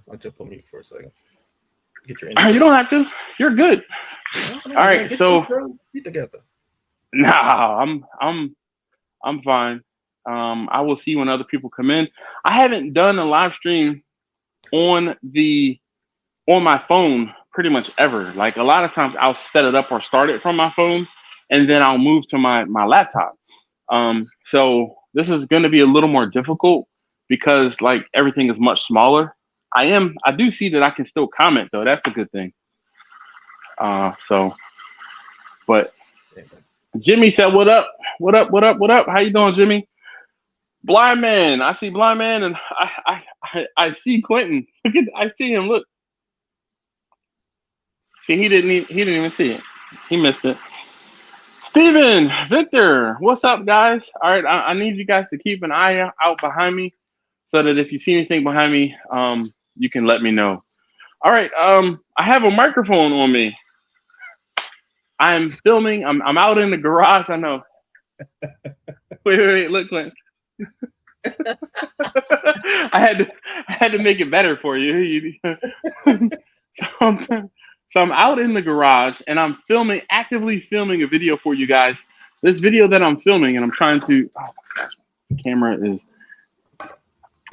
I'll jump on mute for a second. Get your you don't have to. You're good. No, all right, so be together. Nah, I'm fine. I will see when other people come in. I haven't done a live stream on my phone pretty much ever. Like a lot of times I'll set it up or start it from my phone and then I'll move to my laptop. So this is going to be a little more difficult because like everything is much smaller. I do see that I can still comment though. That's a good thing. But Jimmy said, "What up? What up? What up? What up? How you doing, Jimmy?" Blind man. I see blind man, and I see Quentin. I see him. Look. See, he didn't even see it. He missed it. Steven, Victor, what's up, guys? All right, I need you guys to keep an eye out behind me, so that if you see anything behind me, you can let me know. All right, I have a microphone on me. I'm filming. I'm out in the garage. I know. Wait. Look, Clint. I had to make it better for you. So I'm out in the garage and I'm actively filming a video for you guys. This video that I'm filming and I'm trying to. Oh my gosh, the camera is.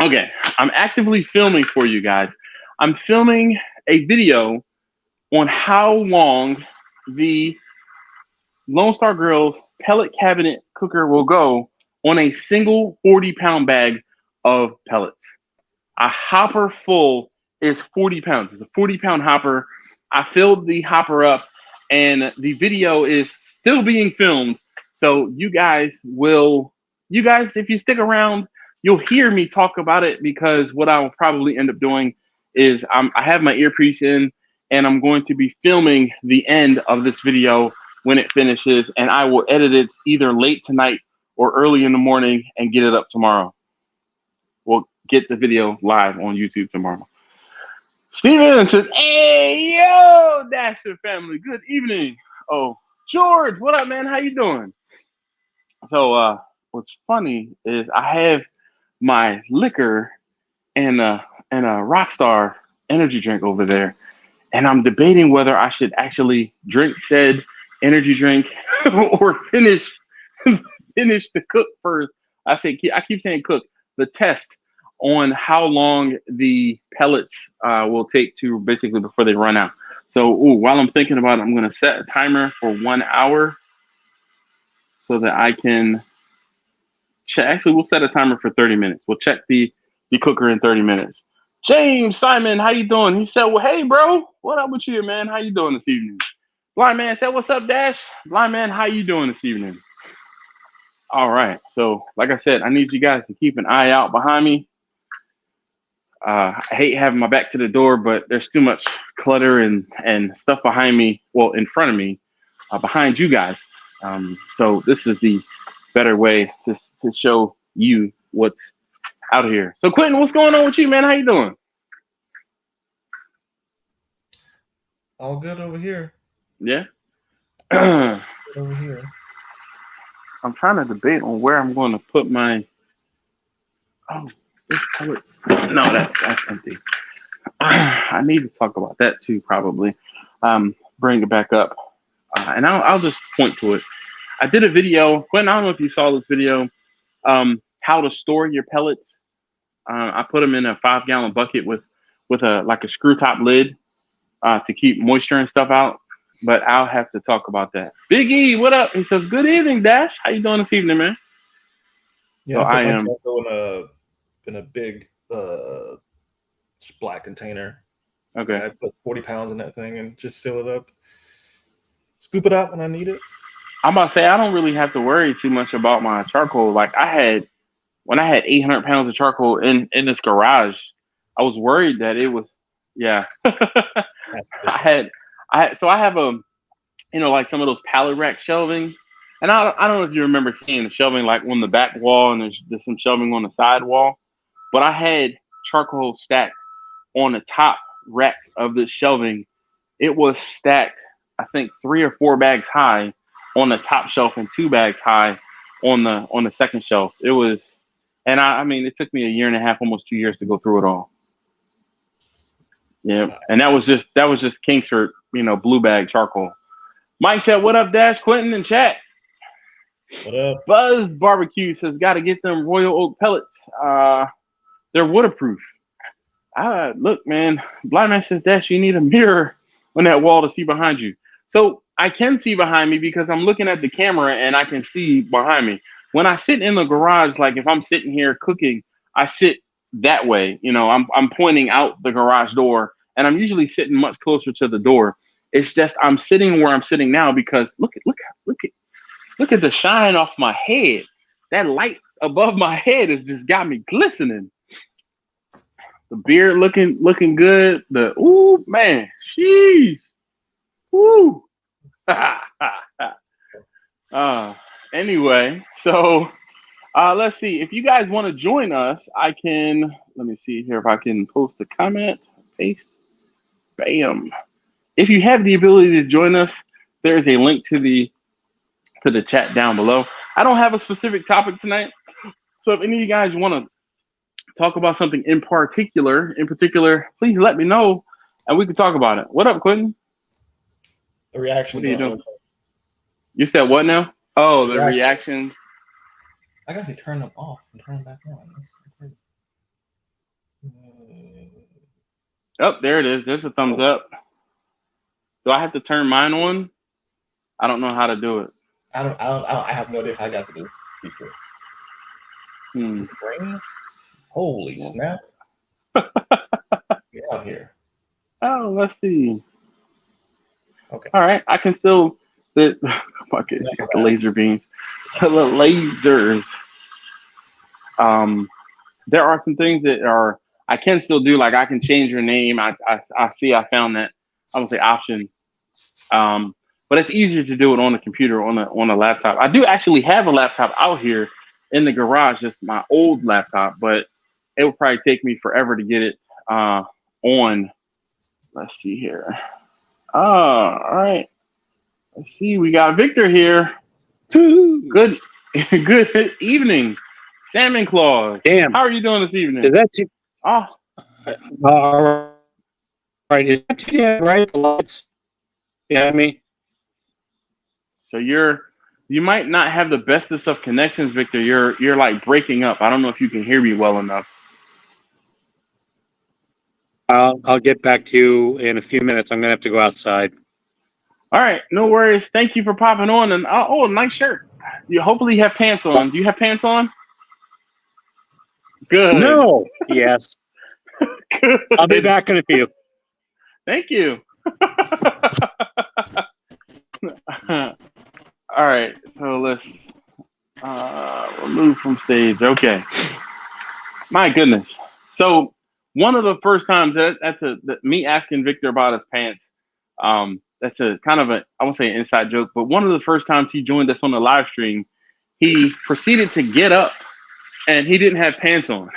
Okay, I'm actively filming for you guys. I'm filming a video on how long the Lone Star Grill's pellet cabinet cooker will go on a single 40-pound bag of pellets. A hopper full is 40 pounds. It's a 40-pound hopper. I filled the hopper up, and the video is still being filmed. So you guys, if you stick around, you'll hear me talk about it because what I will probably end up doing is I have my earpiece in, and I'm going to be filming the end of this video when it finishes, and I will edit it either late tonight or early in the morning and get it up tomorrow. We'll get the video live on YouTube tomorrow. Steven says, "Hey, yo, Dasher family, good evening." Oh, George, what up, man? How you doing? So, what's funny is I have my liquor and a Rockstar energy drink over there, and I'm debating whether I should actually drink said energy drink or finish the cook first. I keep saying cook. The test on how long the pellets will take to basically before they run out. So while I'm thinking about it, I'm going to set a timer for 1 hour so that I can check. Actually, we'll set a timer for 30 minutes. We'll check the cooker in 30 minutes. James Simon, how you doing? He said, "Well, hey, bro, what up with you, man? How you doing this evening?" Blind man said, "What's up, Dash?" Blind man, how you doing this evening? All right. So, like I said, I need you guys to keep an eye out behind me. I hate having my back to the door, but there's too much clutter and stuff behind me. Well, in front of me, behind you guys. So this is the better way to show you what's out here. So, Quentin, what's going on with you, man? How you doing? All good over here. Yeah. Over here. I'm trying to debate on where I'm going to put my. Oh, this pellets. No, that's empty. I need to talk about that too, probably. Bring it back up, and I'll just point to it. I did a video. Quentin, I don't know if you saw this video. How to store your pellets. I put them in a 5-gallon bucket with a screw top lid to keep moisture and stuff out. But I'll have to talk about that. Big E, what up? He says, "Good evening, Dash. How you doing this evening, man?" Yeah, so I am in a big black container. Okay. I put 40 pounds in that thing and just seal it up. Scoop it out when I need it. I'm about to say I don't really have to worry too much about my charcoal. Like when I had 800 pounds of charcoal in this garage, I was worried that it was, yeah. I have like some of those pallet rack shelving, and I don't know if you remember seeing the shelving like on the back wall and there's some shelving on the side wall, but I had charcoal stacked on the top rack of the shelving. It was stacked, I think 3 or 4 bags high on the top shelf and 2 bags high on the second shelf. It was, and I mean, it took me a year and a half, almost 2 years to go through it all. Yeah, and that was just Kingsford, blue bag charcoal. Mike said, "What up, Dash Quentin in chat?" What up? Buzz Barbecue says, "Got to get them Royal Oak pellets. They're waterproof." Look, man. Blind Man says, "Dash, you need a mirror on that wall to see behind you." So I can see behind me because I'm looking at the camera and I can see behind me. When I sit in the garage, like if I'm sitting here cooking, I sit that way. I'm pointing out the garage door, and I'm usually sitting much closer to the door. It's just I'm sitting where I'm sitting now because look at the shine off my head. That light above my head has just got me glistening. The beard looking good. Ooh man, sheesh. Woo. Anyway, so let's see. If you guys want to join us, let me see here if I can post a comment. Paste. Bam. If you have the ability to join us, there's a link to the chat down below. I don't have a specific topic tonight, so if any of you guys want to talk about something in particular, please let me know, and we can talk about it. What up, Quentin? The reaction. What are you doing? You said what now? Oh, the reaction. I got to turn them off and turn them back on. Oh, there it is. There's a thumbs up. Do I have to turn mine on? I don't know how to do it. I have no idea how I got to do it. Holy snap! Get out here. Oh, let's see. Okay. All right, I can still. The laser beams, the lasers. There are some things that I can still do. Like I can change your name. I see. I found that. I would say option. But it's easier to do it on the computer, on a laptop. I do actually have a laptop out here in the garage. It's my old laptop, but it would probably take me forever to get it on. Let's see here. All right. Let's see. We got Victor here. Good evening, Salmon Claws. Damn. How are you doing this evening? Is that too? Oh. All right. Is that too right? The lights. Yeah, me. So you might not have the bestest of connections, Victor. You're like breaking up. I don't know if you can hear me well enough. I'll get back to you in a few minutes. I'm gonna have to go outside. All right, no worries. Thank you for popping on. And nice shirt. You hopefully have pants on. Do you have pants on? Good. No. Yes. Good. I'll be back in a few. Thank you. All right, so let's remove from stage. Okay. My goodness. So one of the first times me asking Victor about his pants. That's a kind of I won't say an inside joke, but one of the first times he joined us on the live stream, he proceeded to get up and he didn't have pants on.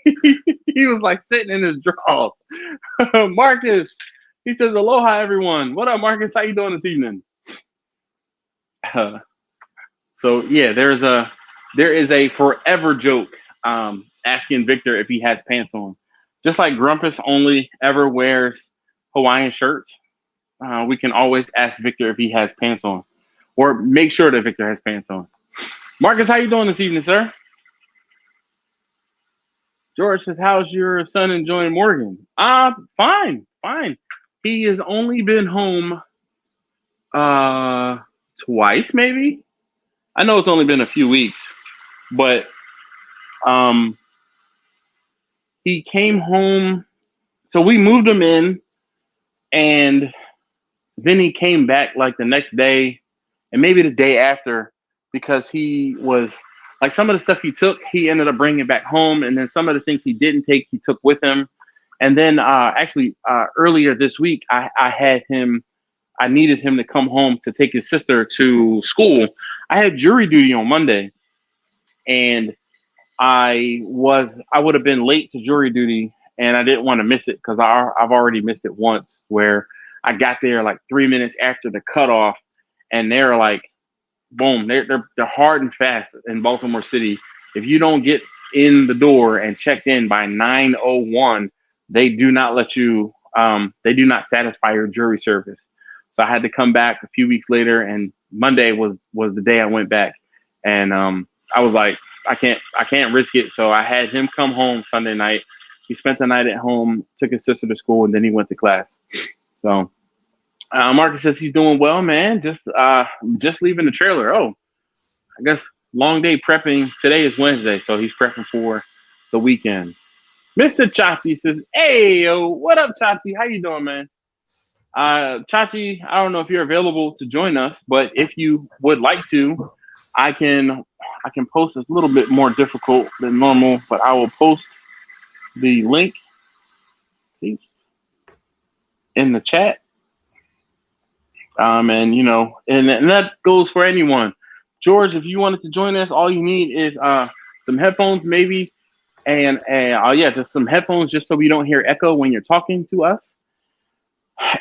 He was like sitting in his drawers. Marcus, he says, "Aloha, everyone." What up, Marcus? How you doing this evening? So yeah, there is a forever joke asking Victor if he has pants on. Just like Grumpus only ever wears Hawaiian shirts, we can always ask Victor if he has pants on, or make sure that Victor has pants on. Marcus, how you doing this evening, sir? George says, "How's your son enjoying Morgan?" Fine. He has only been home twice, maybe. I know it's only been a few weeks, but he came home. So we moved him in, and then he came back like the next day and maybe the day after, because he was like, some of the stuff he took, he ended up bringing back home. And then some of the things he didn't take, he took with him. And then earlier this week, I needed him to come home to take his sister to school. I had jury duty on Monday, and I would have been late to jury duty, and I didn't want to miss it because I've already missed it once, where I got there like 3 minutes after the cutoff, and they're like, boom, they're hard and fast in Baltimore City. If you don't get in the door and checked in by 9:01, they do not let you, they do not satisfy your jury service. So I had to come back a few weeks later, and Monday was the day I went back. And I was like, I can't risk it. So I had him come home Sunday night. He spent the night at home, took his sister to school, and then he went to class. So Marcus says he's doing well, man. Just leaving the trailer. Oh, I guess long day prepping. Today is Wednesday, so he's prepping for the weekend. Mr. Chachi says, hey, yo, what up, Chachi? How you doing, man? Chachi, I don't know if you're available to join us, but if you would like to, I can post. It's a little bit more difficult than normal, but I will post the link in the chat. And that goes for anyone. George, if you wanted to join us, all you need is some headphones, maybe, and just some headphones, just so we don't hear echo when you're talking to us.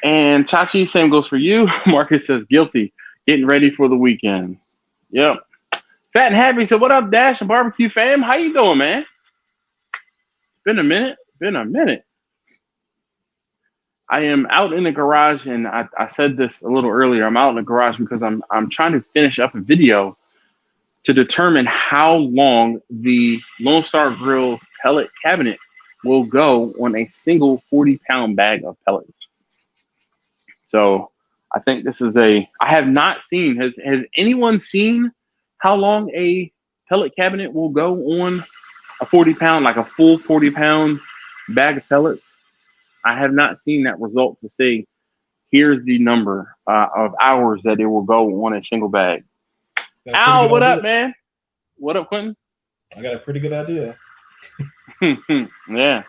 And Chachi, same goes for you. Marcus says guilty, getting ready for the weekend. Yep. Fat and Happy said, what up, Dash and Barbecue fam? How you doing, man? Been a minute. I am out in the garage, and I said this a little earlier. I'm out in the garage because I'm trying to finish up a video to determine how long the Lone Star Grill's pellet cabinet will go on a single 40-pound bag of pellets. So I think this is I have not seen, has anyone seen how long a pellet cabinet will go on a 40-pound, like a full 40-pound bag of pellets? I have not seen that result to say, here's the number of hours that it will go on a single bag. Al, what up, man? What up, Quentin? I got a pretty good idea. Yeah.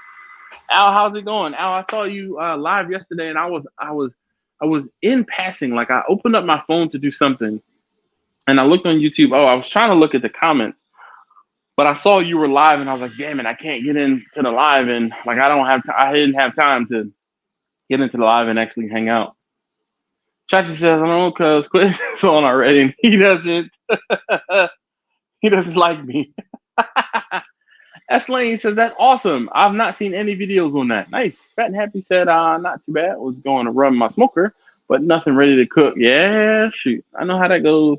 Al, how's it going? Al, I saw you live yesterday, and I was in passing. Like, I opened up my phone to do something, and I looked on YouTube. Oh, I was trying to look at the comments, but I saw you were live, and I was like, damn it, I can't get into the live, and like I didn't have time to get into the live and actually hang out. Chachi says, I don't know, cuz quit on already, and he doesn't like me. S Lane says, that's awesome. I've not seen any videos on that. Nice. Fat and Happy said, not too bad. Was going to run my smoker, but nothing ready to cook. Yeah, shoot. I know how that goes.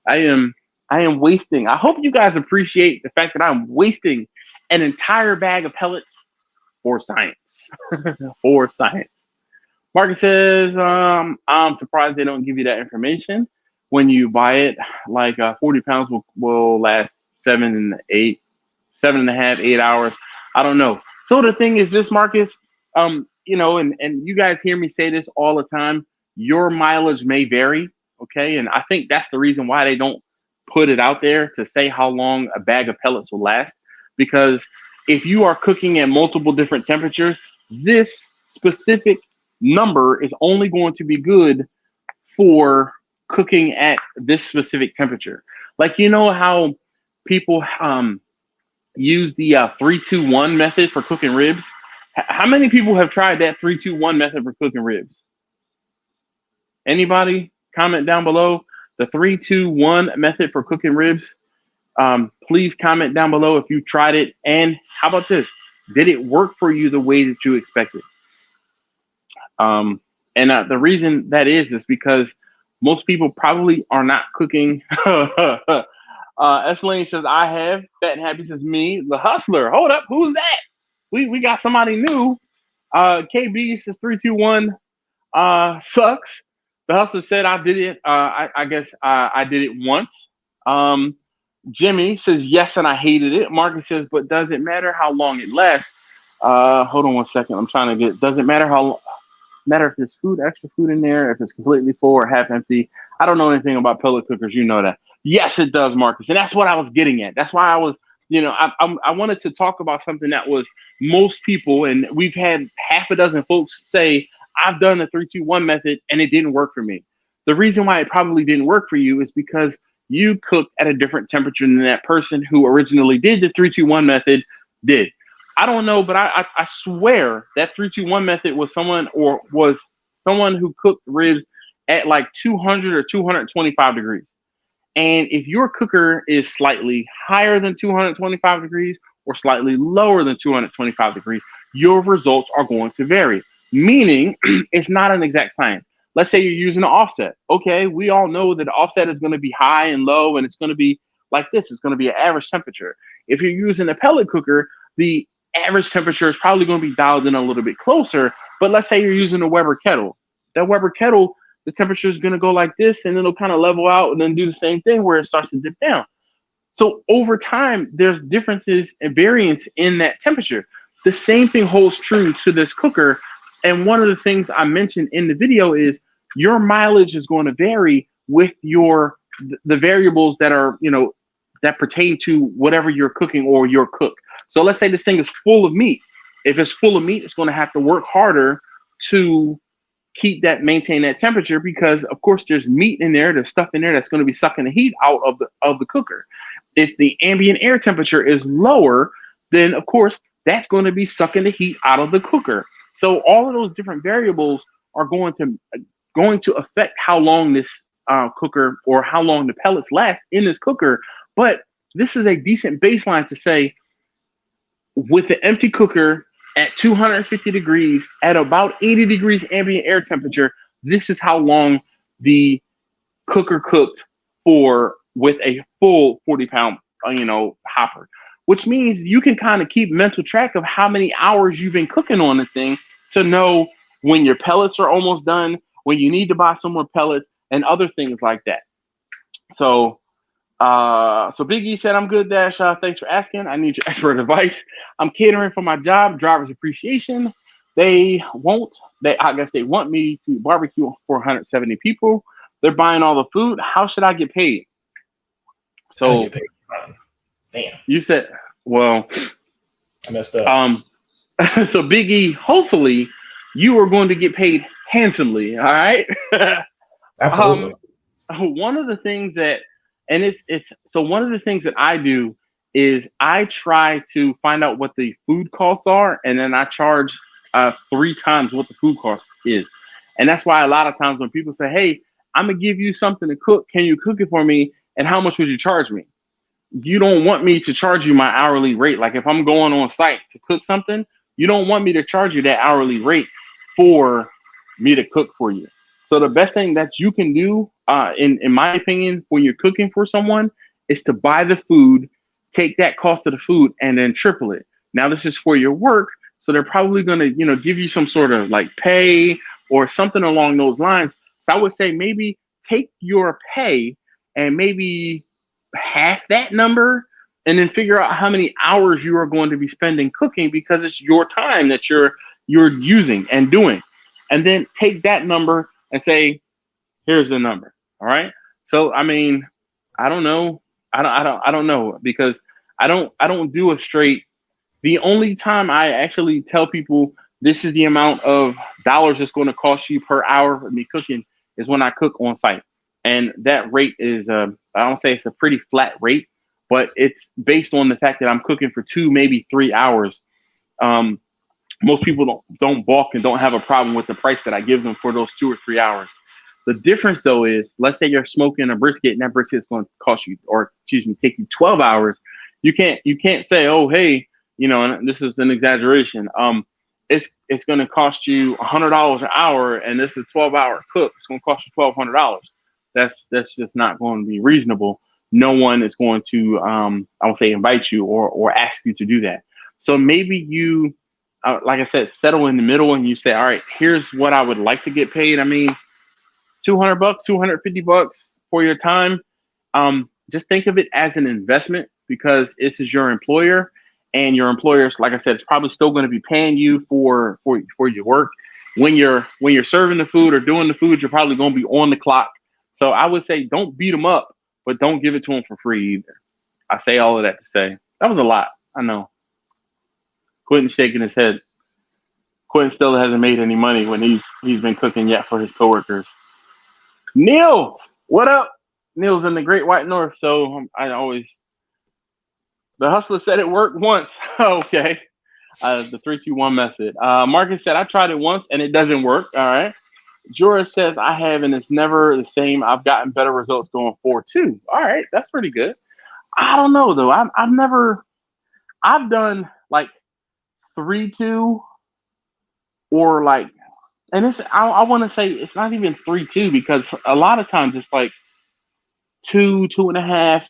I am wasting. I hope you guys appreciate the fact that I'm wasting an entire bag of pellets for science. For science. Marcus says, I'm surprised they don't give you that information when you buy it. Like 40 pounds will last 7.5, 8 hours. I don't know. So the thing is this, Marcus, and you guys hear me say this all the time. Your mileage may vary. Okay. And I think that's the reason why they don't put it out there to say how long a bag of pellets will last, because if you are cooking at multiple different temperatures, this specific number is only going to be good for cooking at this specific temperature. Like, you know how people use the 3-2-1 method for cooking ribs? How many people have tried that 3-2-1 method for cooking ribs? Anybody? Comment down below. The 3-2-1 method for cooking ribs. Please comment down below if you tried it. And how about this? Did it work for you the way that you expected? The reason that is because most people probably are not cooking. S Lane says, I have. Fat and Happy says, me. The Hustler. Hold up. Who's that? We got somebody new. KB says 3-2-1 sucks. The Hustler said, I did it. I guess I did it once. Jimmy says, yes, and I hated it. Marcus says, but does it matter how long it lasts? Hold on one second. I'm trying to get, does it matter matter if there's extra food in there, if it's completely full or half empty? I don't know anything about pellet cookers. You know that. Yes, it does, Marcus. And that's what I was getting at. That's why I was, I wanted to talk about something that was most people, and we've had half a dozen folks say, I've done the 3-2-1 method and it didn't work for me. The reason why it probably didn't work for you is because you cooked at a different temperature than that person who originally did the 3-2-1 method did. I don't know, but I swear that 3-2-1 method was someone who cooked ribs at like 200 or 225 degrees. And if your cooker is slightly higher than 225 degrees or slightly lower than 225 degrees, your results are going to vary. Meaning, it's not an exact science. Let's say you're using an offset. Okay, we all know that the offset is going to be high and low, and it's going to be like this. It's going to be an average temperature. If you're using a pellet cooker, the average temperature is probably going to be dialed in a little bit closer. But let's say you're using a Weber kettle. That Weber kettle, the temperature is going to go like this, and it'll kind of level out and then do the same thing where it starts to dip down. So over time, there's differences and variance in that temperature. The same thing holds true to this cooker. And one of the things I mentioned in the video is your mileage is going to vary with the variables that are, that pertain to whatever you're cooking or your cook. So let's say this thing is full of meat. If it's full of meat, it's going to have to work harder to maintain that temperature, because of course there's meat in there, there's stuff in there that's going to be sucking the heat out of the cooker. If the ambient air temperature is lower, then of course that's going to be sucking the heat out of the cooker. So all of those different variables are going to affect how long this cooker, or how long the pellets last in this cooker. But this is a decent baseline to say, with the empty cooker at 250 degrees, at about 80 degrees ambient air temperature, this is how long the cooker cooked for with a full 40-pound, hopper. Which means you can kind of keep mental track of how many hours you've been cooking on the thing to know when your pellets are almost done, when you need to buy some more pellets, and other things like that. So Big E said, I'm good, Dash. Thanks for asking. I need your expert advice. I'm catering for my job, driver's appreciation. I guess they want me to barbecue for 170 people. They're buying all the food. How should I get paid? So damn. You said, well, I messed up. So Big E, hopefully you are going to get paid handsomely. All right. Absolutely. One of the things that, one of the things that I do is I try to find out what the food costs are, and then I charge 3 times what the food cost is. And that's why a lot of times when people say, hey, I'm gonna give you something to cook, can you cook it for me? And how much would you charge me? You don't want me to charge you my hourly rate. Like if I'm going on site to cook something, you don't want me to charge you that hourly rate for me to cook for you. So the best thing that you can do, in my opinion, when you're cooking for someone, is to buy the food, take that cost of the food, and then triple it. Now this is for your work, so they're probably going to, give you some sort of like pay or something along those lines. So I would say maybe take your pay and maybe half that number, and then figure out how many hours you are going to be spending cooking, because it's your time that you're using and doing. And then take that number and say, here's the number. All right. So I mean, I don't know. I don't know, because I don't do a straight. The only time I actually tell people this is the amount of dollars it's going to cost you per hour of me cooking is when I cook on site. And that rate is, I don't say it's a pretty flat rate, but it's based on the fact that I'm cooking for 2, maybe 3 hours. Most people don't balk and don't have a problem with the price that I give them for those 2 or 3 hours. The difference though is, let's say you're smoking a brisket and that brisket is going to cost you, or take you 12 hours. You can't say, oh, hey, and this is an exaggeration. It's going to cost you $100 an hour, and this is a 12-hour cook. It's going to cost you $1,200. That's just not going to be reasonable. No one is going to, I won't say invite you or ask you to do that. So maybe you, like I said, settle in the middle and you say, all right, here's what I would like to get paid. I mean, $200, $250 for your time. Just think of it as an investment, because this is your employer, and your employer, like I said, is probably still going to be paying you for your work. When you're serving the food or doing the food, you're probably going to be on the clock. So I would say don't beat them up, but don't give it to them for free either. I say all of that to say that was a lot. I know. Quentin shaking his head. Quentin still hasn't made any money when he's been cooking yet for his coworkers. Neil, what up? Neil's in the Great White North, so the hustler said it worked once. Okay. The 3-2-1 method. Marcus said, I tried it once and it doesn't work. All right. Jorah says, I have, and it's never the same. I've gotten better results going forward too. All right. That's pretty good. I don't know though. I've done like 3-2 or like, and it's I want to say it's not even 3-2 because a lot of times it's like 2.5,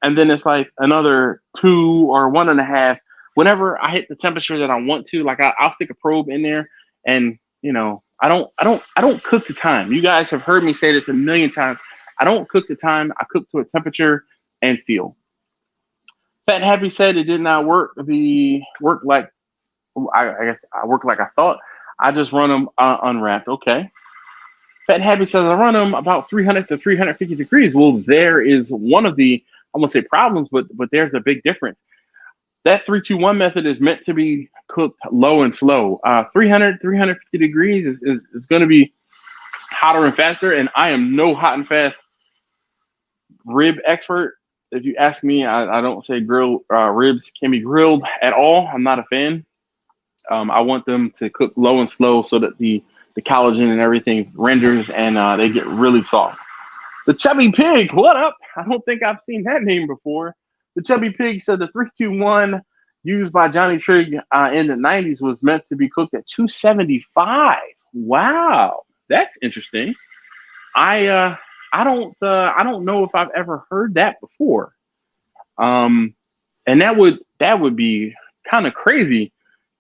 and then it's like another 2 or 1.5. Whenever I hit the temperature that I want to, like I'll stick a probe in there, and I don't cook the time. You guys have heard me say this a million times. I don't cook the time. I cook to a temperature and feel. Fat Happy said it did not work. I guess I work like I thought. I just run them unwrapped. Okay. Fat Happy says I run them about 300 to 350 degrees. Well, there is one of the, I won't say problems, but there's a big difference. That 3-2-1 method is meant to be cooked low and slow. 350 degrees is going to be hotter and faster. And I am no hot and fast rib expert. If you ask me, I don't say ribs can be grilled at all. I'm not a fan. I want them to cook low and slow so that the collagen and everything renders and they get really soft. The Chubby Pig, what up? I don't think I've seen that name before. The Chubby Pig said the 3-2-1 used by Johnny Trigg in the 90s was meant to be cooked at 275. Wow, that's interesting. I don't know if I've ever heard that before. And that would be kind of crazy.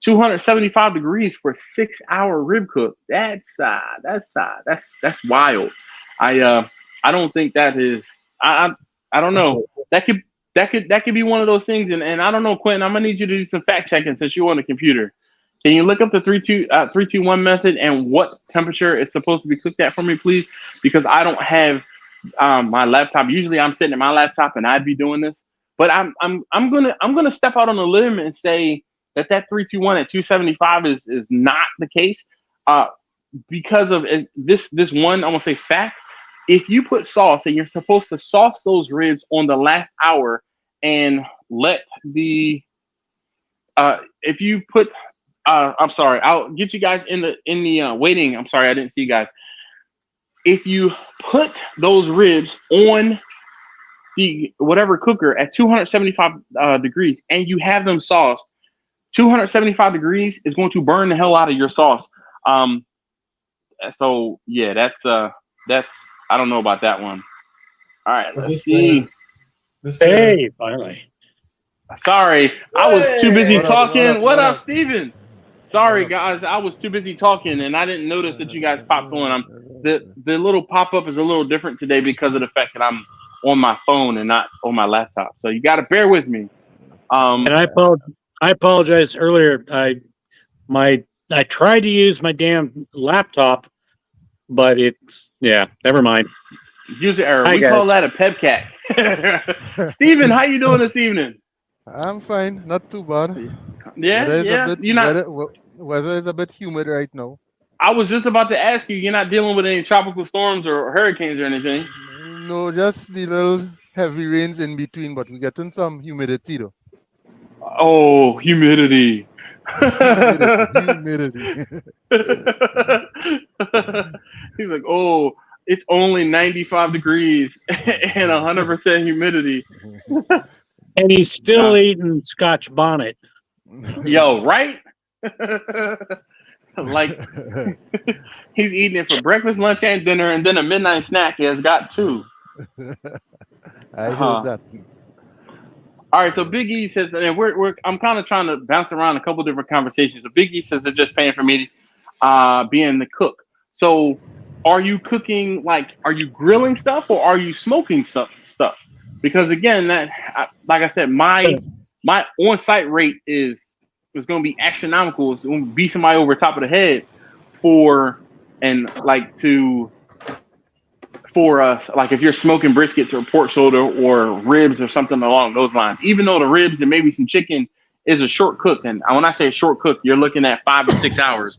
275 degrees for 6-hour rib cook. That's wild. I don't think that is. I don't know. That could be one of those things. And I don't know, Quentin. I'm gonna need you to do some fact checking since you're on the computer. Can you look up the 3-2-1 method and what temperature it's supposed to be cooked at for me, please? Because I don't have my laptop. Usually I'm sitting at my laptop and I'd be doing this. But I'm gonna step out on a limb and say that 3-2-1 at 275 is not the case. Because of this one, I'm gonna say fact. If you put sauce and you're supposed to sauce those ribs on the last hour and let the if you put I'm sorry, I'll get you guys in the waiting. I'm sorry, I didn't see you guys. If you put those ribs on the whatever cooker at 275 degrees and you have them sauced, 275 degrees is going to burn the hell out of your sauce. So yeah, that's I don't know about that one. All right, let's see. Hey, finally. Sorry, I was too busy talking. What up, Steven? Sorry, What up? guys, I was too busy talking and I didn't notice that you guys popped on. The little pop up is a little different today because of the fact that I'm on my phone and not on my laptop. So you got to bear with me. And I apologize earlier. I tried to use my damn laptop, but never mind. User error. Hi, We guys. call that a pepcat. Steven, how you doing this evening? I'm fine, not too bad. Yeah, Weather is yeah. a bit, You're not. weather is a bit humid right now. I was just about to ask you. You're not dealing with any tropical storms or hurricanes or anything. No, just the little heavy rains in between, but we're getting some humidity though. Oh, humidity. Humidity. He's like, oh, it's only 95 degrees and 100% humidity. And he's still eating Scotch bonnet. Yo, right? Like he's eating it for breakfast, lunch, and dinner, and then a midnight snack he has got too. I heard that. All right, so Big E says, and I'm kind of trying to bounce around a couple different conversations. So Big E says they're just paying for me being the cook. So are you cooking, are you grilling stuff or are you smoking stuff? Because again, like I said, my on-site rate is going to be astronomical. It's going to be somebody over top of the head for if you're smoking briskets or pork shoulder or ribs or something along those lines. Even though the ribs and maybe some chicken is a short cook, and when I say a short cook, you're looking at 5 to 6 hours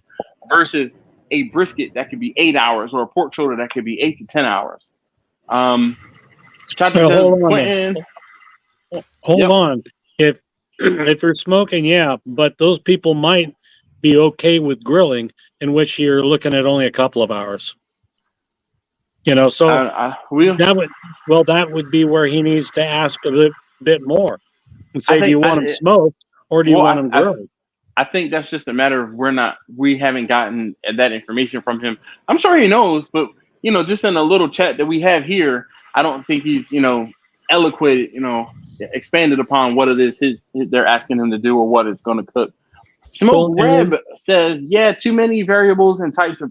versus a brisket that could be 8 hours or a pork shoulder that could be 8 to 10 hours. Hold on. If you're smoking, but those people might be okay with grilling, in which you're looking at only a couple of hours. So that would be where he needs to ask a bit more and say, do you want them smoked or do you want them grilled? I think that's just a matter of we haven't gotten that information from him. I'm sure he knows, but just in a little chat that we have here, I don't think he's eloquent, expanded upon what it is they're asking him to do or what it's going to cook. Smoke Reb says, yeah, too many variables and types of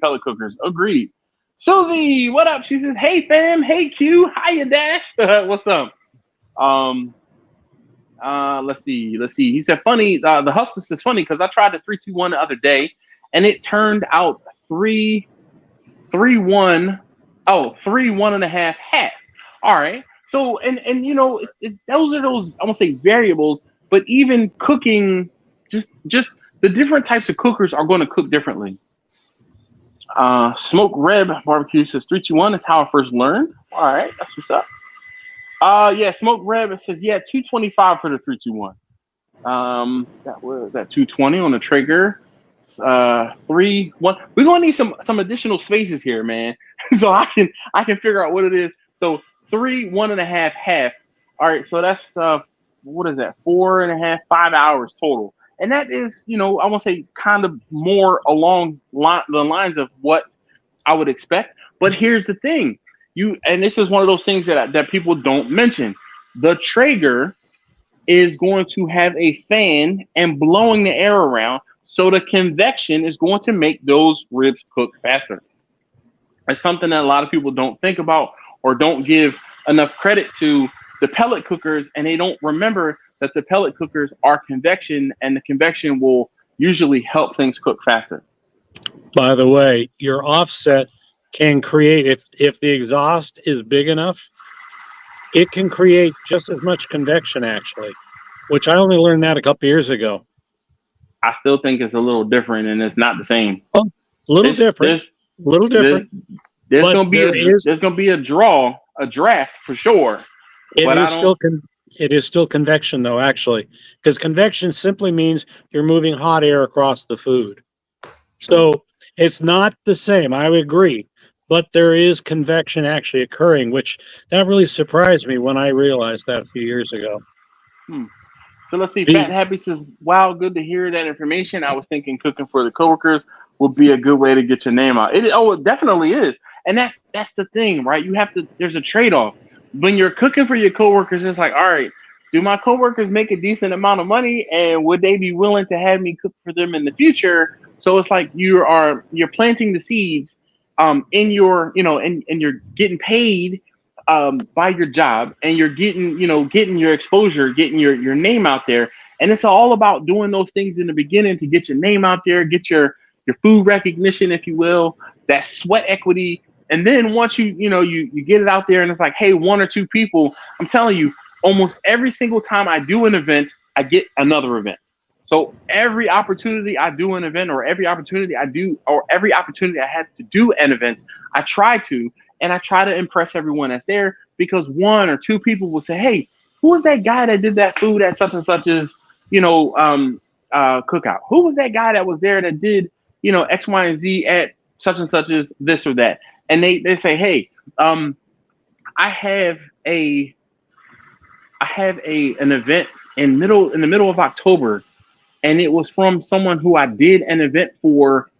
pellet cookers. Agreed. Susie, what up? She says, hey fam, hey Q, hiya Dash. What's up? Let's see. He said, funny. The hustler says funny because I tried the 3-2-1 the other day, and it turned out 3-1. Oh, 3-1.5 half. All right. So and those are those, I won't say variables, but even cooking, just the different types of cookers are going to cook differently. Smoke Reb Barbecue says 3-2-1 is how I first learned. All right, that's what's up. Yeah, Smoke Reb says, yeah, 225 for the 3-2-1. That was that 220 on the Traeger. 3-1. We're gonna need some additional spaces here, man. So I can figure out what it is. So 3-1.5 half. All right, so that's what is that? 4.5, 5 hours total. And that is, I want to say kind of more along the lines of what I would expect. But here's the thing. And this is one of those things that people don't mention. The Traeger is going to have a fan and blowing the air around, so the convection is going to make those ribs cook faster. It's something that a lot of people don't think about or don't give enough credit to the pellet cookers, and they don't remember that the pellet cookers are convection, and the convection will usually help things cook faster. By the way, your offset can create, if the exhaust is big enough, it can create just as much convection actually, which I only learned that a couple years ago. I still think it's a little different, and it's not the same. Oh, a little different. There's gonna be a draft for sure. It is still convection though, actually, because convection simply means you're moving hot air across the food. So it's not the same. I would agree, but there is convection actually occurring, which that really surprised me when I realized that a few years ago. So let's see. Fat Happy says, wow, good to hear that information. I was thinking cooking for the coworkers would be a good way to get your name out. It definitely is. And that's the thing, right? There's a trade-off. When you're cooking for your coworkers, it's like, all right, do my coworkers make a decent amount of money, and would they be willing to have me cook for them in the future? So it's like you're planting the seeds in your, and you're getting paid by your job, and you're getting your exposure, getting your name out there. And it's all about doing those things in the beginning to get your name out there, get your food recognition, if you will, that sweat equity. And then once you get it out there, and it's like, hey, 1 or 2 people, I'm telling you, almost every single time I do an event, I get another event. So every opportunity I do an event, or every opportunity I have to do an event, I try to impress everyone that's there, because 1 or 2 people will say, hey, who was that guy that did that food at such and such's, cookout? Who was that guy that was there that did, X, Y, and Z at such and such's this or that? And they say, hey, I have an event in the middle of October, and it was from someone who I did an event for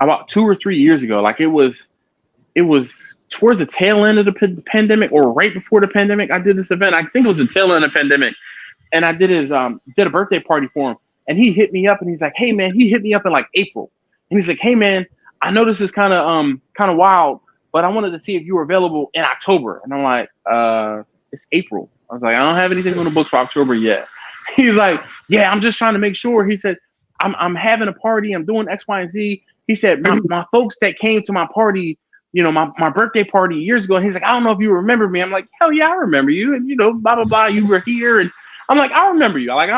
about 2 or 3 years ago. Like it was towards the tail end of the pandemic, or right before the pandemic. I did this event. I think it was the tail end of the pandemic, and I did a birthday party for him. And he hit me up, and he's like, hey man, he hit me up in like April, and he's like, hey man, I know this is kind of wild, but I wanted to see if you were available in October. And I'm like, it's April. I was like, I don't have anything on the books for October yet. He's like, yeah, I'm just trying to make sure. He said, I'm having a party. I'm doing X, Y, and Z. He said, my folks that came to my party, my birthday party years ago. And he's like, I don't know if you remember me. I'm like, hell yeah, I remember you. And, blah, blah, blah. You were here. And I'm like, I remember you. Like,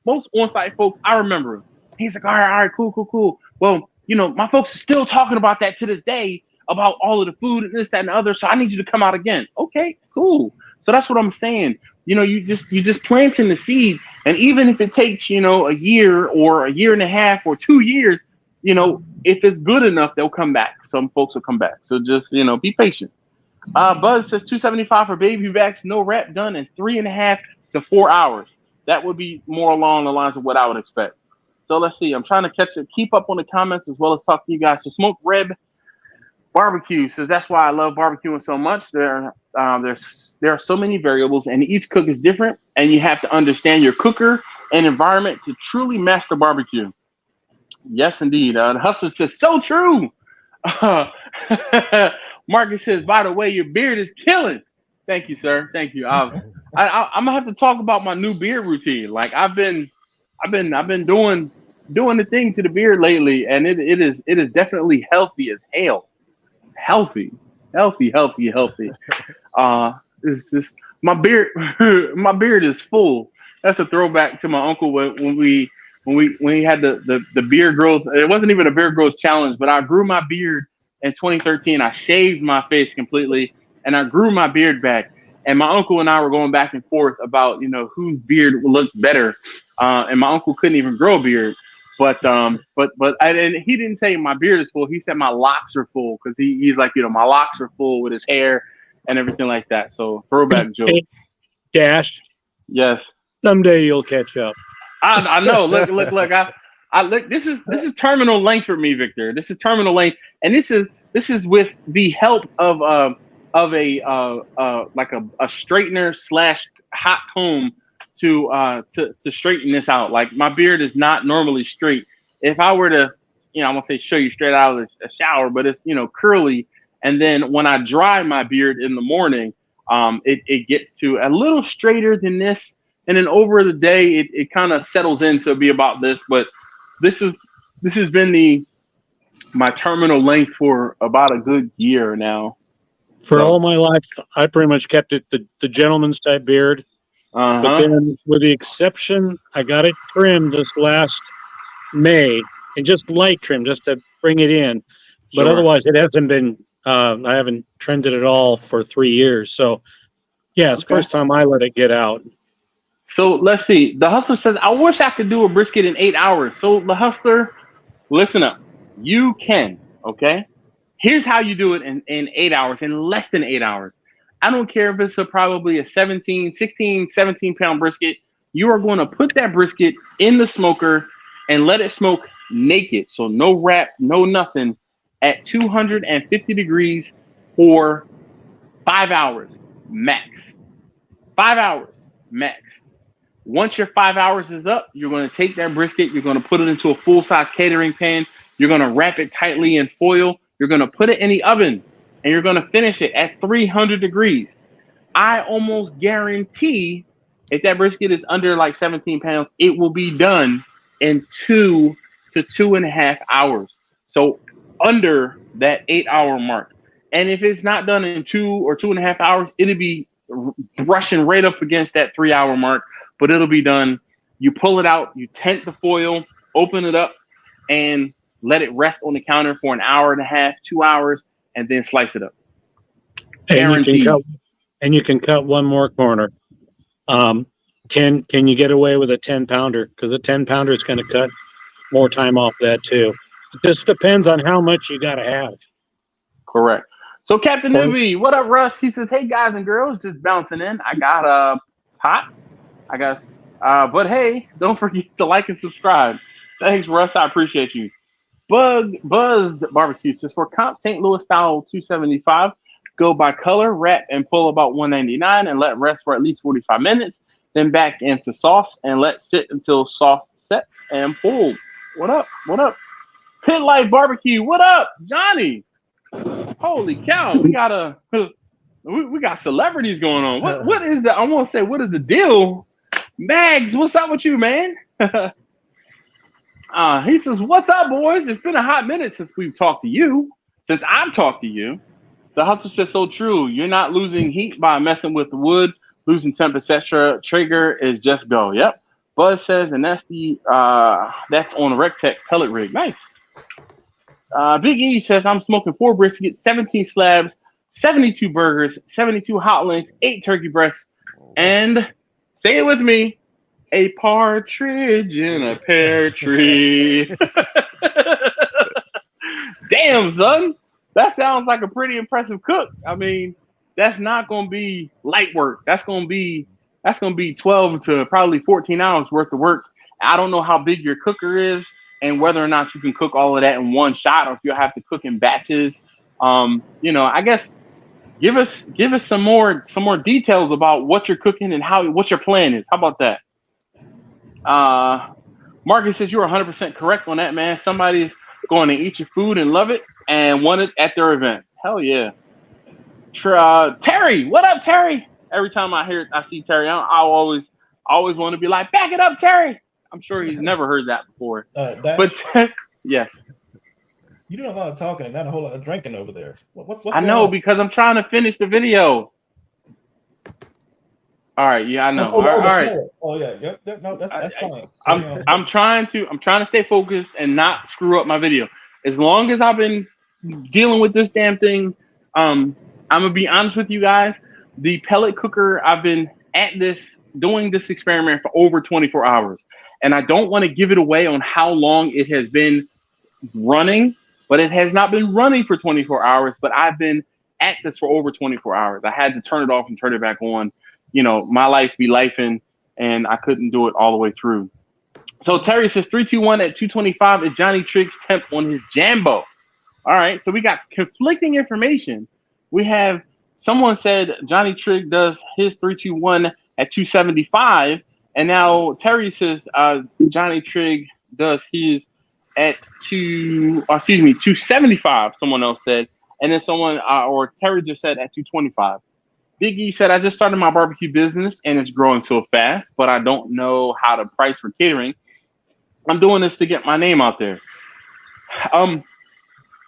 most on-site folks, I remember him. He's like, all right, cool. Well, my folks are still talking about that to this day, about all of the food and this, that, and the other. So I need you to come out again. Okay, cool. So that's what I'm saying. You just planting the seed. And even if it takes, a year or a year and a half or 2 years, if it's good enough, they'll come back. Some folks will come back. So just, be patient. Buzz says $275 for baby backs, no wrap, done in 3.5 to 4 hours. that would be more along the lines of what I would expect. So let's see. I'm trying to keep up on the comments as well as talk to you guys. So Smoke Reb Barbecue says that's why I love barbecuing so much. There are so many variables, and each cook is different, and you have to understand your cooker and environment to truly master barbecue. Yes, indeed. The Hustler says so true. Marcus says, by the way, your beard is killing. Thank you, sir. Thank you. I'm gonna have to talk about my new beard routine. Like I've been doing the thing to the beard lately, and it is definitely healthy as hell. Healthy. It's just my beard. My beard is full. That's a throwback to my uncle when we had the beard growth. It wasn't even a beard growth challenge, but I grew my beard in 2013. I shaved my face completely, and I grew my beard back. And my uncle and I were going back and forth about whose beard looked better. And my uncle couldn't even grow a beard. But and he didn't say my beard is full. He said my locks are full because he's like, my locks are full with his hair and everything like that. So throwback joke. Dash. Yes. Someday you'll catch up. I know. Look. I look. This is terminal length for me, Victor. This is terminal length, and this is with the help of a straightener / hot comb to straighten this out. Like my beard is not normally straight. If I were to, I'm gonna say show you straight out of a shower, but it's curly. And then when I dry my beard in the morning, it gets to a little straighter than this. And then over the day, it kind of settles in to be about this. But this has been my terminal length for about a good year now. For all my life, I pretty much kept it the gentleman's type beard. But then, with the exception, I got it trimmed this last May, and just light trim, just to bring it in. But otherwise, it hasn't been. I haven't trimmed it at all for 3 years. So, yeah, it's the first time I let it get out. So let's see. The Hustler says, I wish I could do a brisket in 8 hours. So the Hustler, listen up. You can, okay? Here's how you do it in 8 hours, in less than 8 hours. I don't care if it's probably a 16, 17 pound brisket. You are going to put that brisket in the smoker and let it smoke naked. So no wrap, no nothing, at 250 degrees for 5 hours max. 5 hours max. Once your 5 hours is up, you're going to take that brisket, you're going to put it into a full-size catering pan, you're going to wrap it tightly in foil, you're going to put it in the oven, and you're going to finish it at 300 degrees. I almost guarantee if that brisket is under like 17 pounds, it will be done in 2 to 2.5 hours. So under that 8 hour mark. And if it's not done in 2 or 2.5 hours, it'll be brushing right up against that 3 hour mark. But it'll be done. You pull it out, you tent the foil, open it up, and let it rest on the counter for an hour and a half, 2 hours, and then slice it up. Guaranteed. And you can cut one more corner. Can you get away with a 10 pounder? Because a 10 pounder is going to cut more time off that too. This depends on how much you got to have. Correct. So Captain Newbie, what up, Russ? He says, hey guys and girls, just bouncing in. I got a pot. I guess. But hey, don't forget to like and subscribe. Thanks, Russ. I appreciate you. Buzzed Barbecue says, for comp St. Louis style 275, go by color, wrap and pull about 199 and let rest for at least 45 minutes. Then back into sauce and let sit until sauce sets and pull. What up? What up? Pit Life Barbecue. What up, Johnny? Holy cow. We got celebrities going on. What is the, I want to say, what is the deal? Mags, what's up with you, man? He says, what's up, boys? It's been a hot minute since we've talked to you. Since I've talked to you. The Hustler says, so true. You're not losing heat by messing with the wood, losing temp, etc. Trigger is just go. Yep. Buzz says, and that's on the Rectech pellet rig. Nice. Big E says, I'm smoking 4 briskets, 17 slabs, 72 burgers, 72 hot links, 8 turkey breasts, and say it with me, a partridge in a pear tree. Damn, son. That sounds like a pretty impressive cook. I mean, that's not going to be light work. That's going to be That's going to be 12 to probably 14 hours worth of work. I don't know how big your cooker is and whether or not you can cook all of that in one shot or if you'll have to cook in batches. You know, I guess give us some more details about what you're cooking and what your plan is. How about that? Marcus says you're 100% correct on that, man. Somebody's going to eat your food and love it and want it at their event. Hell yeah. Terry, what up, Terry? Every time I see Terry, I always want to be like, back it up, Terry. I'm sure he's never heard that before. But yes. You do a lot of talking and not a whole lot of drinking over there. What's I know on? because I'm trying to finish the video. All right, yeah, I know. All right. Oh yeah, no, that's fine. I'm trying to stay focused and not screw up my video. As long as I've been dealing with this damn thing, I'm gonna be honest with you guys. The pellet cooker, I've been doing this experiment for over 24 hours, and I don't want to give it away on how long it has been running, but it has not been running for 24 hours. But I've been at this for over 24 hours. I had to turn it off and turn it back on. You know, my life be lifing, and I couldn't do it all the way through. So Terry says 321 at 225 is Johnny Trigg's temp on his Jambo. All right, so we got conflicting information. We have someone said Johnny Trigg does his 321 at 275, and now Terry says Johnny Trigg does his at 275. Someone else said, and then someone or Terry just said at 225. Big E said, I just started my barbecue business and it's growing so fast, but I don't know how to price for catering. I'm doing this to get my name out there.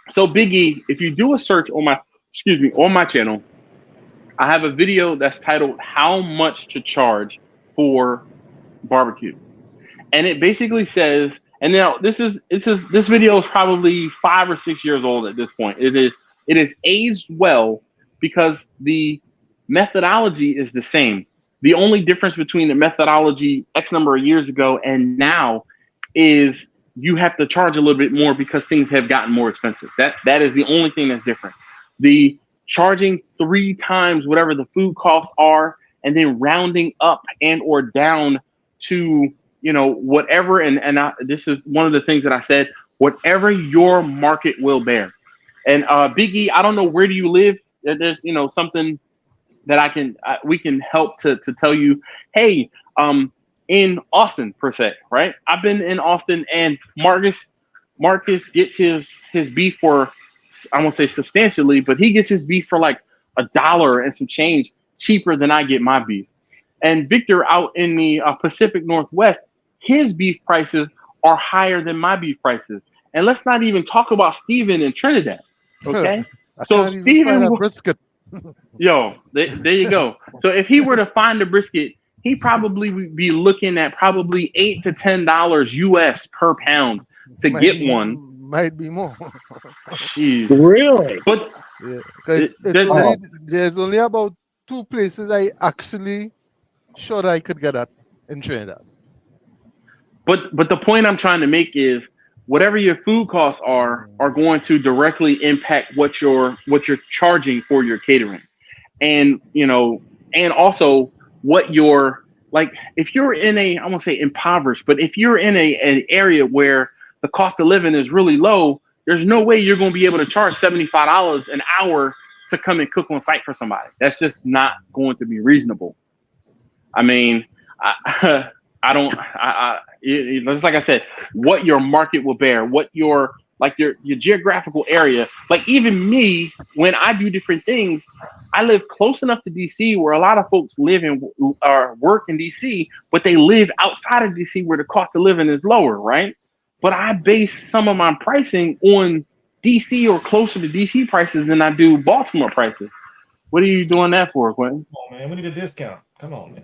So Big E, if you do a search on my channel, I have a video that's titled How Much to Charge for Barbecue. And it basically says, and now this video is probably 5 or 6 years old at this point. It is aged well because the methodology is the same. The only difference between the methodology X number of years ago and now is you have to charge a little bit more because things have gotten more expensive. That is the only thing that's different. The charging 3 times whatever the food costs are and then rounding up and or down to, you know, whatever. This is one of the things that I said, whatever your market will bear. And Big E, I don't know, where do you live? There's, you know, something that we can help to tell you, hey, in Austin per se, right? I've been in Austin, and Marcus gets his beef for, I won't say substantially, but he gets his beef for like $1 and some change cheaper than I get my beef. And Victor out in the Pacific Northwest, his beef prices are higher than my beef prices. And let's not even talk about Steven in Trinidad, okay? So Steven, brisket. Yo, there you go. So if he were to find a brisket, he probably would be looking at probably $8 to $10 US per pound to get one. Might be more. Jeez. Really? But yeah, there's only about 2 places I actually sure I could get that in Trinidad. But the point I'm trying to make is whatever your food costs are going to directly impact what you're charging for your catering. And, you know, and also what you're like, if you're in I won't say impoverished, but if you're in an area where the cost of living is really low, there's no way you're going to be able to charge $75 an hour to come and cook on site for somebody. That's just not going to be reasonable. I mean, it's like I said, what your market will bear, what your geographical area. Like even me, when I do different things, I live close enough to DC where a lot of folks live and work in DC, but they live outside of DC where the cost of living is lower, right? But I base some of my pricing on DC or closer to DC prices than I do Baltimore prices. What are you doing that for, Quentin? Come on, man. We need a discount. Come on, man.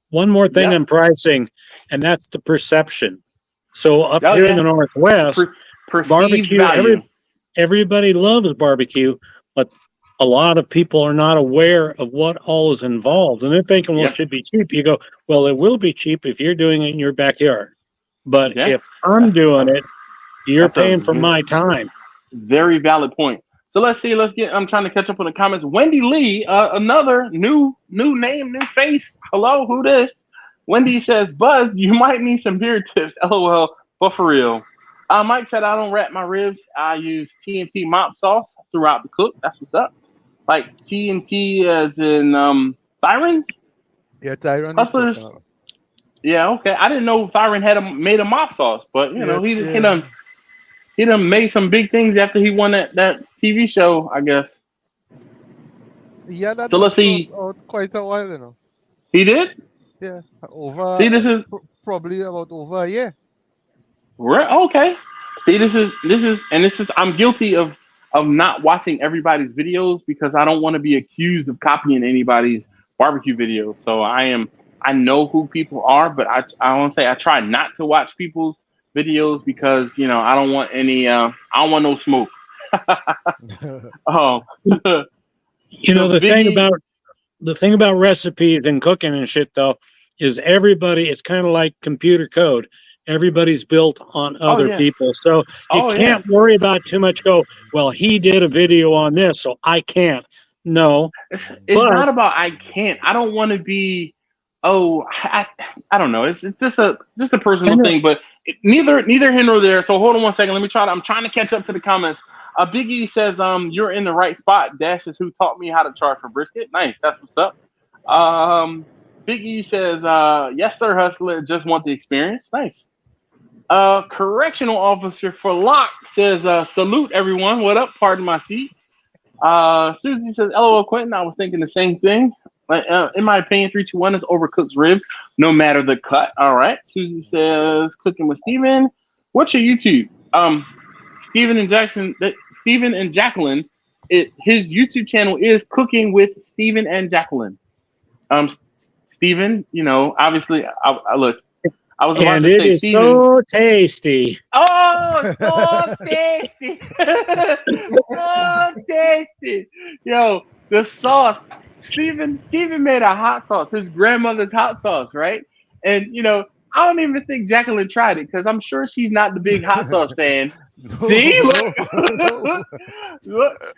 One more thing on pricing, and that's the perception. So up here in the Northwest, barbecue, everybody loves barbecue, but a lot of people are not aware of what all is involved. And they're thinking, well, it should be cheap. You go, well, it will be cheap if you're doing it in your backyard. But if I'm doing it, you're paying for my time. Very valid point. So let's see. I'm trying to catch up on the comments. Wendy Lee, another new name, new face. Hello, who this? Wendy says, Buzz, you might need some beer tips. LOL, but for real. Mike said, I don't wrap my ribs. I use TNT mop sauce throughout the cook. That's what's up. Like TNT as in Tyrants? Yeah, Tyron. Hustlers? Yeah, okay. I didn't know Tyron had made a mop sauce, but you know, he done made some big things after he won that TV show, I guess. Yeah, that So let's see. out quite a while, you know. He did? Yeah, over. See, this is probably about over a year. Okay. See, this is I'm guilty of not watching everybody's videos because I don't want to be accused of copying anybody's barbecue videos. So I know who people are, but I want to say I try not to watch people's videos because, you know, I don't want any I don't want no smoke. Oh. You know, the thing about recipes and cooking and shit though is it's kind of like computer code. Everybody's built on other people. So you can't worry about too much. Well, he did a video on this, so I can't. No. It's not about I can't. I don't want to be I don't know. It's just a personal thing, but neither here nor there. So hold on one second. I'm trying to catch up to the comments. Big E says, you're in the right spot. Dash is who taught me how to charge for brisket. Nice. That's what's up. Big E says, yes, sir, hustler. Just want the experience. Nice. Correctional officer for Lock says, salute everyone. What up? Pardon my seat. Susie says, LOL Quentin. I was thinking the same thing. In my opinion, 3, 2, 1 is overcooked ribs, no matter the cut. All right. Susie says, cooking with Steven. What's your YouTube? Steven and Jacqueline. His YouTube channel is Cooking with Steven and Jacqueline. Steven, you know, obviously, I look. I was about to say, Steven. So tasty. Oh, so tasty. So tasty. Yo, the sauce. Steven made a hot sauce, his grandmother's hot sauce, right? And, you know, I don't even think Jacqueline tried it because I'm sure she's not the big hot sauce fan. See? Look.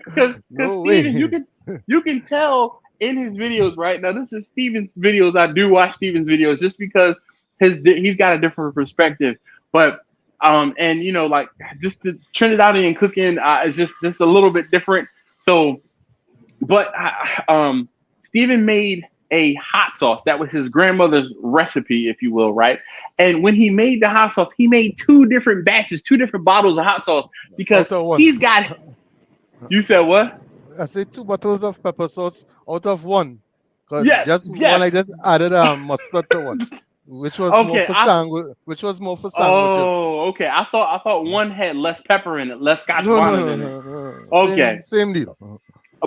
Because Steven, you can tell in his videos, right? Now, this is Steven's videos. I do watch Steven's videos just because he's got a different perspective. But and you know, like just the Trinidadian cooking is just a little bit different. So, but Steven made a hot sauce that was his grandmother's recipe, if you will, right? And when he made the hot sauce, he made 2 different batches, 2 different bottles of hot sauce because he's got. You said what? I said 2 bottles of pepper sauce out of 1. Because one I just added mustard to one. Which was more for sandwiches. Oh, okay. I thought one had less pepper in it, less Scotch bonnet in it. No. Okay. Same deal.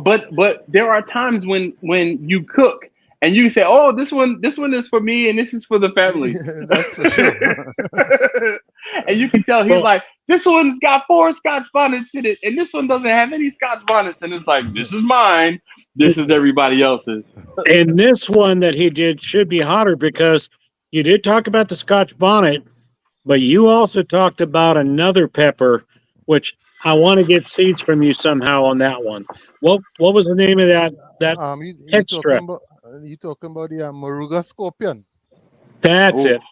But there are times when you cook and you say, "Oh, this one is for me and this is for the family." That's for sure. And you can tell he's like, "This one's got 4 Scotch bonnets in it, and this one doesn't have any Scotch bonnets." And it's like, "This is mine. This is everybody else's." And this one that he did should be hotter because you did talk about the Scotch bonnet, but you also talked about another pepper, which I want to get seeds from you somehow on that one. What was the name of that extra? You talking about the Moruga Scorpion? That's it.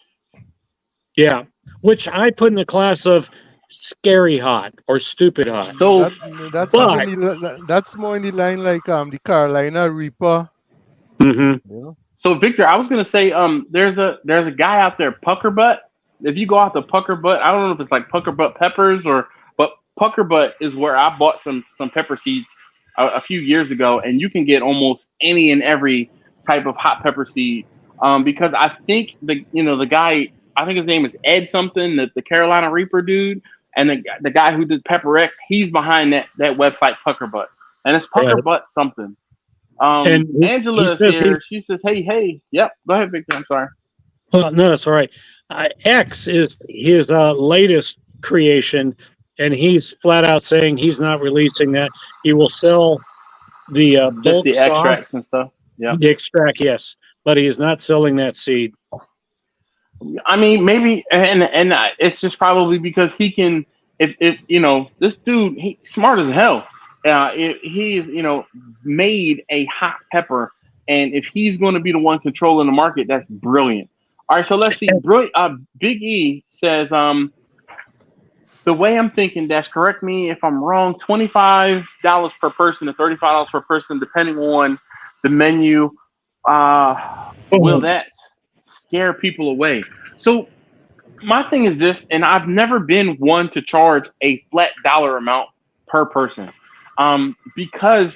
Yeah, which I put in the class of scary hot or stupid hot. So that's more in the line like the Carolina Reaper. Mm-hmm. Yeah. So Victor, I was gonna say, there's a guy out there, Pucker Butt. If you go out to Pucker Butt, I don't know if it's like Pucker Butt peppers but Pucker Butt is where I bought some pepper seeds a few years ago, and you can get almost any and every type of hot pepper seed. Because I think the guy, I think his name is Ed something, the Carolina Reaper dude, and the guy who did Pepper X, he's behind that website Pucker Butt, and it's Pucker Butt something. And Angela is here. She says, hey. Yep. Go ahead, Victor. I'm sorry. Well, no, that's all right. X is his latest creation, and he's flat out saying he's not releasing that. He will sell the bulk the sauce extracts and stuff. Yeah. The extract, yes, but he is not selling that seed. I mean, maybe, and it's just probably because he can. If this dude, he's smart as hell. He's, made a hot pepper, and if he's going to be the one controlling the market, that's brilliant. All right, so let's see. Big E says, the way I'm thinking, Dash, correct me if I'm wrong, $25 per person to $35 per person, depending on the menu. Will that scare people away? So my thing is this, and I've never been one to charge a flat dollar amount per person, because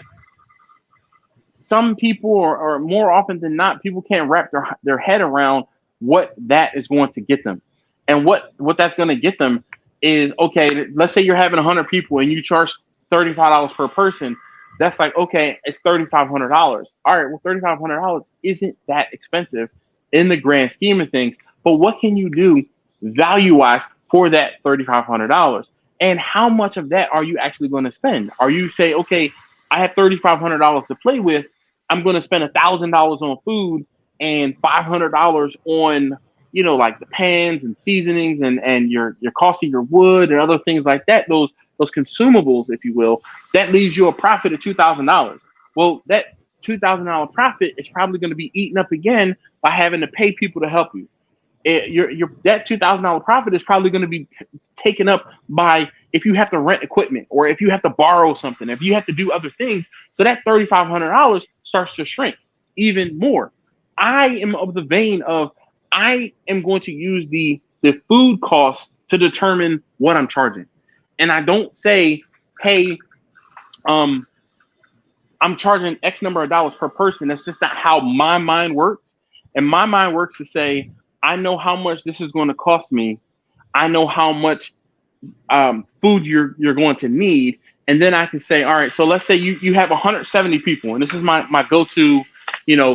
some people, or more often than not, people can't wrap their head around what that is going to get them. And what that's going to get them is, okay, let's say you're having 100 people and you charge $35 per person. That's like, okay, it's $3,500. All right, well, $3,500 isn't that expensive in the grand scheme of things. But what can you do value-wise for that $3,500? And how much of that are you actually going to spend? Are you say, okay, I have $3,500 to play with. I'm going to spend $1,000 on food and $500 on, like the pans and seasonings and your cost of your wood and other things like that. Those consumables, if you will, that leaves you a profit of $2,000. Well, that $2,000 profit is probably going to be eaten up again by having to pay people to help you. That $2,000 profit is probably going to be taken up by if you have to rent equipment, or if you have to borrow something, if you have to do other things. So that $3,500 starts to shrink even more. I am of the vein of, I am going to use the food cost to determine what I'm charging. And I don't say, hey, I'm charging X number of dollars per person. That's just not how my mind works. And my mind works to say, I know how much this is going to cost me. I know how much food you're going to need. And then I can say, all right, so let's say you have 170 people. And this is my go-to,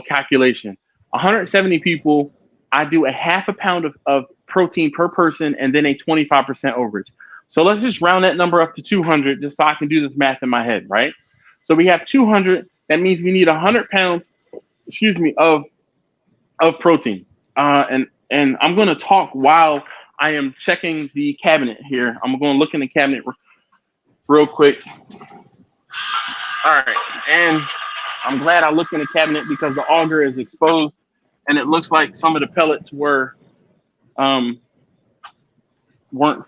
calculation. 170 people, I do a half a pound of protein per person, and then a 25% overage. So let's just round that number up to 200, just so I can do this math in my head, right? So we have 200. That means we need 100 pounds, of protein. And I'm going to talk while I am checking the cabinet here. I'm going to look in the cabinet real quick. All right. And I'm glad I looked in the cabinet because the auger is exposed, and it looks like some of the pellets weren't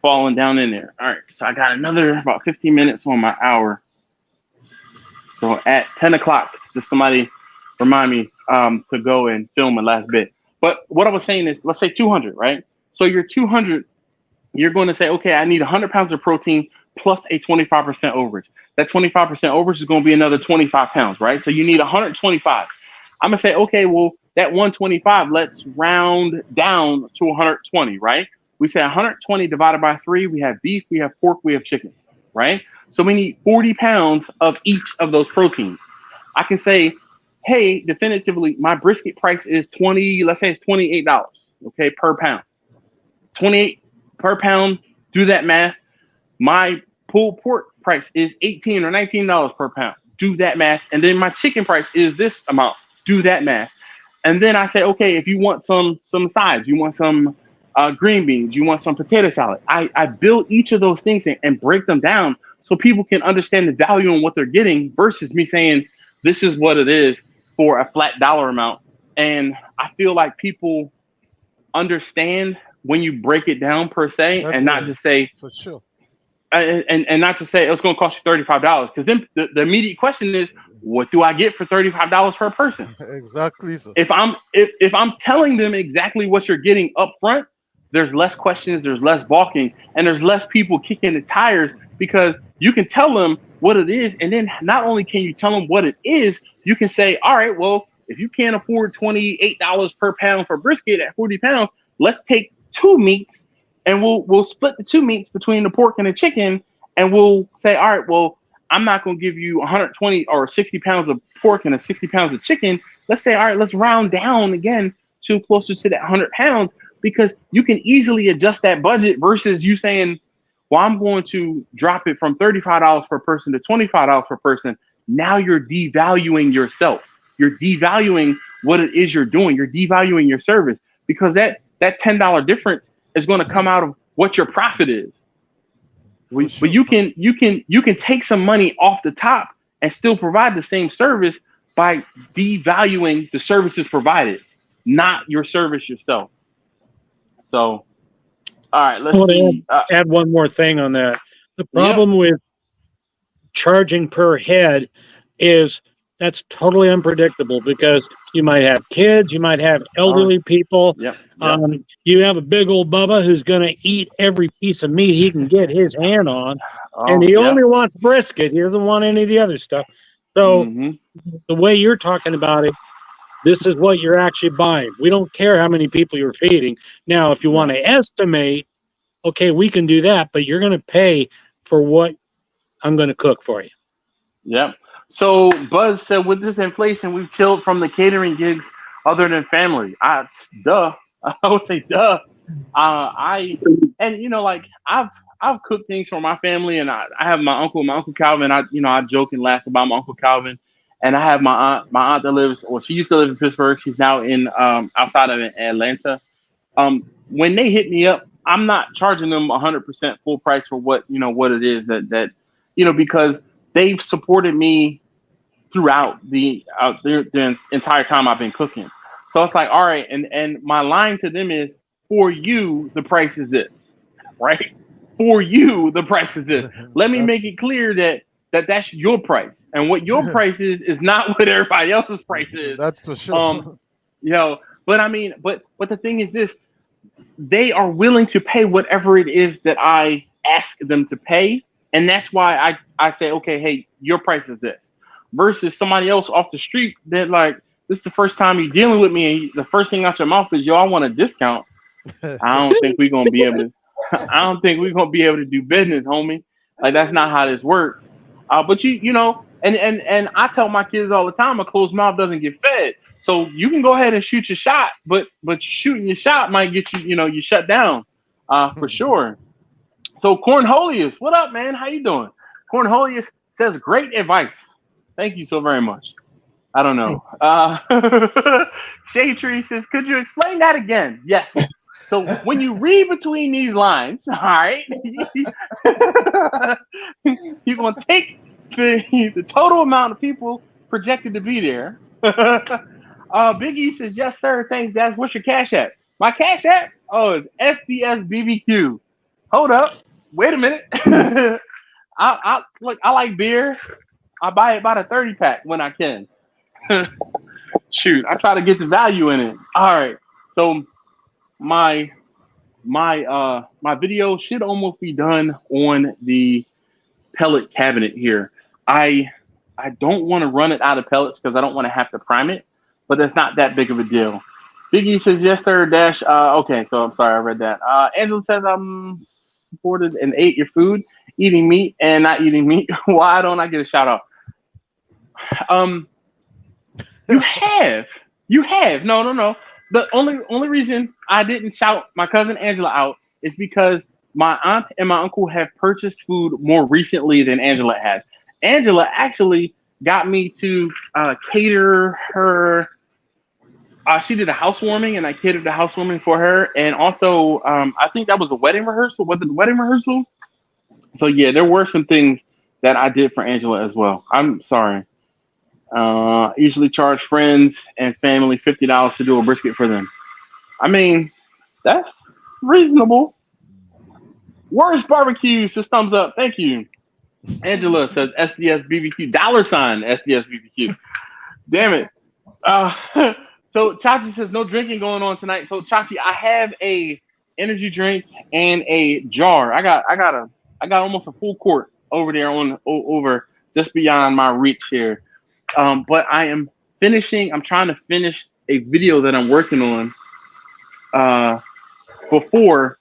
falling down in there. All right. So I got another about 15 minutes on my hour. So at 10 o'clock, just somebody remind me to go and film the last bit. But what I was saying is, let's say 200, right? So your 200, you're going to say, okay, I need 100 pounds of protein plus a 25% overage. That 25% overage is going to be another 25 pounds, right? So you need 125. I'm going to say, okay, well, that 125, let's round down to 120, right? We say 120 divided by 3, we have beef, we have pork, we have chicken, right? So we need 40 pounds of each of those proteins. I can say, hey, definitively, my brisket price is let's say it's $28, okay, per pound. 28 per pound, do that math. My pulled pork price is $18 or $19 per pound. Do that math. And then my chicken price is this amount. Do that math. And then I say, okay, if you want some sides, you want some green beans, you want some potato salad. I build each of those things and break them down so people can understand the value in what they're getting versus me saying, this is what it is for a flat dollar amount. And I feel like people understand when you break it down per se, and not just say, for sure. And not to say it's going to cost you $35, because then the immediate question is, what do I get for $35 per person? Exactly. So. If I'm telling them exactly what you're getting up front, there's less questions, there's less balking, and there's less people kicking the tires, because you can tell them what it is, and then not only can you tell them what it is, you can say, all right, well, if you can't afford $28 per pound for brisket at 40 pounds, let's take 2 meats, and we'll split the 2 meats between the pork and the chicken, and we'll say, all right, well, I'm not going to give you 120 or 60 pounds of pork and 60 pounds of chicken. Let's say, all right, let's round down again to closer to that 100 pounds, because you can easily adjust that budget versus you saying, well, I'm going to drop it from $35 per person to $25 per person. Now you're devaluing yourself. You're devaluing what it is you're doing. You're devaluing your service, because that $10 difference is going to come out of what your profit is. But you can take some money off the top and still provide the same service by devaluing the services provided, not your service yourself. So, all right, let's see. Add one more thing on that. The problem with charging per head is that's totally unpredictable because you might have kids, you might have elderly people. You have a big old Bubba who's going to eat every piece of meat he can get his hand on, and he only wants brisket. He doesn't want any of the other stuff. So the way you're talking about it, this is what you're actually buying. We don't care how many people you're feeding. Now, if you want to estimate, okay, we can do that, but you're going to pay for what I'm going to cook for you. Yep. So Buzz said, with this inflation, we've chilled from the catering gigs other than family. I would say, duh. I've cooked things for my family, and I have my uncle Calvin. I joke and laugh about my Uncle Calvin, and I have my aunt that lives, or she used to live in Pittsburgh. She's now in outside of Atlanta. When they hit me up, I'm not charging them 100% full price for what it is that because they've supported me throughout the entire time I've been cooking. So it's like, all right, and my line to them is, for you, the price is this, right? For you, the price is this. Let me make it clear that's your price, and what your price is not what everybody else's price is. That's for sure. But the thing is this: they are willing to pay whatever it is that I ask them to pay, and that's why I say, okay, hey, your price is this. Versus somebody else off the street that like, this is the first time you're dealing with me, and the first thing out your mouth is, yo, I want a discount. I don't think we're gonna be able to do business, homie. Like, that's not how this works. But and I tell my kids all the time, a closed mouth doesn't get fed. So you can go ahead and shoot your shot, but shooting your shot might get you shut down, for sure. So Cornholius, what up, man? How you doing? Cornholius says, great advice. Thank you so very much. I don't know. Shade Tree says, could you explain that again? Yes. So when you read between these lines, all right, you're going to take the total amount of people projected to be there. Big E says, yes, sir. Thanks, Dad. What's your Cash App? My Cash App? Oh, it's SDSBBQ. Hold up. Wait a minute. I like beer. I buy it by the 30 pack when I can. Shoot, I try to get the value in it. All right. So my video should almost be done on the pellet cabinet here. I don't want to run it out of pellets because I don't want to have to prime it, but that's not that big of a deal. Biggie says, yes, sir, Dash. Okay, so I'm sorry, I read that. Angela says, I'm supported and ate your food, eating meat and not eating meat. Why don't I get a shout out? You have. No. The only reason I didn't shout my cousin Angela out is because my aunt and my uncle have purchased food more recently than Angela has. Angela actually got me to cater her. She did a housewarming, and I catered the housewarming for her. And also, I think that was a wedding rehearsal. Was it a wedding rehearsal? So yeah, there were some things that I did for Angela as well. I'm sorry. Usually charge friends and family $50 to do a brisket for them. I mean, that's reasonable. Worst Barbecue says thumbs up. Thank you. Angela says SDSBBQ, $SDSBBQ. Damn it. So Chachi says no drinking going on tonight. So Chachi, I have a energy drink and a jar. I got almost a full quart over there over just beyond my reach here. But I'm trying to finish a video that I'm working on before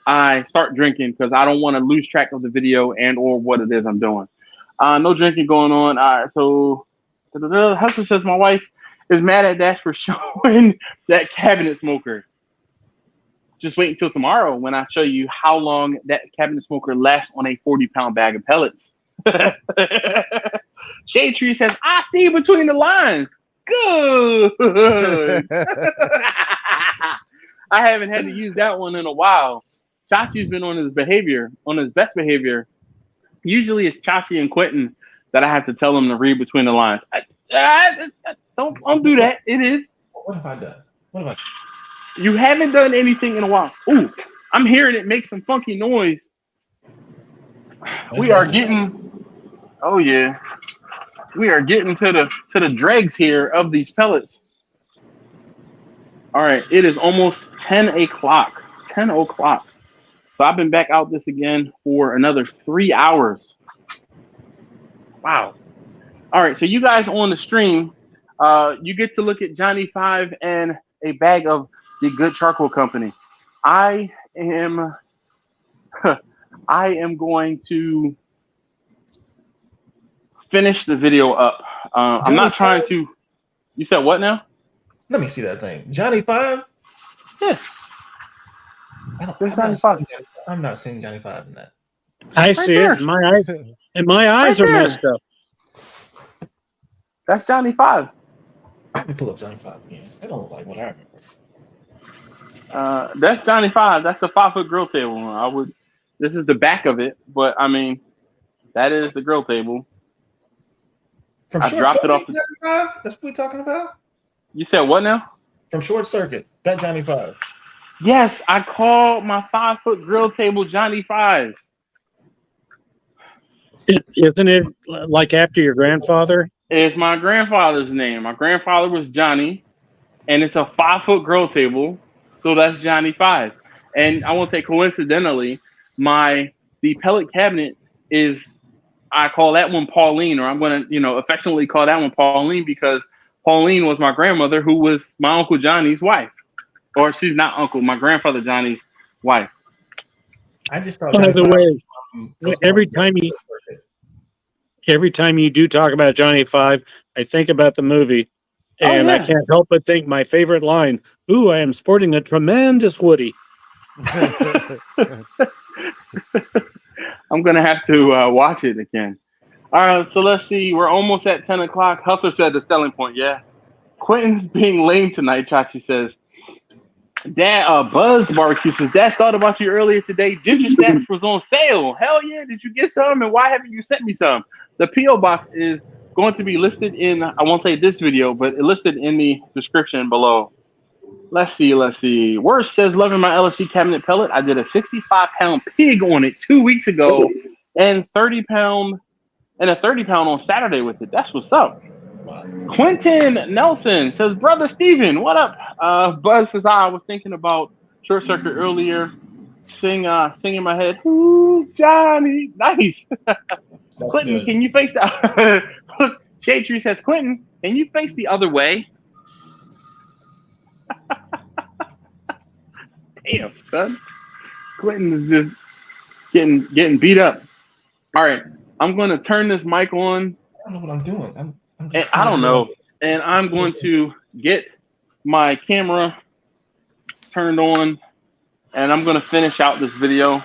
I start drinking, because I don't want to lose track of the video and or what it is I'm doing. No drinking going on. All right, so the husband says my wife is mad at Dash for showing that cabinet smoker. Just wait until tomorrow when I show you how long that cabinet smoker lasts on a 40-pound bag of pellets. Shade Tree says, I see between the lines. Good. I haven't had to use that one in a while. Chachi's been on his best behavior Usually it's Chachi and Quentin that I have to tell them to read between the lines. Don't do that. It is. What have I done? What have I done? You haven't done anything in a while. Ooh, I'm hearing it make some funky noise. We are getting. Oh yeah, we are getting to the dregs here of these pellets. All right, it is almost 10 o'clock. 10 o'clock. So I've been back out this again for another 3 hours. Wow. All right, so you guys on the stream, you get to look at Johnny 5 and a bag of the Good Charcoal Company. I am going to finish the video up. I'm not trying to. You said what now? Let me see that thing. Johnny 5? Yeah. I'm not seeing Johnny 5 in that. I see it. My eyes are messed up. That's Johnny 5. Let me pull up Johnny 5 again. I don't look like what I remember. That's Johnny 5. That's the 5-foot grill table. This is the back of it, but I mean, that is the grill table. I dropped it off. Johnny 5? That's what we're talking about? You said what now? From Short Circuit. That Johnny 5. Yes, I call my 5-foot grill table Johnny 5. Isn't it like after your grandfather? It's my grandfather's name. My grandfather was Johnny, and it's a 5-foot grill table, so that's Johnny 5. And I won't say coincidentally, the pellet cabinet is, I call that one Pauline, or I'm going to, affectionately call that one Pauline, because Pauline was my grandmother, who was my Uncle Johnny's wife. Or she's not uncle, my grandfather Johnny's wife. I just thought. By the way, every time you do talk about Johnny 5, I think about the movie, and I can't help but think my favorite line. Ooh, I am sporting a tremendous Woody. I'm gonna have to watch it again. All right, so let's see. We're almost at 10 o'clock. Hustler said the selling point. Yeah, Quentin's being lame tonight. Chachi says. Dad, Buzz Barbecue says, Dad thought about you earlier today. Ginger Snaps was on sale. Hell yeah, did you get some? And why haven't you sent me some? The P.O. box is going to be listed in, I won't say this video, but listed in the description below. Let's see. Worst says, loving my LSC cabinet pellet. I did a 65-pound pig on it 2 weeks ago and 30-pound on Saturday with it. That's what's up. Quentin Nelson says, Brother Steven, what up? Buzz says, I was thinking about Short Circuit earlier. Sing in my head, who's Johnny? Nice. Quentin, can you face the Shade Tree says, Quentin, can you face the other way? Damn, son. Quentin is just getting beat up. All right, I'm going to turn this mic on. I don't know what I'm doing. I don't know. And I'm going to get my camera turned on, and I'm going to finish out this video.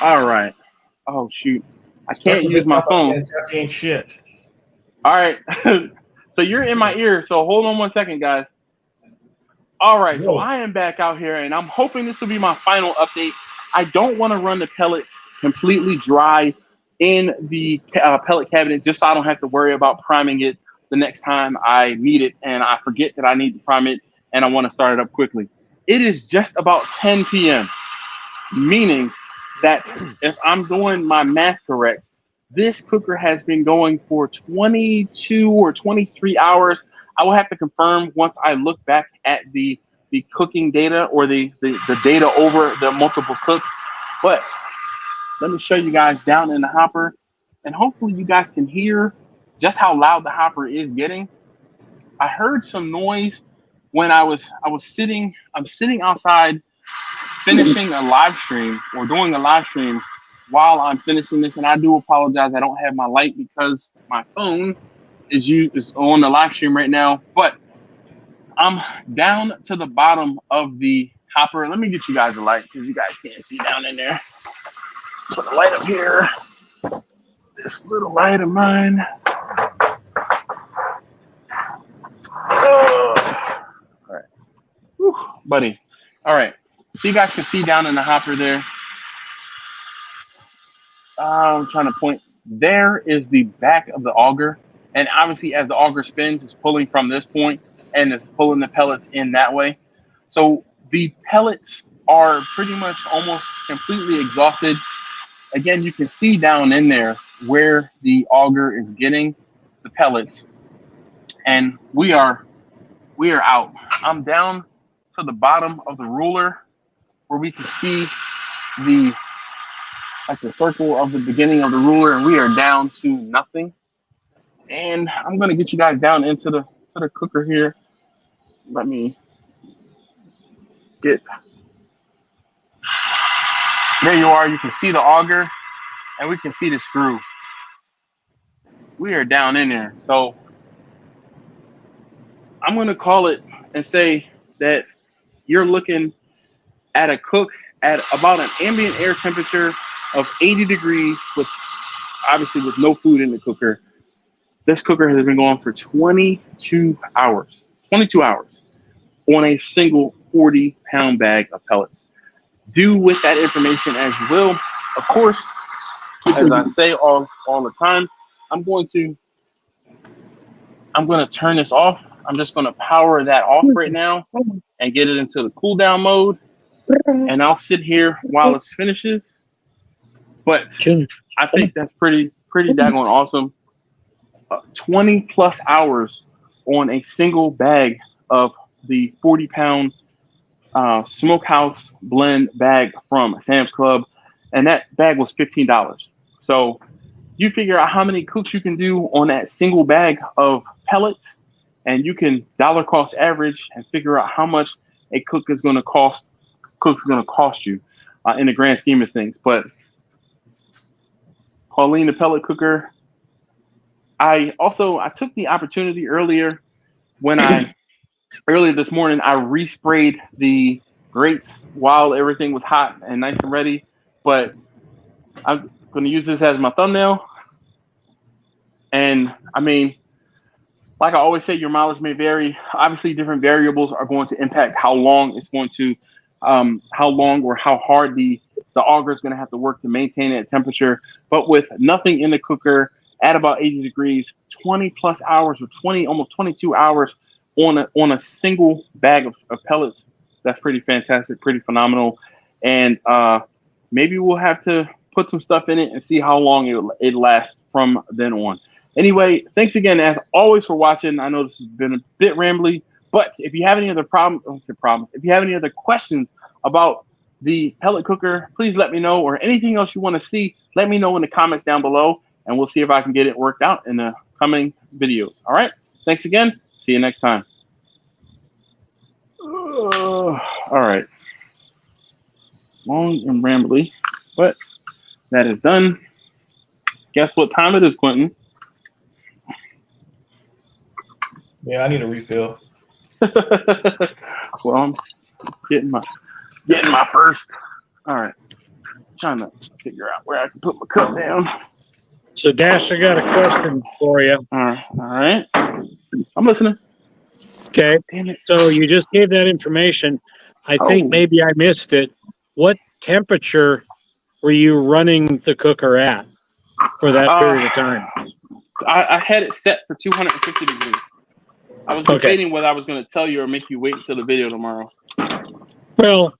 All right. Oh, shoot. I can't use my phone. Ain't shit. All right. So you're in my ear, so hold on 1 second, guys. All right. So I am back out here, and I'm hoping this will be my final update. I don't want to run the pellets completely dry in the pellet cabinet, just so I don't have to worry about priming it the next time I need it and I forget that I need to prime it and I want to start it up quickly. It is just about 10 p.m., meaning that if I'm doing my math correct, this cooker has been going for 22 or 23 hours. I will have to confirm once I look back at the cooking data or the data over the multiple cooks. But let me show you guys down in the hopper, and hopefully you guys can hear just how loud the hopper is getting. I heard some noise when I'm sitting outside finishing a live stream or doing a live stream while I'm finishing this, and I do apologize. I don't have my light because my phone is on the live stream right now, but I'm down to the bottom of the hopper. Let me get you guys a light because you guys can't see down in there. Put a light up here. This little light of mine. Oh. All right. Whew, buddy. All right. So you guys can see down in the hopper there. I'm trying to point. There is the back of the auger, and obviously, as the auger spins, it's pulling from this point, and it's pulling the pellets in that way. So the pellets are pretty much almost completely exhausted. Again, you can see down in there where the auger is getting the pellets, and we are out. I'm down to the bottom of the ruler where we can see the circle of the beginning of the ruler, and we are down to nothing. And I'm gonna get you guys down into the cooker here. Let me get. There you are. You can see the auger, and we can see the screw. We are down in there. So I'm gonna call it and say that you're looking at a cook at about an ambient air temperature of 80 degrees with obviously with no food in the cooker. This cooker has been going for 22 hours. 22 hours on a single 40-pound bag of pellets. Do with that information as you will. Of course, as I say all the time, I'm going to turn this off. I'm just going to power that off right now and get it into the cool down mode. And I'll sit here while it finishes. But I think that's pretty daggone awesome. 20 plus hours on a single bag of the 40-pound smokehouse blend bag from Sam's Club, and that bag was $15. So you figure out how many cooks you can do on that single bag of pellets, and you can dollar cost average and figure out how much a cook is going to cost you in the grand scheme of things. But Pauline, the pellet cooker. I took the opportunity earlier this morning, I resprayed the grates while everything was hot and nice and ready. But I'm going to use this as my thumbnail. And I mean, like I always say, your mileage may vary. Obviously, different variables are going to impact how long it's going to, how long or how hard the auger is going to have to work to maintain that temperature. But with nothing in the cooker at about 80 degrees, 20 plus hours or almost 22 hours on a single bag of pellets, that's pretty fantastic, pretty phenomenal. And maybe we'll have to put some stuff in it and see how long it lasts from then on. Anyway, thanks again, as always, for watching. I know this has been a bit rambly, but if you have any other if you have any other questions about the pellet cooker, please let me know, or anything else you want to see, let me know in the comments down below, and we'll see if I can get it worked out in the coming videos. All right. Thanks again. See you next time. All right. Long and rambly, but that is done. Guess what time it is, Quentin? Yeah, I need a refill. Well, I'm getting my first. All right. Trying to figure out where I can put my cup down. So, Dash, I got a question for you. All right. I'm listening. Okay. Damn it. So you just gave that information. I think maybe I missed it. What temperature were you running the cooker at for that period of time? I had it set for 250 degrees. I was debating whether I was going to tell you or make you wait until the video tomorrow. Well,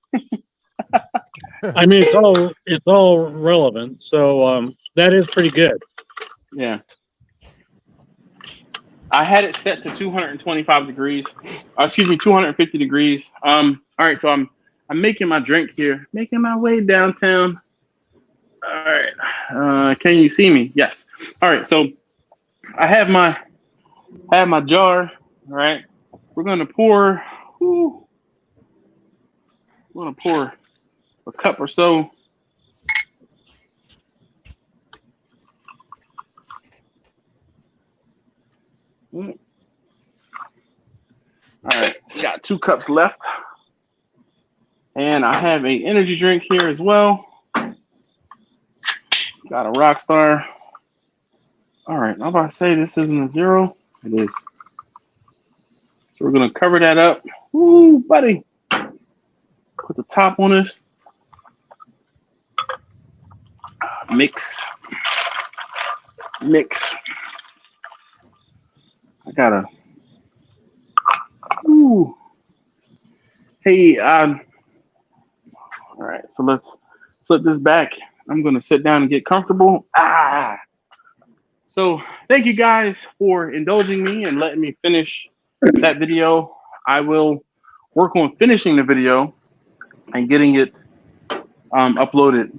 I mean, it's all relevant. So that is pretty good. Yeah. I had it set to 225 degrees. 250 degrees. All right, so I'm making my drink here, making my way downtown. All right. Can you see me? Yes. All right, so I have my jar. All right. We're gonna pour. We're gonna pour a cup or so. All right, got 2 cups left, and I have a energy drink here as well. Got a Rockstar. All right, I'm about to say this isn't a zero. It is. So we're gonna cover that up. Ooh, buddy. Put the top on this. Mix. I gotta. Ooh. Hey, all right, so let's flip this back. I'm gonna sit down and get comfortable. So thank you guys for indulging me and letting me finish that video. I will work on finishing the video and getting it uploaded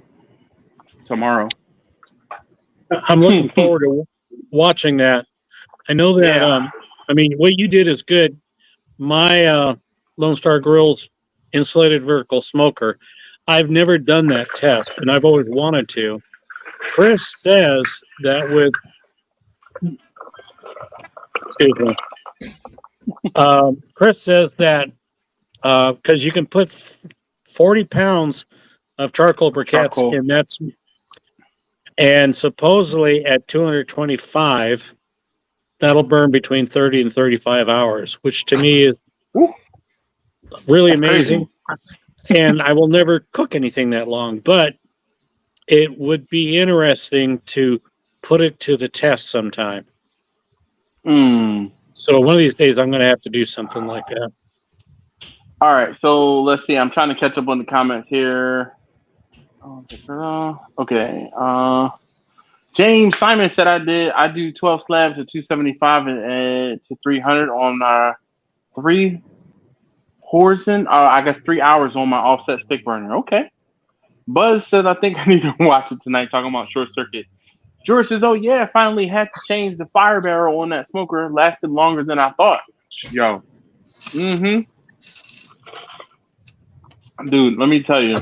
tomorrow. I'm looking forward to watching that. I know that, I mean, what you did is good. My Lone Star Grill's insulated vertical smoker, I've never done that test, and I've always wanted to. Chris says that with, excuse me, Chris says that because you can put 40 pounds of charcoal briquettes and supposedly at 225, that'll burn between 30 and 35 hours, which to me is really amazing. And I will never cook anything that long, but it would be interesting to put it to the test sometime. So one of these days I'm going to have to do something like that. All right, so let's see. I'm trying to catch up on the comments here. Okay. James Simon said I do 12 slabs at 275 and to 300 on 3 horizon. I guess 3 hours on my offset stick burner. Okay. Buzz said I think I need to watch it tonight. Talking about short circuit. George says, "Oh yeah, finally had to change the fire barrel on that smoker. Lasted longer than I thought." Yo. Dude, let me tell you.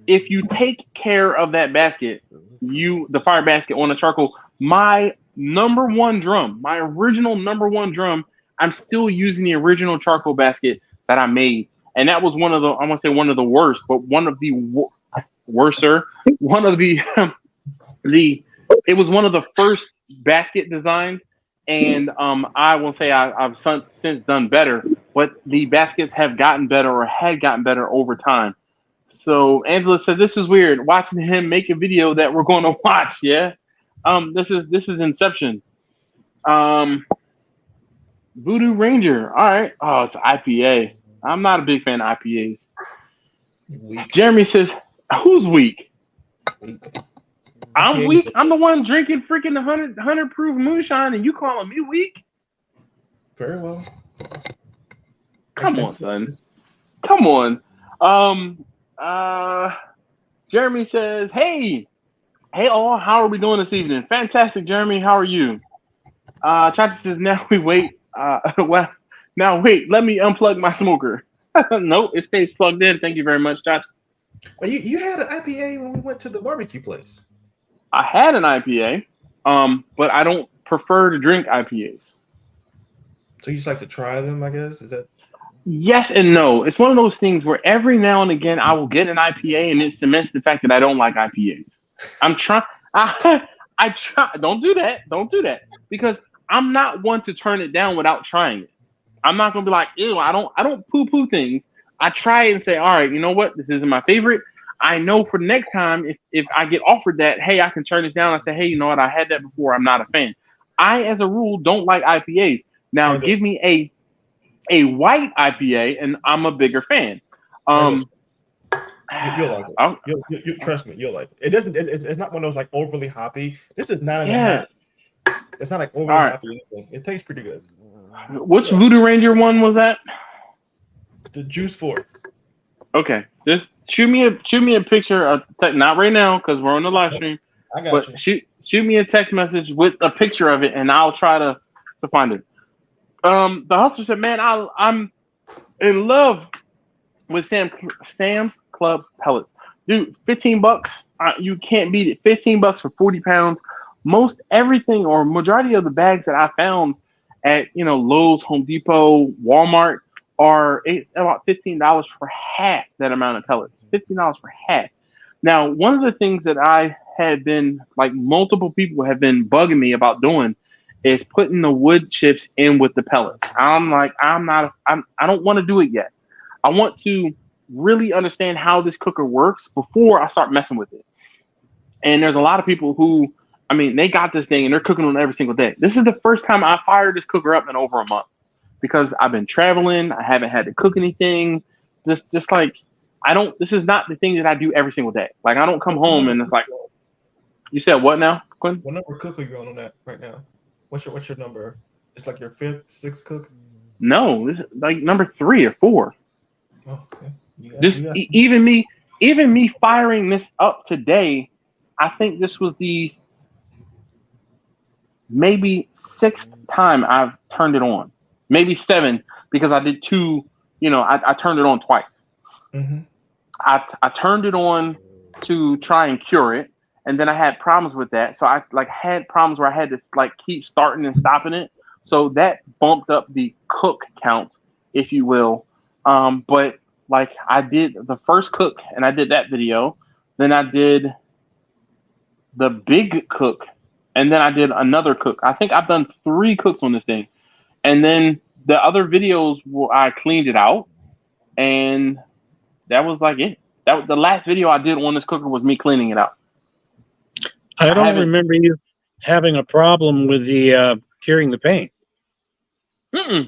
If you take care of that basket, the fire basket on the charcoal, my number one drum, my original number one drum, I'm still using the original charcoal basket that I made. And that was one of the, I want to say one of the worst, but one of the worser, one of the, it was one of the first basket designs. And I will say I've since done better, but the baskets have gotten better or had gotten better over time. So Angela said, "This is weird. Watching him make a video that we're going to watch." Yeah, this is Inception. Voodoo Ranger. All right. Oh, it's IPA. I'm not a big fan of IPAs. Weak. Jeremy says, "Who's weak?" I'm weak. I'm the one drinking freaking 100 proof moonshine, and you calling me weak? Very well. Come on, son. Come on. Jeremy says, hey all, how are we doing this evening? Fantastic, Jeremy. How are you? Chachi says, now wait, let me unplug my smoker. Nope, it stays plugged in. Thank you very much, Chachi. Well, you had an IPA when we went to the barbecue place. I had an IPA, but I don't prefer to drink IPAs. So you just like to try them, I guess? Is that? Yes and no. It's one of those things where every now and again I will get an IPA and it cements the fact that I don't like IPAs. I'm trying. I try. Don't do that. Don't do that, because I'm not one to turn it down without trying it. I'm not gonna be like, ew. I don't poo-poo things. I try it and say, all right, you know what? This isn't my favorite. I know for the next time, if I get offered that, hey, I can turn this down. I say, hey, you know what? I had that before. I'm not a fan. I, as a rule, don't like IPAs. Now, give me a white IPA, and I'm a bigger fan. You'll like it. You trust me, you'll like it. It doesn't. It's not one of those like overly hoppy. This is 9.5. It's not like overly hoppy. It tastes pretty good. Which Voodoo Ranger one was that? The Juice 4. Okay, just shoot me a picture of not right now because we're on the live stream. I got you. Shoot me a text message with a picture of it, and I'll try to find it. The hustler said, "Man, I'm in love with Sam's Club pellets, dude. $15, you can't beat it. $15 for 40 pounds. Most everything or majority of the bags that I found at Lowe's, Home Depot, Walmart it's about $15 for half that amount of pellets. $15 for half. Now, one of the things that I had been multiple people have been bugging me about doing is putting the wood chips in with the pellets. I don't want to do it yet. I want to really understand how this cooker works before I start messing with it. And there's a lot of people who, I mean, they got this thing and they're cooking on it every single day. This is the first time I fired this cooker up in over a month because I've been traveling. I haven't had to cook anything. Just like, this is not the thing that I do every single day. Like, I don't come home and it's like, you said what now, Quinn? What number cook are you on that right now? What's your number? It's like your 5th, 6th cook? No, this is like number 3 or 4. Oh, okay. Even me firing this up today, I think this was the maybe 6th time I've turned it on. Maybe 7 because I did 2. I turned it on twice. Mm-hmm. I turned it on to try and cure it, and then I had problems with that. So I had problems where I had to keep starting and stopping it. So that bumped up the cook count, if you will. But I did the first cook and I did that video. Then I did the big cook and then I did another cook. I think I've done 3 cooks on this thing. And then the other videos I cleaned it out and that was it. The last video I did on this cooker was me cleaning it out. I don't remember you having a problem with the curing the paint. I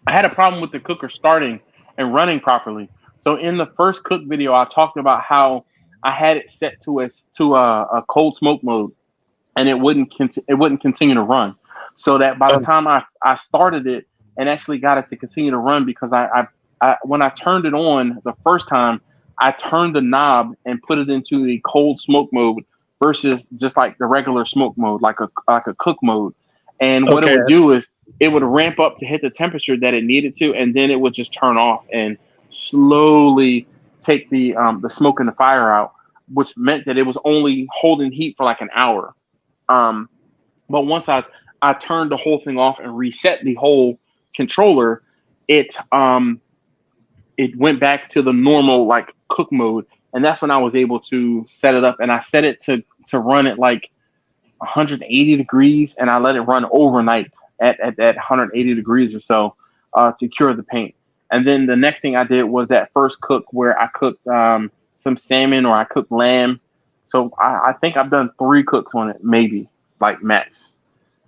had a problem with the cooker starting and running properly. So in the first cook video, I talked about how I had it set to a cold smoke mode, and it wouldn't continue to run. So that by the time I started it and actually got it to continue to run, because I when I turned it on the first time, I turned the knob and put it into the cold smoke mode versus just like the regular smoke mode, like a cook mode. And what it would do is it would ramp up to hit the temperature that it needed to, and then it would just turn off and slowly take the smoke and the fire out, which meant that it was only holding heat for like an hour. But once I turned the whole thing off and reset the whole controller, it went back to the normal cook mode, and that's when I was able to set it up. And I set it to run at 180 degrees, and I let it run overnight at 180 degrees or so to cure the paint. And then the next thing I did was that first cook where I cooked some salmon or I cooked lamb. So I think I've done 3 cooks on it, maybe max.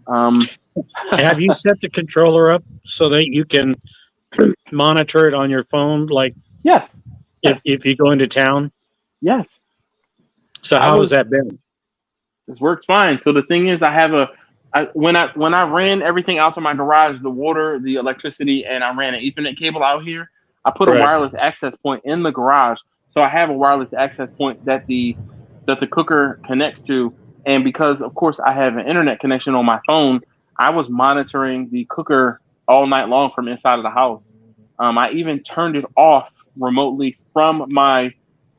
Have you set the controller up so that you can monitor it on your phone? Yes. If you go into town? Yes. So how has that been? This works fine. So the thing is, I have when I ran everything out to my garage, the water, the electricity, and I ran an Ethernet cable out here, I put a wireless access point in the garage. So I have a wireless access point that the cooker connects to. And because, of course, I have an internet connection on my phone, I was monitoring the cooker all night long from inside of the house. I even turned it off remotely from my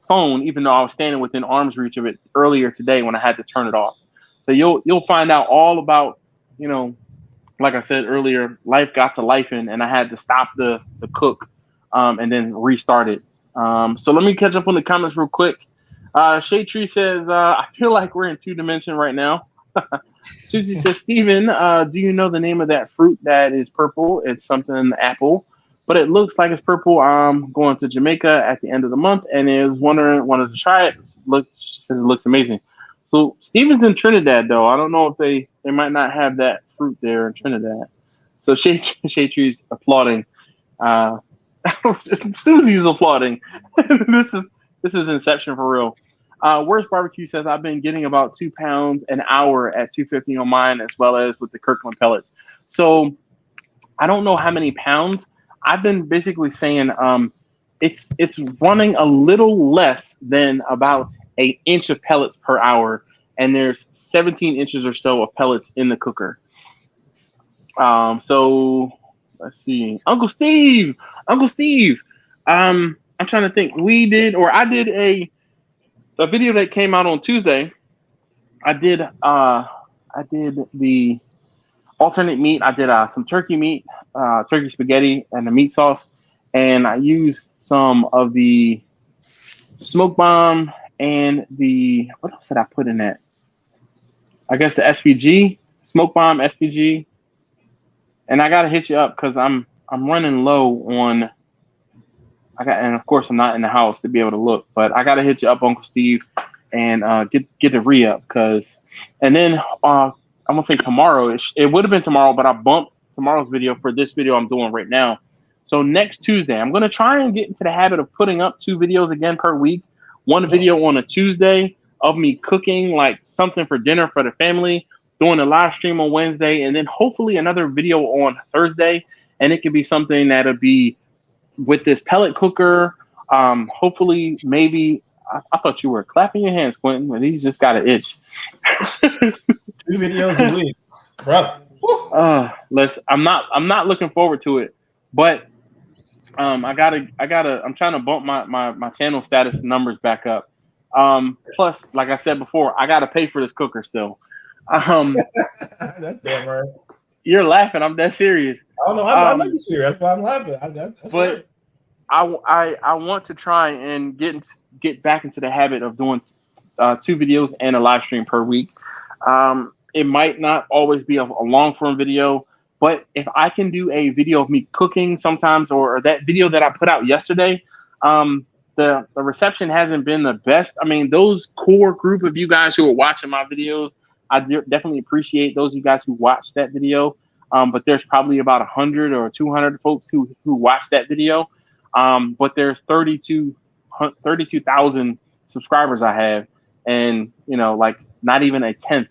phone, even though I was standing within arm's reach of it earlier today when I had to turn it off. So you'll find out all about, like I said earlier, life got to life and I had to stop the cook and then restart it. So let me catch up on the comments real quick. Shade Tree says, I feel like we're in 2 dimension right now. Susie says, Steven, do you know the name of that fruit that is purple? It's something apple, but it looks like it's purple. I'm going to Jamaica at the end of the month and wanted to try it. She says it looks amazing. So Steven's in Trinidad, though. I don't know if they might not have that fruit there in Trinidad. So Shade Tree's applauding. Susie's applauding. This is Inception for real. Worst Barbecue says, I've been getting about 2 pounds an hour at $2.50 on mine, as well as with the Kirkland pellets. So I don't know how many pounds. I've been basically saying it's running a little less than about 1 inch of pellets per hour, and there's 17 inches or so of pellets in the cooker. So let's see. Uncle Steve. I'm trying to think. I did a video that came out on Tuesday. I did the alternate meat. I did some turkey meat, turkey spaghetti, and a meat sauce, and I used some of the smoke bomb and what else did I put in that? I guess the SPG, smoke bomb, SPG. And I gotta hit you up because I'm running low on and of course I'm not in the house to be able to look, but I gotta hit you up, Uncle Steve, and get the re-up and then I'm gonna say tomorrow. It would have been tomorrow, but I bumped tomorrow's video for this video I'm doing right now. So next Tuesday, I'm gonna try and get into the habit of putting up 2 videos again per week. One video on a Tuesday of me cooking like something for dinner for the family, doing a live stream on Wednesday, and then hopefully another video on Thursday. And it could be something that'll be with this pellet cooker. Hopefully, maybe I thought you were clapping your hands, Quentin, but he's just got an itch. 2 videos a week, bro. I'm not looking forward to it, but I'm trying to bump my channel status numbers back up. Plus, like I said before, I gotta pay for this cooker still. That's damn right. You're laughing. I'm dead serious. I don't know. I'm not serious. That's why I'm laughing. That's but right. I want to try and get back into the habit of doing 2 videos and a live stream per week. It might not always be a long form video, but if I can do a video of me cooking sometimes, or that video that I put out yesterday, the reception hasn't been the best. I mean, those core group of you guys who are watching my videos, I definitely appreciate those of you guys who watched that video. But there's probably about 100 or 200 folks who watched that video. But there's 32,000 subscribers I have, and like not even a tenth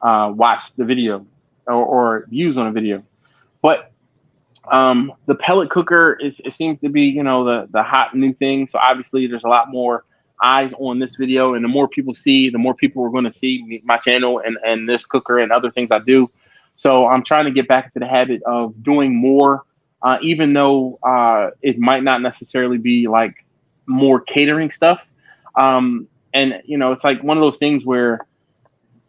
watched the video or views on a video. But the pellet cooker it seems to be the hot new thing. So obviously there's a lot more eyes on this video, and the more people see, the more people are going to see my channel and this cooker and other things I do. So I'm trying to get back into the habit of doing more, even though it might not necessarily be like more catering stuff. And it's like one of those things where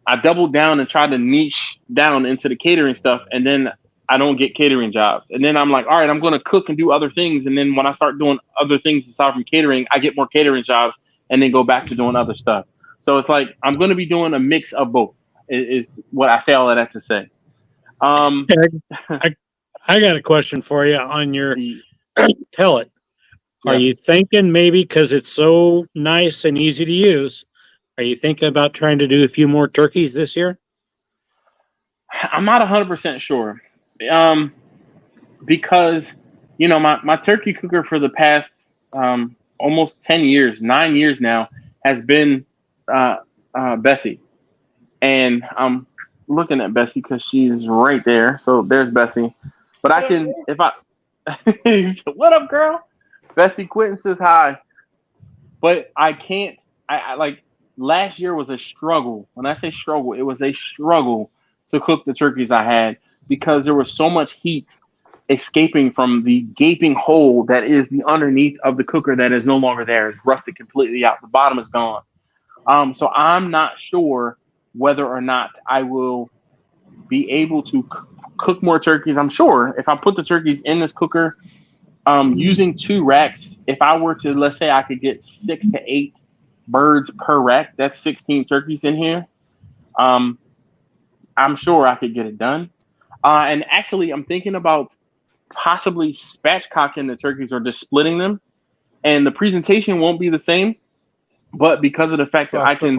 I doubled down and tried to niche down into the catering stuff, and then I don't get catering jobs. And then I'm like, all right, I'm going to cook and do other things. And then when I start doing other things aside from catering, I get more catering jobs and then go back to doing other stuff. So it's like I'm going to be doing a mix of both is what I say all of that to say. I got a question for you on your pellet. Are you thinking maybe because it's so nice and easy to use, are you thinking about trying to do a few more turkeys this year? I'm not 100% sure. Because, my turkey cooker for the past almost 10 years, 9 years now, has been Bessie. And I'm looking at Bessie because she's right there. So there's Bessie. But I can, if I, what up, girl? Bessie Quentin says hi. But I can't, I like, last year was a struggle. When I say struggle, it was a struggle to cook the turkeys I had because there was so much heat escaping from the gaping hole that is the underneath of the cooker that is no longer there. It's rusted completely out. The bottom is gone. So I'm not sure whether or not I will be able to cook more turkeys. I'm sure if I put the turkeys in this cooker, using 2 racks, if I were to, let's say I could get 6 to 8 birds per rack, that's 16 turkeys in here. I'm sure I could get it done. And actually, I'm thinking about possibly spatchcocking the turkeys or just splitting them. And the presentation won't be the same, but because of the fact that I can,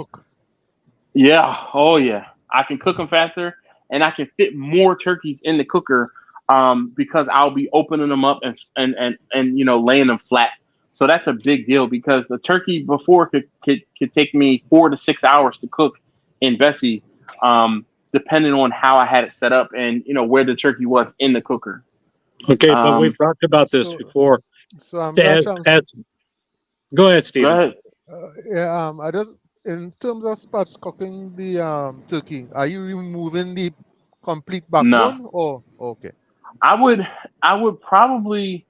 I can cook them faster and I can fit more turkeys in the cooker because I'll be opening them up and laying them flat. So that's a big deal because the turkey before could take me 4 to 6 hours to cook in Bessie, depending on how I had it set up and where the turkey was in the cooker. Okay, but we've talked about this before. So I'm go ahead, Steve. Go ahead. I just in terms of spatchcocking the turkey, are you removing the complete backbone? No. Oh, okay. I would probably,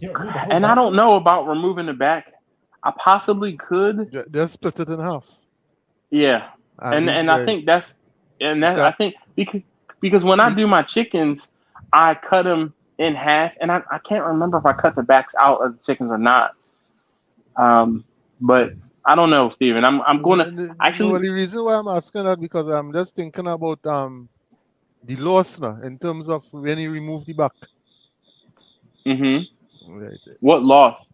and I don't know about removing the back. I possibly could. Just split it in half. Yeah, and I think I think because when I do my chickens, I cut them in half, and I can't remember if I cut the backs out of the chickens or not. But I don't know, Steven. I'm going to actually. Well, the reason why I'm asking that because I'm just thinking about the loss now in terms of when you remove the back. Mm-hmm. Right. What loss?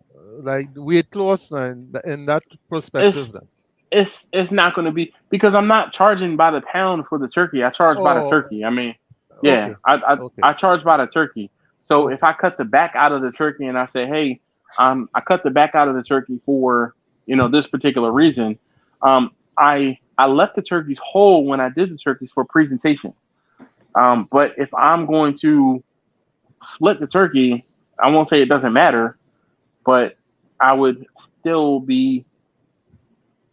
like weight loss and in that perspective then? It's not going to be, because I'm not charging by the pound for the turkey. I charge by the Oh, turkey. I mean, yeah, okay, okay, I charge by the turkey. So if okay. I cut the back out of the turkey and I say, hey, I cut the back out of the turkey for this particular reason, I left the turkeys whole when I did the turkeys for presentation. But if I'm going to split the turkey, I won't say it doesn't matter, but I would still be.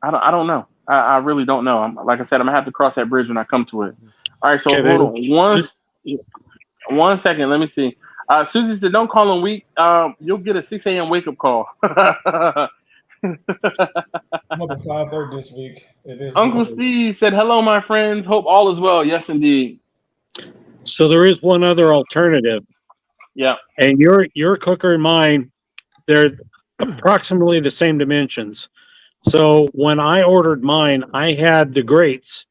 I don't know. I really don't know. Like I said, I'm gonna have to cross that bridge when I come to it. All right, so Okay, hold on one second. Let me see. Susie said, "Don't call him weak. You'll get a 6 a.m. wake up call." I'm up at 5:30 this week. Uncle Steve said, "Hello, my friends. Hope all is well." Yes, indeed. So there is one other alternative. Yeah. And your cooker and mine, they're approximately the same dimensions. So when I ordered mine, I had the grates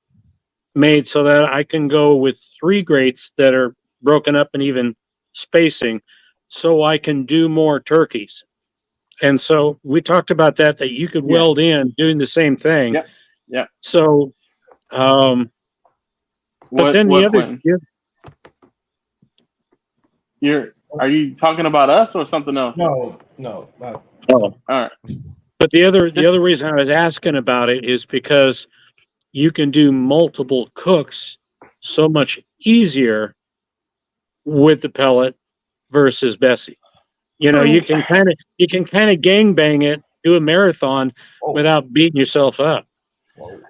made so that I can go with 3 grates that are broken up and even spacing, so I can do more turkeys. And so we talked about that you could weld in doing the same thing. Yeah. Yeah. So, but then the other, are you talking about us or something else? No. Oh, all right. But the other reason I was asking about it is because you can do multiple cooks so much easier with the pellet versus Bessie. You can kind of gangbang it, do a marathon without beating yourself up.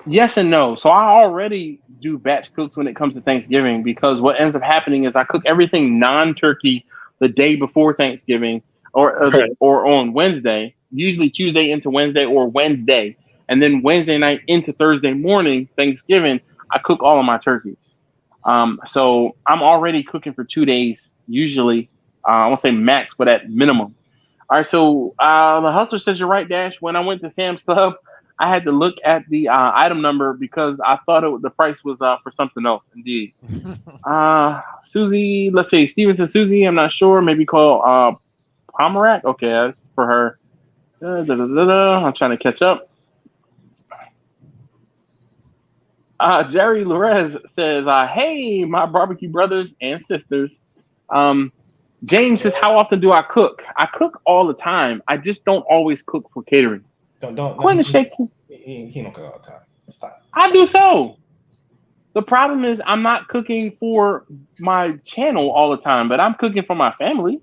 Yes and no. So I already do batch cooks when it comes to Thanksgiving, because what ends up happening is I cook everything non-turkey the day before Thanksgiving or on Wednesday, usually Tuesday into Wednesday or Wednesday. And then Wednesday night into Thursday morning, Thanksgiving, I cook all of my turkeys. So I'm already cooking for 2 days, usually. I won't say max, but at minimum. All right, so the hustler says you're right, Dash. When I went to Sam's Club, I had to look at the item number because I thought the price was for something else. Indeed. Susie, let's see. Steven says Susie, I'm not sure. Maybe call Pomerak. Okay, that's for her. I'm trying to catch up. Jerry Lorez says, hey, my barbecue brothers and sisters. James says, how often do I cook? I cook all the time. I just don't always cook for catering. Quentin shaking. He don't cook all the time. Stop. I do so. The problem is I'm not cooking for my channel all the time, but I'm cooking for my family.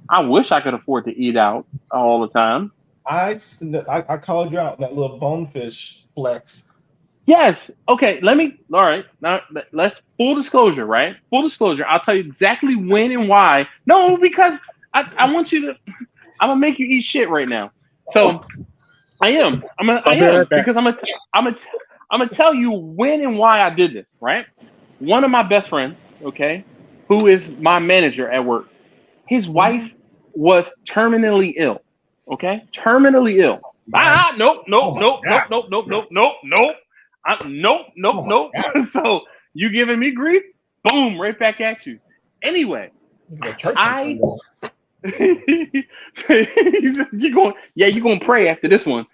I wish I could afford to eat out all the time. I called you out that little bonefish flex. Yes. Okay. All right. Now let's full disclosure, right? Full disclosure. I'll tell you exactly when and why. No, because I want you to. I'm gonna make you eat shit right now. So I am. Because I'm gonna tell you when and why I did this. Right. One of my best friends, okay, who is my manager at work, his wife was terminally ill. Okay, terminally ill. Nope. Nope. So you giving me grief? Boom, right back at you. Anyway, you're going to pray after this one.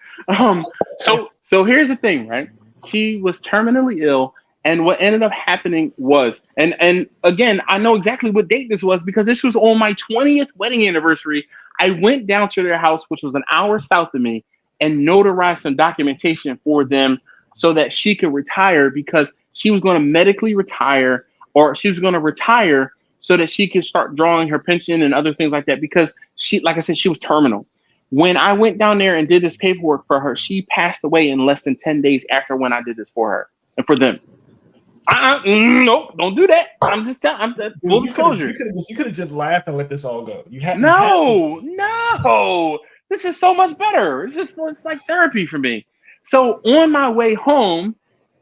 So here's the thing, right? She was terminally ill, and what ended up happening was, and again, I know exactly what date this was because this was on my 20th wedding anniversary. I went down to their house, which was an hour south of me, and notarized some documentation for them so that she could retire, because she was going to medically retire, or she was going to retire so that she could start drawing her pension and other things like that, because she, like I said, she was terminal. When I went down there and did this paperwork for her, she passed away in less than 10 days after when I did this for her and for them. Nope, don't do that. I'm just telling. Full disclosure. You could have just laughed and let this all go. No. This is so much better. It's like therapy for me. So on my way home,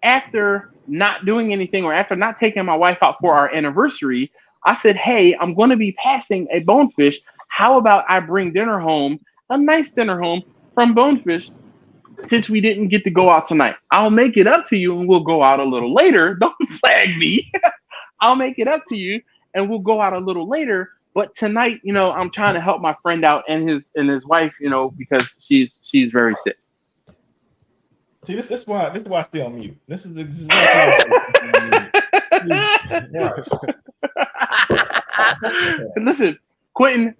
after not doing anything or after not taking my wife out for our anniversary, I said, hey, I'm going to be passing a Bonefish. How about I bring dinner home, a nice dinner home from Bonefish, since we didn't get to go out tonight? I'll make it up to you and we'll go out a little later. Don't flag me. I'll make it up to you and we'll go out a little later But tonight, I'm trying to help my friend out and his wife, because she's very sick. See, this is why I stay on mute. This is why Listen, Quentin,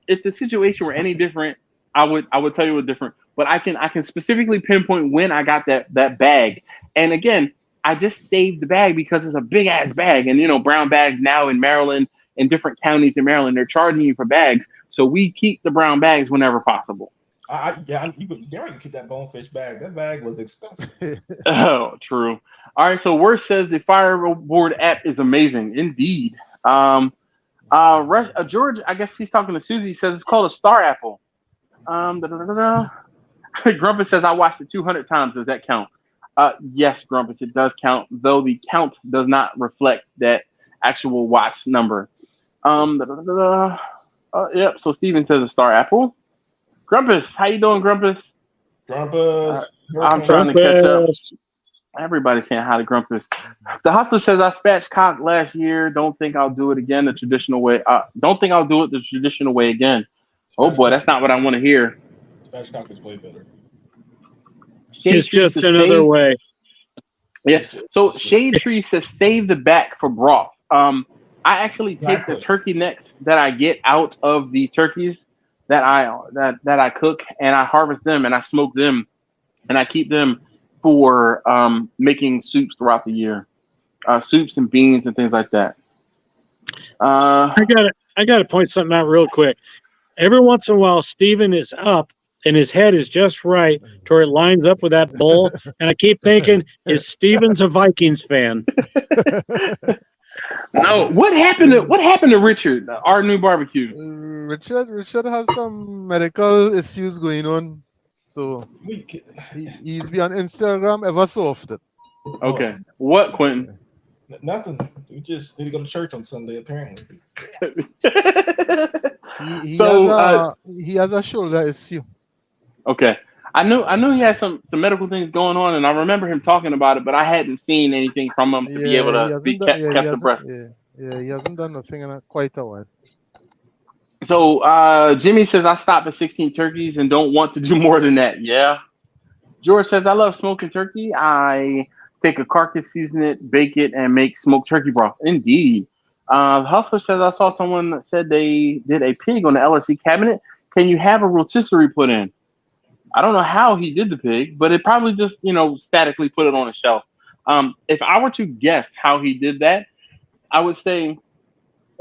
it's a situation where any different, I would tell you it was different, but I can specifically pinpoint when I got that bag. And again, I just saved the bag because it's a big ass bag, and brown bags now in Maryland, in different counties in Maryland, they're charging you for bags, so we keep the brown bags whenever possible. You can keep that bonefish bag. That bag was expensive. Oh, true. All right, so Worst says the Fireboard app is amazing. Indeed. George, I guess he's talking to Susie, says it's called a Star Apple. Grumpus says I watched it 200 times. Does that count? Yes, Grumpus, it does count, though the count does not reflect that actual watch number. Yep, so Steven says a Star Apple. Grumpus, how you doing, Grumpus? Grumpus. I'm trying to catch up. Everybody's saying hi to Grumpus. The Hustler says I spatched cock last year. Don't think I'll do it again the traditional way. Don't think I'll do it the traditional way again. Oh boy, that's not what I want to hear. Spatched cock is way better. It's just another way. Yeah. So Shade Tree says save the back for broth. I actually take the turkey necks that I get out of the turkeys that I cook, and I harvest them and I smoke them, and I keep them for making soups throughout the year, soups and beans and things like that. I gotta point something out real quick. Every once in a while, Steven is up and his head is just right to where it lines up with that bowl, and I keep thinking, is Steven's a Vikings fan? No, what happened to Richard, our new barbecue? Richard has some medical issues going on, so he's been on Instagram ever so often. Okay, what, Quentin? Nothing. We just need to go to church on Sunday, apparently. He has a shoulder issue. Okay. I knew he had some medical things going on, and I remember him talking about it, but I hadn't seen anything from him to be able to be kept abreast. Yeah, he hasn't done nothing in quite a while. So Jimmy says I stopped at 16 turkeys and don't want to do more than that. Yeah. George says I love smoking turkey. I take a carcass, season it, bake it, and make smoked turkey broth. Indeed. Hustler says I saw someone that said they did a pig on the LRC cabinet. Can you have a rotisserie put in? I don't know how he did the pig, but it probably just, statically put it on a shelf. If I were to guess how he did that, I would say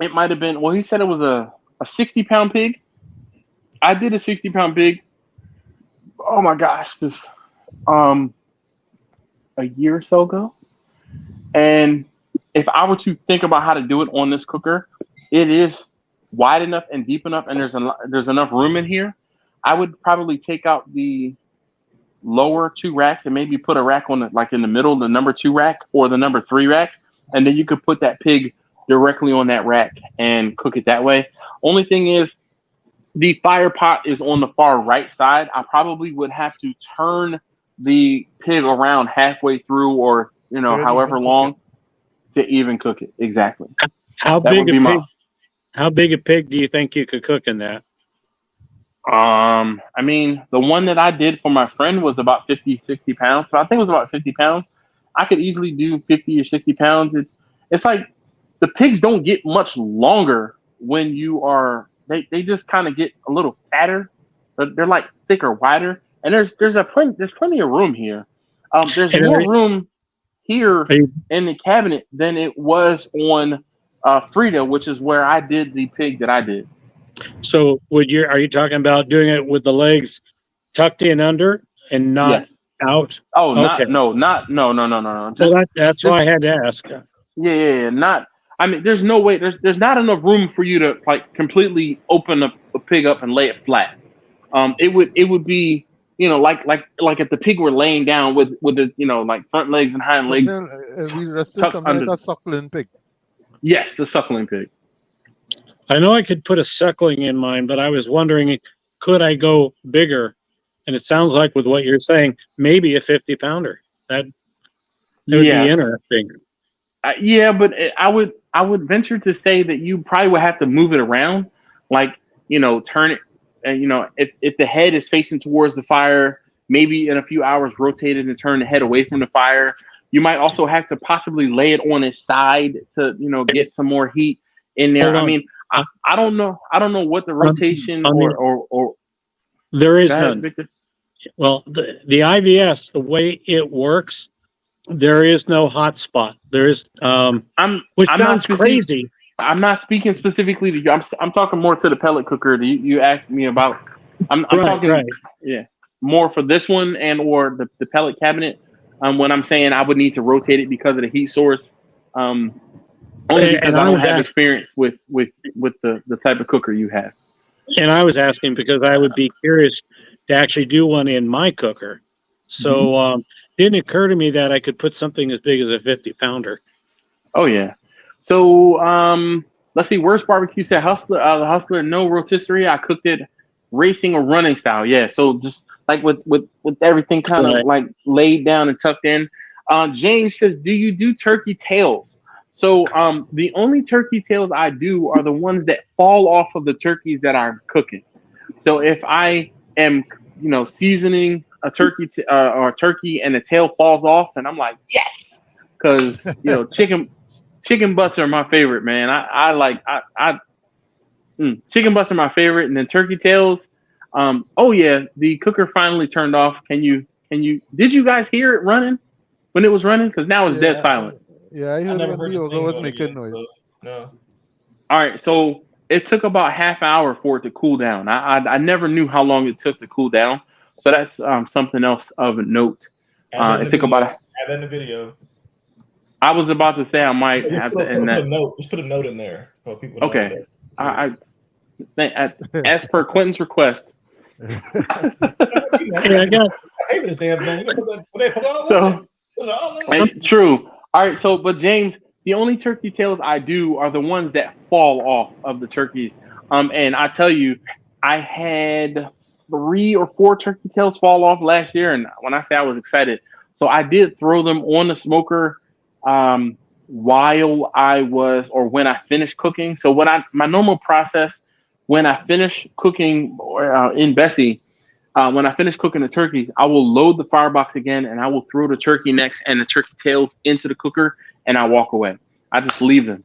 it might have been, well, he said it was a 60-pound pig. I did a 60-pound pig. Oh my gosh. This, a year or so ago. And if I were to think about how to do it on this cooker, it is wide enough and deep enough, and there's enough room in here. I would probably take out the lower 2 racks and maybe put a rack on in the middle, the number 2 rack or the number 3 rack, and then you could put that pig directly on that rack and cook it that way. Only thing is, the fire pot is on the far right side. I probably would have to turn the pig around halfway through, or however long, to even cook it. Exactly. How big a pig do you think you could cook in that? I mean, the one that I did for my friend was about 50, 60 pounds. So I think it was about 50 pounds. I could easily do 50 or 60 pounds. It's like the pigs don't get much longer when you are, they just kind of get a little fatter. They're like thicker, wider. And there's plenty of room here. There's more room here in the cabinet than it was on Frida, which is where I did the pig that I did. So are you talking about doing it with the legs tucked in under and not out? Oh, okay. No. Well, that's why I had to ask. Yeah. Not. I mean, there's no way. There's not enough room for you to completely open a pig up and lay it flat. It would be like if the pig were laying down with the front legs and hind legs. We rested something like a suckling pig. Yes, the suckling pig. I know I could put a suckling in mine, but I was wondering, could I go bigger? And it sounds like with what you're saying, maybe a 50-pounder. That would be interesting. Yeah, but I I would venture to say that you probably would have to move it around, like, turn it, and if the head is facing towards the fire, maybe in a few hours rotate it and turn the head away from the fire. You might also have to possibly lay it on its side to get some more heat in there. I mean, I don't know what the rotation or there is none. Victor. Well, the IVS, the way it works, there is no hot spot. There's which sounds crazy. I'm not speaking specifically to you. I'm talking more to the pellet cooker that you asked me about. I'm talking more for this one and or the pellet cabinet. When I'm saying I would need to rotate it because of the heat source, only because I don't have experience with the type of cooker you have. And I was asking because I would be curious to actually do one in my cooker. So it didn't occur to me that I could put something as big as a 50-pounder. Oh yeah. So let's see. Worst barbecue said Hustler. The Hustler, no rotisserie. I cooked it racing or running style. Yeah. So just like with everything kind of like laid down and tucked in. James says, do you do turkey tails? So the only turkey tails I do are the ones that fall off of the turkeys that I'm cooking. So if I am seasoning a turkey or a turkey and the tail falls off, and I'm like, yes, because chicken butts are my favorite, man. Chicken butts are my favorite, and then turkey tails. Oh yeah, the cooker finally turned off. Did you guys hear it running when it was running? Because now it's dead silent. Yeah, I heard when the yoga was making noise. No. All right, so it took about half hour for it to cool down. I never knew how long it took to cool down. So that's something else of note. It took about. Add that in the video. I was about to say I might have to end that. Just put a note in there for people. Okay. As per Quentin's request. True. All right. So, but James, the only turkey tails I do are the ones that fall off of the turkeys. And I tell you, I had 3 or 4 turkey tails fall off last year, and when I say I was excited, so I did throw them on the smoker while I was, or when I finished cooking. So my normal process when I finish cooking in Bessie, when I finish cooking the turkeys, I will load the firebox again, and I will throw the turkey necks and the turkey tails into the cooker, and I walk away. I just leave them,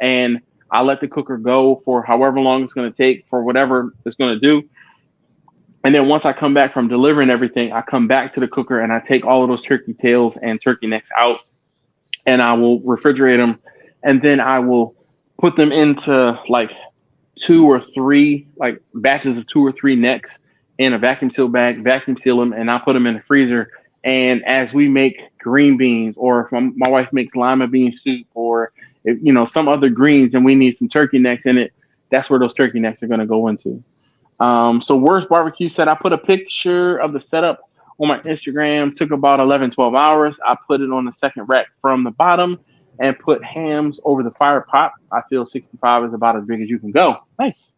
and I let the cooker go for however long it's going to take for whatever it's going to do. And then once I come back from delivering everything, I come back to the cooker and I take all of those turkey tails and turkey necks out, and I will refrigerate them, and then I will put them into like 2 or 3 like batches of 2 or 3 necks in a vacuum seal bag, vacuum seal them, and I'll put them in the freezer. And as we make green beans, or if my wife makes lima bean soup, or if, some other greens and we need some turkey necks in it, that's where those turkey necks are going to go into. So Worst Barbecue said, I put a picture of the setup on my Instagram, took about 11, 12 hours. I put it on the second rack from the bottom and put hams over the fire pot. I feel 65 is about as big as you can go. Nice.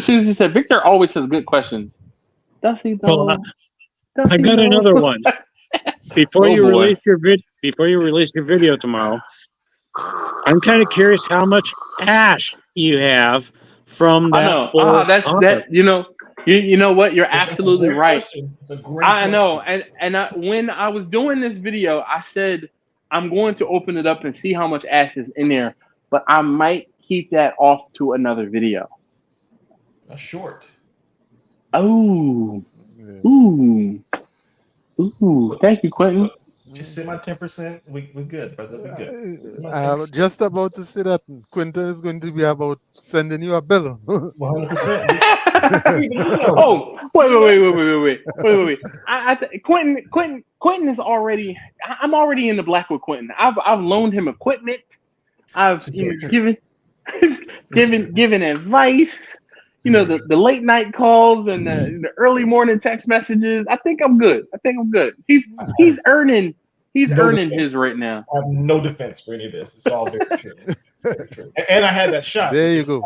Susie said, Victor always has good questions. Does he though? Well, I got another one. Before you release your video tomorrow, I'm kind of curious how much ash you have from that. I know. You know what? You're absolutely right. I know. And when I was doing this video, I said I'm going to open it up and see how much ash is in there, but I might keep that off to another video. A short. Oh. Ooh. Thank you, Quentin. Just say my 10%. We good, brother. We good. I'm just about to say that Quentin is going to be about sending you a bill. 100%. Oh, wait. Quentin is already. I'm already in the black with Quentin. I've loaned him equipment. I've given advice. The late night calls and the early morning text messages. I think I'm good. He's earning his right now. I have no defense for any of this. It's all very true. Very true. And I had that shot. There you go.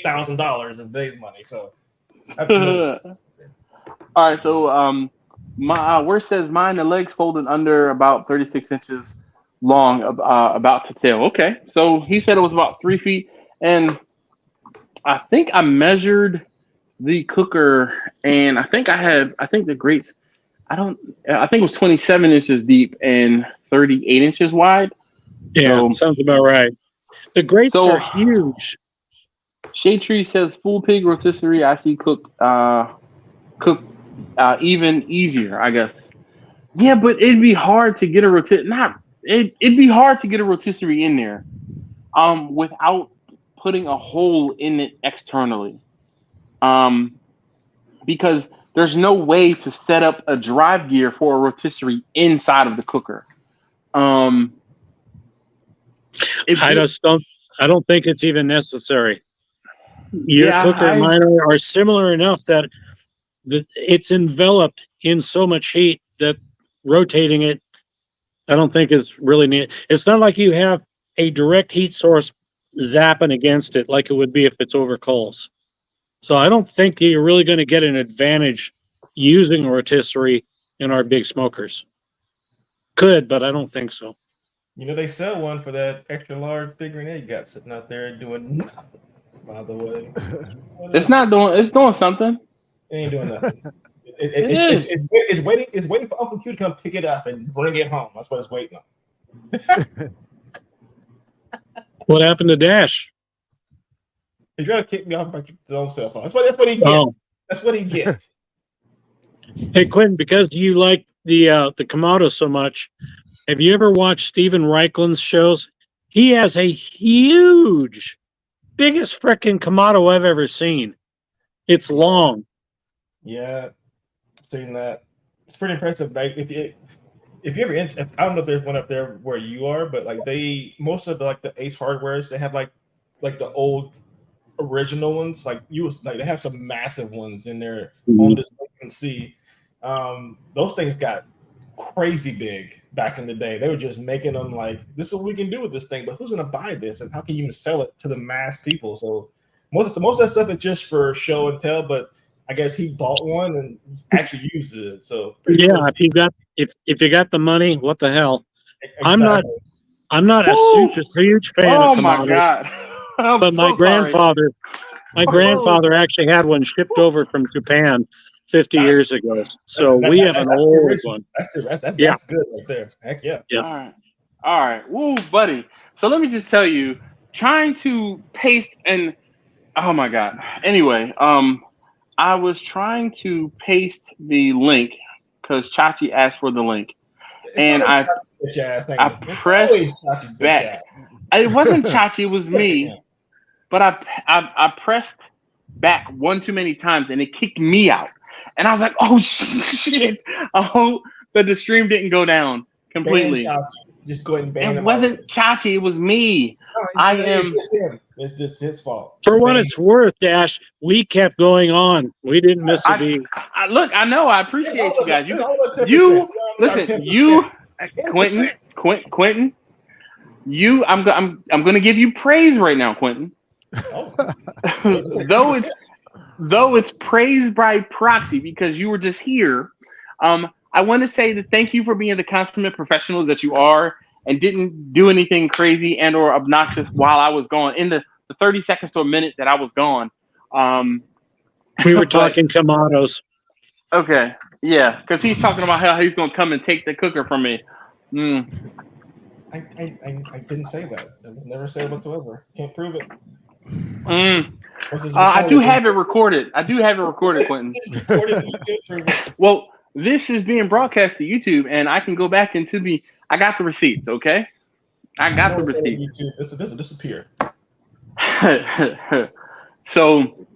$8,000 in today's money. So. All right. So my where says mine, the legs folded under about 36 inches. long about to tell. Okay, so he said it was about 3 feet, and I think I measured the cooker, and I think the grates. I think it was 27 inches deep and 38 inches wide. Yeah, So, sounds about right. The grates are huge. Shade Tree says full pig rotisserie. I see cook even easier, I guess. Yeah, but it'd be hard to get a it'd be hard to get a rotisserie in there, without putting a hole in it externally, because there's no way to set up a drive gear for a rotisserie inside of the cooker. I don't think it's even necessary. Your cooker and mine are similar enough that it's enveloped in so much heat that rotating it, I don't think is really neat. It's not like you have a direct heat source zapping against it like it would be if it's over coals. So I don't think you're really going to get an advantage using a rotisserie in our big smokers. Could, but I don't think so. You know, they sell one for that extra large big grenade you got sitting out there doing nothing, by the way. It's doing something. It ain't doing nothing. It's waiting for Uncle Q to come pick it up and bring it home. That's what it's waiting on. What happened to Dash? He tried to kick me off by his own cell phone. That's what he gets. Oh. That's what he gets. Hey Quentin, because you like the Kamado so much, have you ever watched Steven Reichling's shows? He has a huge, biggest frickin' Kamado I've ever seen. It's long. Yeah, I've seen that. It's pretty impressive. Like if you ever, I don't know if there's one up there where you are, but like most of the Ace Hardwares, they have like the old original ones. They have some massive ones in there on display. You can see those things got crazy big back in the day. They were just making them like, this is what we can do with this thing, but who's gonna buy this and how can you even sell it to the mass people? So most of that stuff is just for show and tell, but I guess he bought one and actually used it. So yeah, cool. if you got the money, what the hell? Exactly. I'm not a super huge fan of Kamado. Oh my god. But my grandfather actually had one shipped over from Japan 50 years ago. So we have an old one. That's good right there. Heck yeah. All right. Woo, buddy. So let me just tell you, trying to paste and oh my god. Anyway, I was trying to paste the link because Chachi asked for the link. And I pressed back. It wasn't Chachi, it was me. But I pressed back one too many times and it kicked me out. And I was like, oh shit. I hope that the stream didn't go down completely. Just go ahead and ban him. It wasn't Chachi, it was me. It's just his fault. For what it's worth, Dash, we kept going on. We didn't miss a beat. Look, I know. I appreciate you guys. Quentin. I'm going to give you praise right now, Quentin. Oh. though it's praise by proxy because you were just here. I want to say that thank you for being the consummate professional that you are and didn't do anything crazy and or obnoxious while I was gone in the 30 seconds to a minute that I was gone. We were talking Kamados. Okay. Yeah. Because he's talking about how he's going to come and take the cooker from me. I didn't say that. It was never said whatsoever. Can't prove it. I do have it recorded. Quentin. Well, this is being broadcast to YouTube, and I can go back into I got the receipts, okay? I got the receipts. This will disappear. So,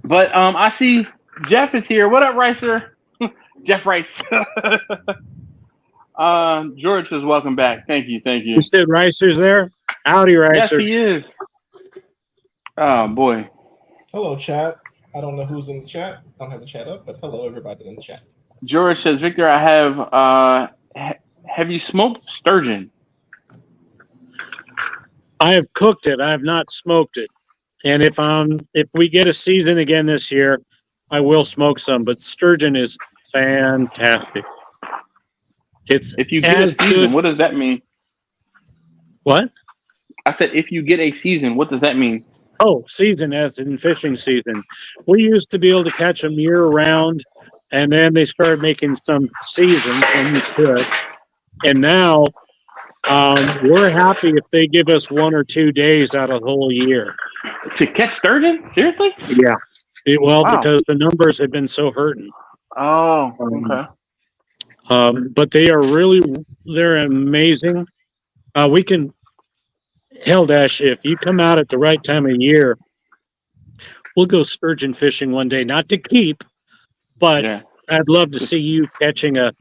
but I see Jeff is here. What up, Ricer? Jeff Rice. George says, welcome back. Thank you. You said Ricer's there? Howdy, Ricer. Yes, he is. Oh, boy. Hello, chat. I don't know who's in the chat. I don't have the chat up, but hello, everybody in the chat. George says, Victor, I have you smoked sturgeon? I have cooked it. I have not smoked it. And if we get a season again this year, I will smoke some. But sturgeon is fantastic. It's if you get a season, what does that mean? What? I said, if you get a season, what does that mean? Oh, season as in fishing season. We used to be able to catch them year round, and then they started making some seasons when you could. And now we're happy if they give us 1 or 2 days out of the whole year. To catch sturgeon? Seriously? Yeah. Well, Wow. because the numbers have been so hurting. Oh, okay. But they're amazing. We can, hell dash, if you come out at the right time of year, we'll go sturgeon fishing one day, not to keep, but Yeah. I'd love to see you catching a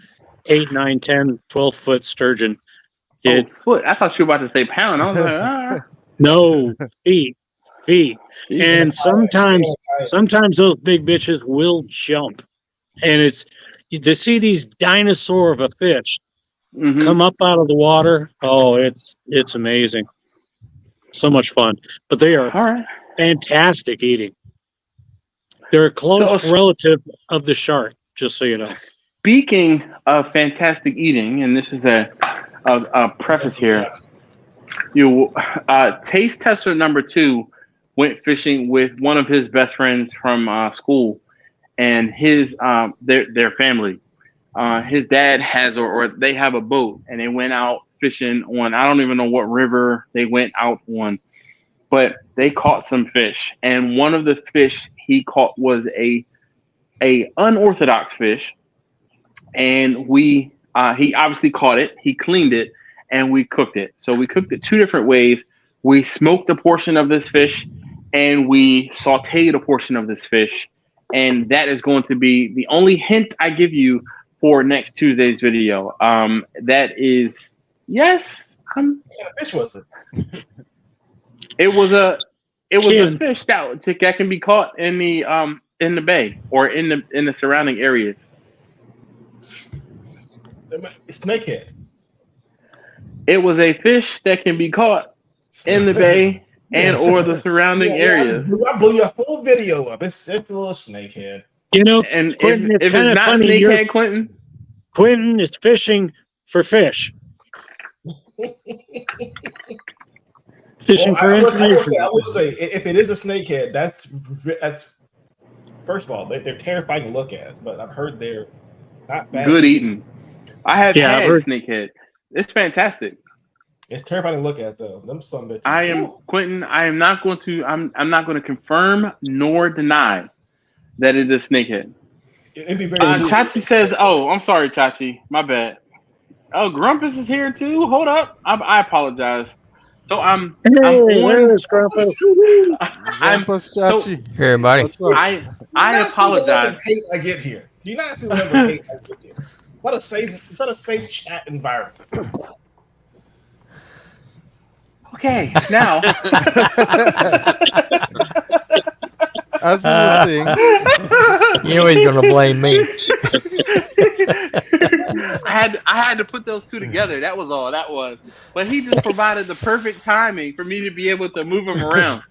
8, 9, 10, 12-foot sturgeon. Foot. I thought you were about to say pound. I was like, No, feet. And sometimes those big bitches will jump. And it's to see these dinosaur of a fish come up out of the water. Oh, it's amazing. So much fun. But they are fantastic eating. They're a close relative of the shark, just so you know. Speaking of fantastic eating, and this is a preface here, taste tester number 2 went fishing with one of his best friends from school, and his their family. His dad has or they have a boat, and they went out fishing on, I don't even know what river they went out on, but they caught some fish, and one of the fish he caught was a unorthodox fish, and he obviously caught it, he cleaned it, and we cooked it. So we cooked it 2 different ways. We smoked a portion of this fish, and we sauteed a portion of this fish, and that is going to be the only hint I give you for next Tuesday's video. That is, yes, fish was it? It was a fish that can be caught in the bay or in the surrounding areas. Snakehead. It was a fish that can be caught in the bay and or the surrounding areas. I blew your whole video up. It's a little snakehead. You know, And Quentin, if it's kind of not funny. Snakehead, Quentin is fishing for fish. Fishing for information. I would say, if it is a snakehead, that's first of all, they're terrifying to look at, but I've heard they're not bad. Good eating. I have had snakehead. It's fantastic. It's terrifying to look at, though. Them some bitches. Quentin. I'm not going to confirm nor deny that it is snakehead. It'd be very Chachi says, "Oh, I'm sorry, Chachi. My bad." Oh, Grumpus is here too. Hold up. I apologize. So I'm on. Grumpus. Grumpus, Chachi. Hey, everybody. I apologize. Hate I get here. Do you not see the level of hate I get here? It's not a safe chat environment. Okay, now. As we were saying, you know he's gonna blame me. I had to put those 2 together. That was all that was. But he just provided the perfect timing for me to be able to move him around.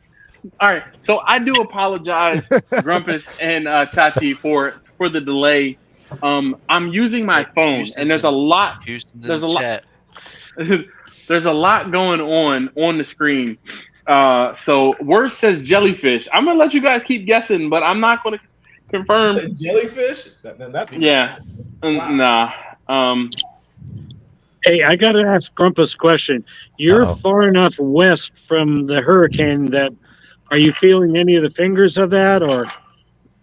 All right, so I do apologize, Grumpus and Chachi, for the delay. I'm using my phone, and there's a lot. There's a lot. There's a lot going on the screen. So Worst says jellyfish. I'm gonna let you guys keep guessing, but I'm not gonna confirm. Jellyfish? Yeah. Wow. Nah. Hey, I gotta ask Grumpus a question. You're far enough west from the hurricane that are you feeling any of the fingers of that, or?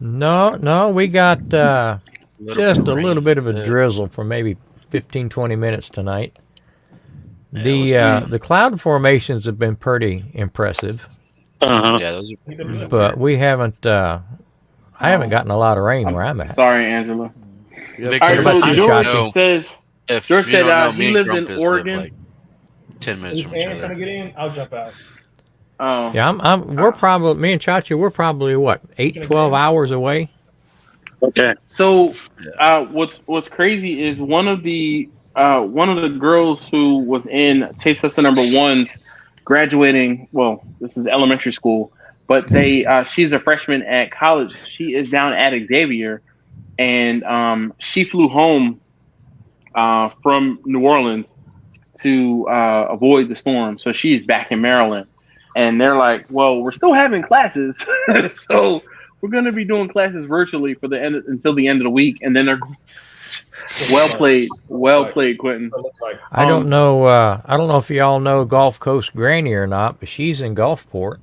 No, we got just a little bit of a drizzle for maybe 15-20 minutes tonight. The cloud formations have been pretty impressive. Yeah, those are. But we haven't. I haven't gotten a lot of rain where I'm at. Sorry, Angela. yes, All right, so you, George Chachi? says he lived in Oregon. Like 10 minutes from each trying to other. get in, I'll jump out. Oh. Yeah, we're probably, me and Chachi, we're probably what, 8-12 hours away. Okay. So, what's crazy is one of the girls who was in Taste Tester number 1's graduating. Well, this is elementary school, but she's a freshman at college. She is down at Xavier, and she flew home from New Orleans to avoid the storm. So she's back in Maryland, and they're like, "Well, we're still having classes, so we're going to be doing classes virtually for the end until the end of the week." And then they're well played, Quentin. I don't know. I don't know if y'all know Gulf Coast Granny or not, but she's in Gulfport,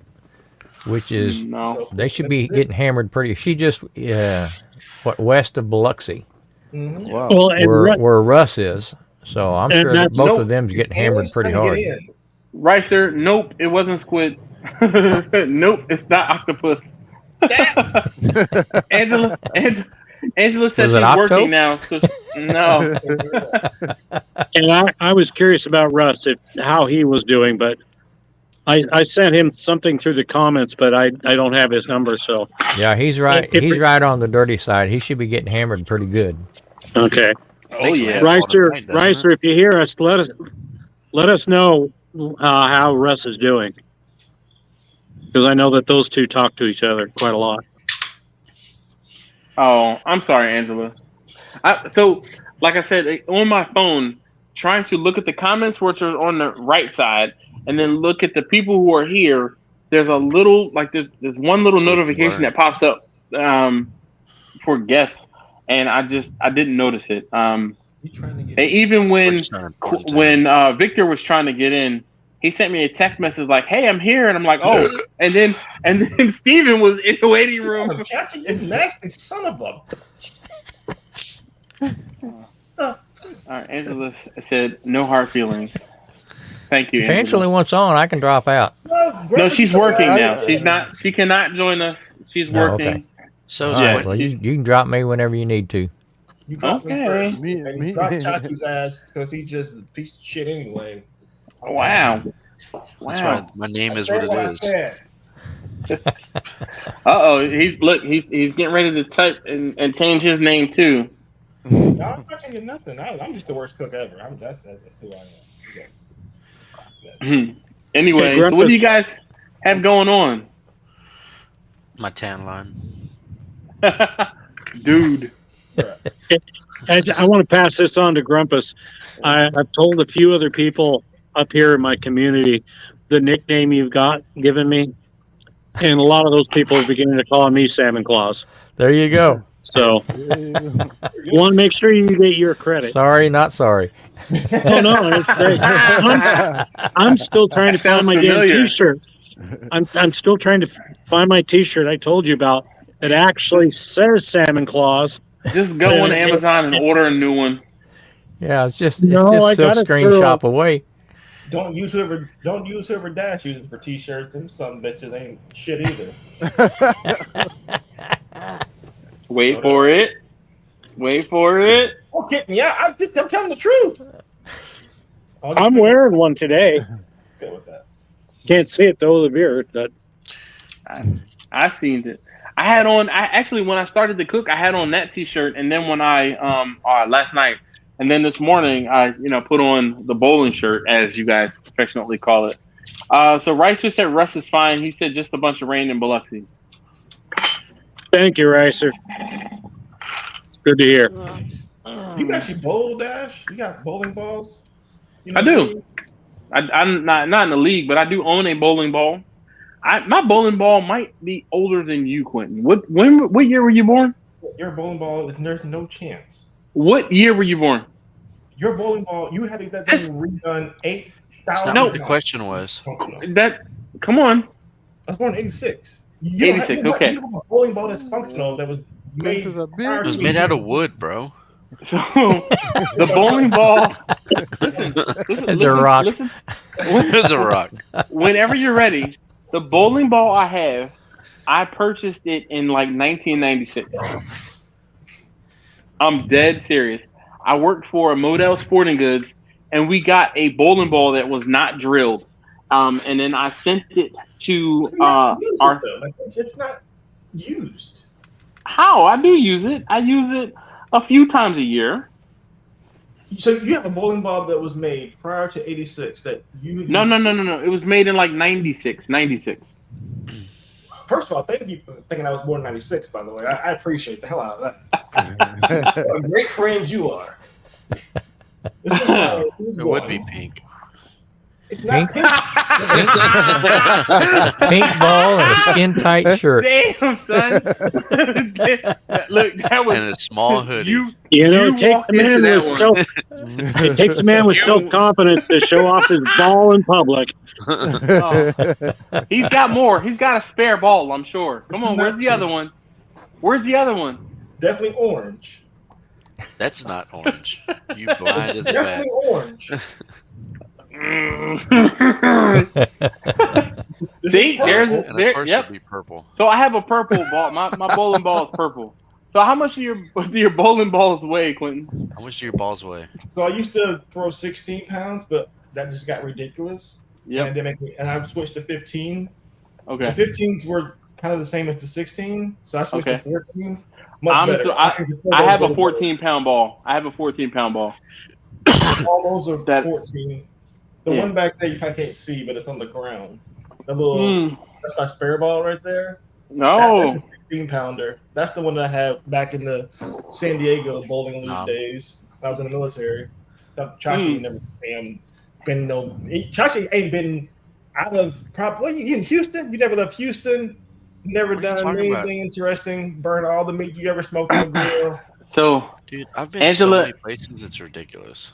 which is they should be getting hammered pretty. She just west of Biloxi, Wow. Well, where Russ is. So I'm sure that both of them's getting hammered pretty hard. Ricer, nope, it wasn't squid. Nope, it's not octopus. Angela said she's working now. So no. And I was curious about Russ, how he was doing, but I sent him something through the comments, but I don't have his number. So yeah, he's right. He's right on the dirty side. He should be getting hammered pretty good. Okay. Oh yeah, Ricer, if you hear us, let us know how Russ is doing, because I know that those two talk to each other quite a lot. Oh, I'm sorry, Angela. So, like I said, on my phone, trying to look at the comments which are on the right side, and then look at the people who are here. There's a little, like there's one little notification that pops up for guests, and I didn't notice it. Even when Victor was trying to get in, he sent me a text message like, "Hey, I'm here," and I'm like, "Oh," and then Steven was in the waiting room. You nasty son of a. All right, Angela said, "No hard feelings." Thank you. If Angela wants on, I can drop out. No, she's working now. She's not. She cannot join us. She's working. Okay. So all right, well, you can drop me whenever you need to. You drop me first. Me. Drop Chachi's ass because he's just a piece of shit anyway. Wow. That's right. My name is what it is. He's getting ready to type and change his name too. No, I'm not changing nothing. I'm just the worst cook ever. That's who I am. Anyway, so what do you guys have going on? My tan line. Dude. I want to pass this on to Grumpus. I've told a few other people up here in my community the nickname you've given me, and a lot of those people are beginning to call me Salmon Claus. There you go. So, want to make sure you get your credit. Sorry, not sorry. Oh no, it's great. I'm still trying to find my damn T-shirt. I'm still trying to find my T-shirt I told you about. It actually says Salmon Claus. Just go on Amazon and order a new one. Yeah, it's just I silk screen shop away. Don't use whoever Dash uses for T-shirts. And some bitches ain't shit either. Wait for it. Don't kick me out. I'm telling the truth. I'm wearing one today. Good with that. Can't see it though, the beard. But I seen it. I had on. When I started to cook, I had on that T-shirt, and then when I last night, and then this morning, I put on the bowling shirt, as you guys affectionately call it. So Ricer said Russ is fine. He said just a bunch of rain in Biloxi. Thank you, Ricer. It's good to hear. You actually bowl, Dash? You got bowling balls? I do. I'm not in the league, but I do own a bowling ball. My bowling ball might be older than you, Quentin. What year were you born? Your bowling ball, there's no chance. What year were you born? Your bowling ball, you had that thing redone 8,000 That's not what the question was. Come on. I was born in 86. 86, okay. You have a bowling ball that's functional that was made. It was made out of wood, bro. So the bowling ball. Listen. It's a rock. It's a rock. Whenever you're ready, the bowling ball I have, I purchased it in like 1996. I'm dead serious. I worked for a Model Sporting Goods, and we got a bowling ball that was not drilled. And then I sent it to It's not used. How? I do use it. I use it a few times a year. So you have a bowling ball that was made prior to 86 that you... No. It was made in like 96. First of all, thank you for thinking I was born in 96, by the way. I appreciate the hell out of that. What a great friend you are. It would be pink. It's not pink. Pink ball and a skin-tight shirt. Damn, son. Look, that was And a small hoodie. It takes a man with it takes a man with self-confidence to show off his ball in public. He's got more. He's got a spare ball, I'm sure. Come on, where's the other one? Where's the other one? Definitely orange. That's not orange. You blind as a bat. Definitely orange. See, And of course it'll be purple. So I have a purple ball. My bowling ball is purple. So how much do your bowling balls weigh, Quentin? How much do your balls weigh? So I used to throw 16 pounds, but that just got ridiculous. Yeah. And I switched to 15. Okay. The 15s were kind of the same as the 16, so I switched to 14. Much better. I have a 14-pound ball. I have a 14-pound ball. All those are 14. The one back there you probably can't see, but it's on the ground. The little that's my spare ball right there. No, that's a 16-pounder. That's the one that I had back in the San Diego bowling league days. I was in the military. Chachi never been Chachi ain't been out of you in Houston? You never left Houston? Never done anything interesting? Burned all the meat you ever smoked on the grill? So, dude, I've been so many places. It's ridiculous.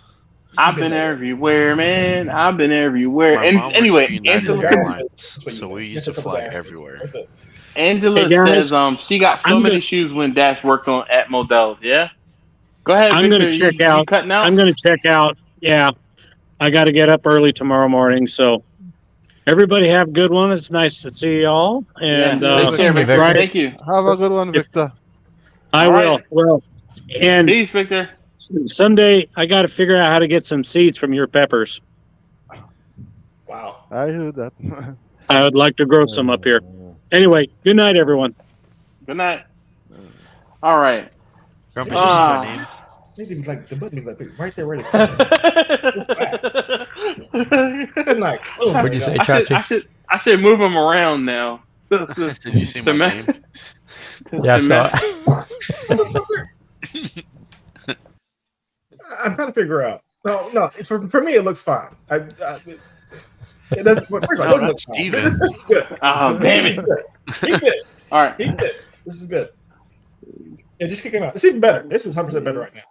I've been everywhere, man. I've been everywhere. And anyway, Angela, so we used to fly everywhere. Angela says she got so many shoes when Dash worked at Modell's. Yeah. Go ahead. I'm going to check out. I'm going to check out. Yeah, I got to get up early tomorrow morning. So everybody have a good one. It's nice to see y'all. And thank you. Have a good one, Victor. I will. Well, and peace, Victor. Someday I got to figure out how to get some seeds from your peppers. Wow. I heard that. I would like to grow some up here. Anyway, good night, everyone. Good night. All right. Grumpy, this is my name. The button is like right there, ready. Good night. What'd you say, Chachi? I should move them around now. Did you see my name? Yeah, I saw it. I'm trying to figure out. No. It's for me. It looks fine. It doesn't. First of all, it doesn't look Steven. fine. This is good. Oh, damn it! Keep this. All right. Keep this. This is good. Yeah, just kick him out. It's even better. This is 100% better right now.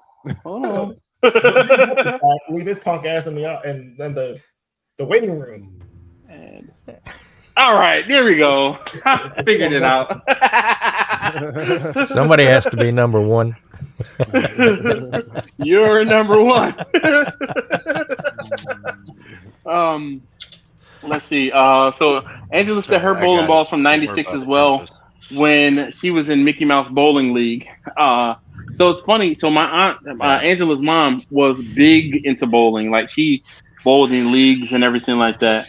Oh. Leave his punk ass in the waiting room. All right, there we go. I figured it out. Somebody has to be number one. You're number one. Let's see. So Angela said her bowling ball's from '96 as well, when she was in Mickey Mouse Bowling League. So it's funny. So my aunt, Angela's mom, was big into bowling. Like she bowled in leagues and everything like that.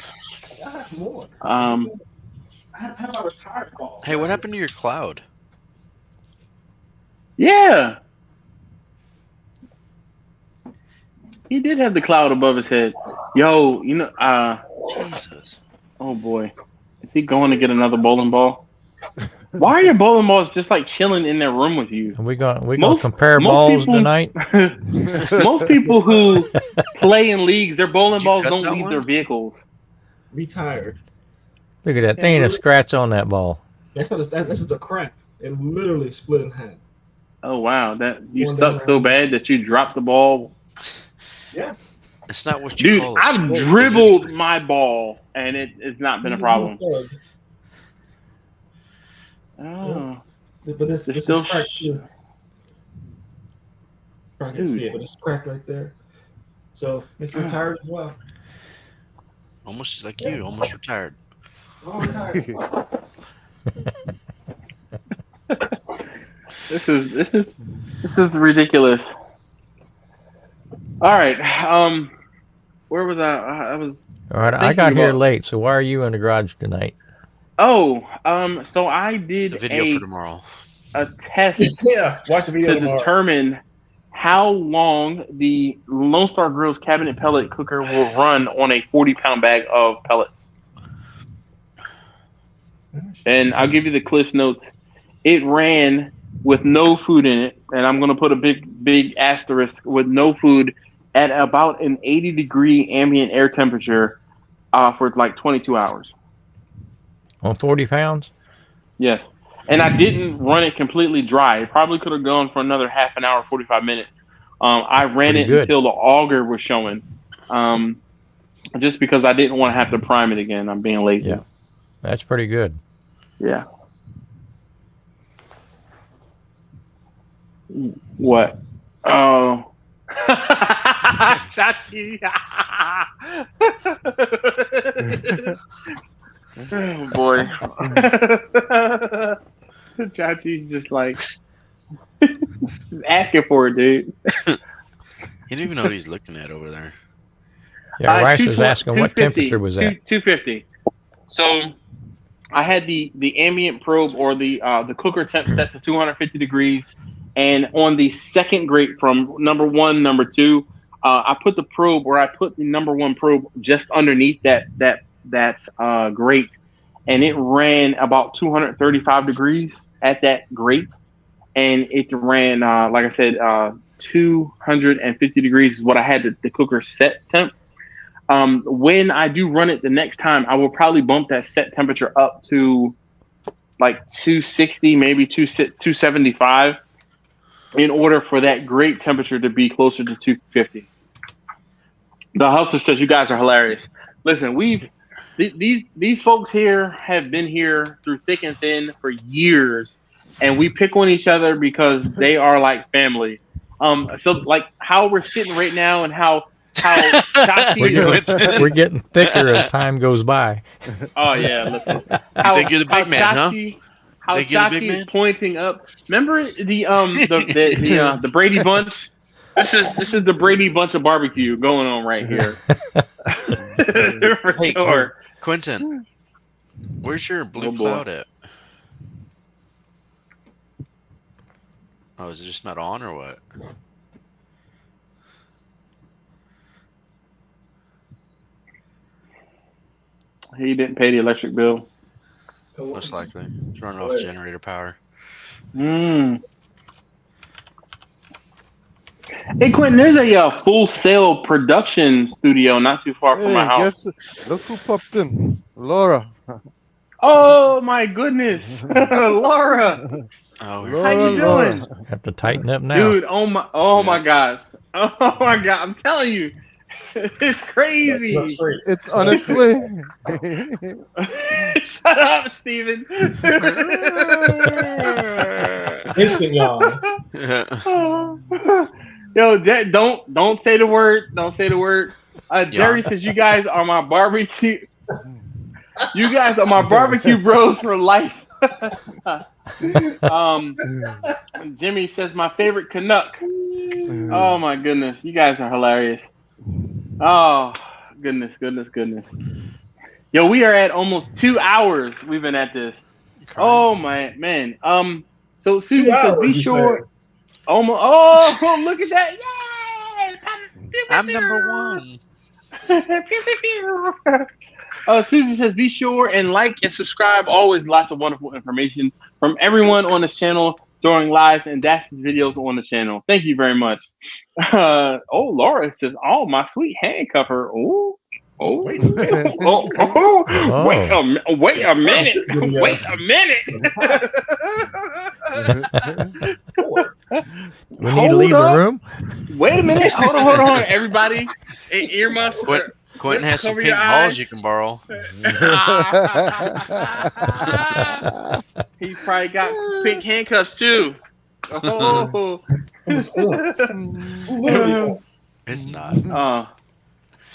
Hey, what happened to your cloud? Yeah. He did have the cloud above his head. Yo, Jesus. Oh boy. Is he going to get another bowling ball? Why are your bowling balls just like chilling in their room with you? Are we gonna compare balls tonight? Most people who play in leagues, their bowling balls don't leave their vehicles. Retired. Look at that. There ain't a scratch on that ball. That's just a crack. It literally split in half. Oh wow, that you suck so bad that you dropped the ball. Yeah. It's not what you call it. Dude, I've dribbled my ball and it's not been a problem. Oh. But it's still cracked too. I can see it, but it's cracked right there. So it's retired as well. Almost like you, almost retired. This is ridiculous. All right. Where was I? All right, I got here late, so why are you in the garage tonight? Oh, so I did the video for tomorrow. A test watch the video to determine how long the Lone Star Grill's cabinet pellet cooker will run on a 40-pound bag of pellets. And I'll give you the Cliff Notes. It ran with no food in it, and I'm going to put a big asterisk with no food at about an 80-degree ambient air temperature for like 22 hours. On 40 pounds? Yes. And I didn't run it completely dry. It probably could have gone for another half an hour, 45 minutes. I ran it until the auger was showing. Just because I didn't want to have to prime it again. I'm being lazy. Yeah. That's pretty good. Yeah. What? Oh. Chachi. Oh boy. Chachi's just like just asking for it, dude. He didn't even know what he's looking at over there. Yeah, Rice was asking what temperature was that? 250. So I had the ambient probe or the cooker temp set to 250 degrees, and on the second grate from number 1, number 2, I put the probe, or I put the number 1 probe just underneath that grate, and it ran about 235 degrees at that grate, and it ran like I said 250 degrees is what I had the cooker set temp. When I do run it the next time, I will probably bump that set temperature up to like 260, maybe 275, in order for that grate temperature to be closer to 250. The Helter says, you guys are hilarious. Listen, these folks here have been here through thick and thin for years, and we pick on each other because they are like family. So like how we're sitting right now and how we're getting thicker as time goes by. Oh yeah, listen. You think you're the big man, huh? How Chachi is pointing up. Remember the Brady Bunch? This is the Brady Bunch of barbecue going on right here. For hey, sure. Quentin, where's your blue cloud at? Oh, is it just not on or what? He didn't pay the electric bill. Most likely. It's running off generator power. Hey, Quentin, there's a Full Sail production studio not too far from my house. Look who popped in. Laura. Oh, my goodness. Laura. Oh, how you doing? Have to tighten up now. Dude, oh my gosh. Oh, my God. I'm telling you. It's crazy. It's on its way. Shut up, Steven. Instant yawn. Yo, don't say the word. Don't say the word. Jerry says you guys are my barbecue. You guys are my barbecue bros for life. Jimmy says my favorite Canuck. Oh my goodness, you guys are hilarious. Oh goodness. Yo, we are at almost 2 hours. We've been at this. Oh my man. So Susan says be sure. Almost. Oh, look at that! Yay! I'm number 1. Susan says, be sure and like and subscribe. Always lots of wonderful information from everyone on this channel during lives and Dash's videos on the channel. Thank you very much. Laura says, oh, my sweet handcuffer. Wait a minute. We need to leave the room. Wait a minute. Hold on, everybody. Earmuffs. Quentin has some pink balls you can borrow. He's probably got pink handcuffs too. Oh. It's not.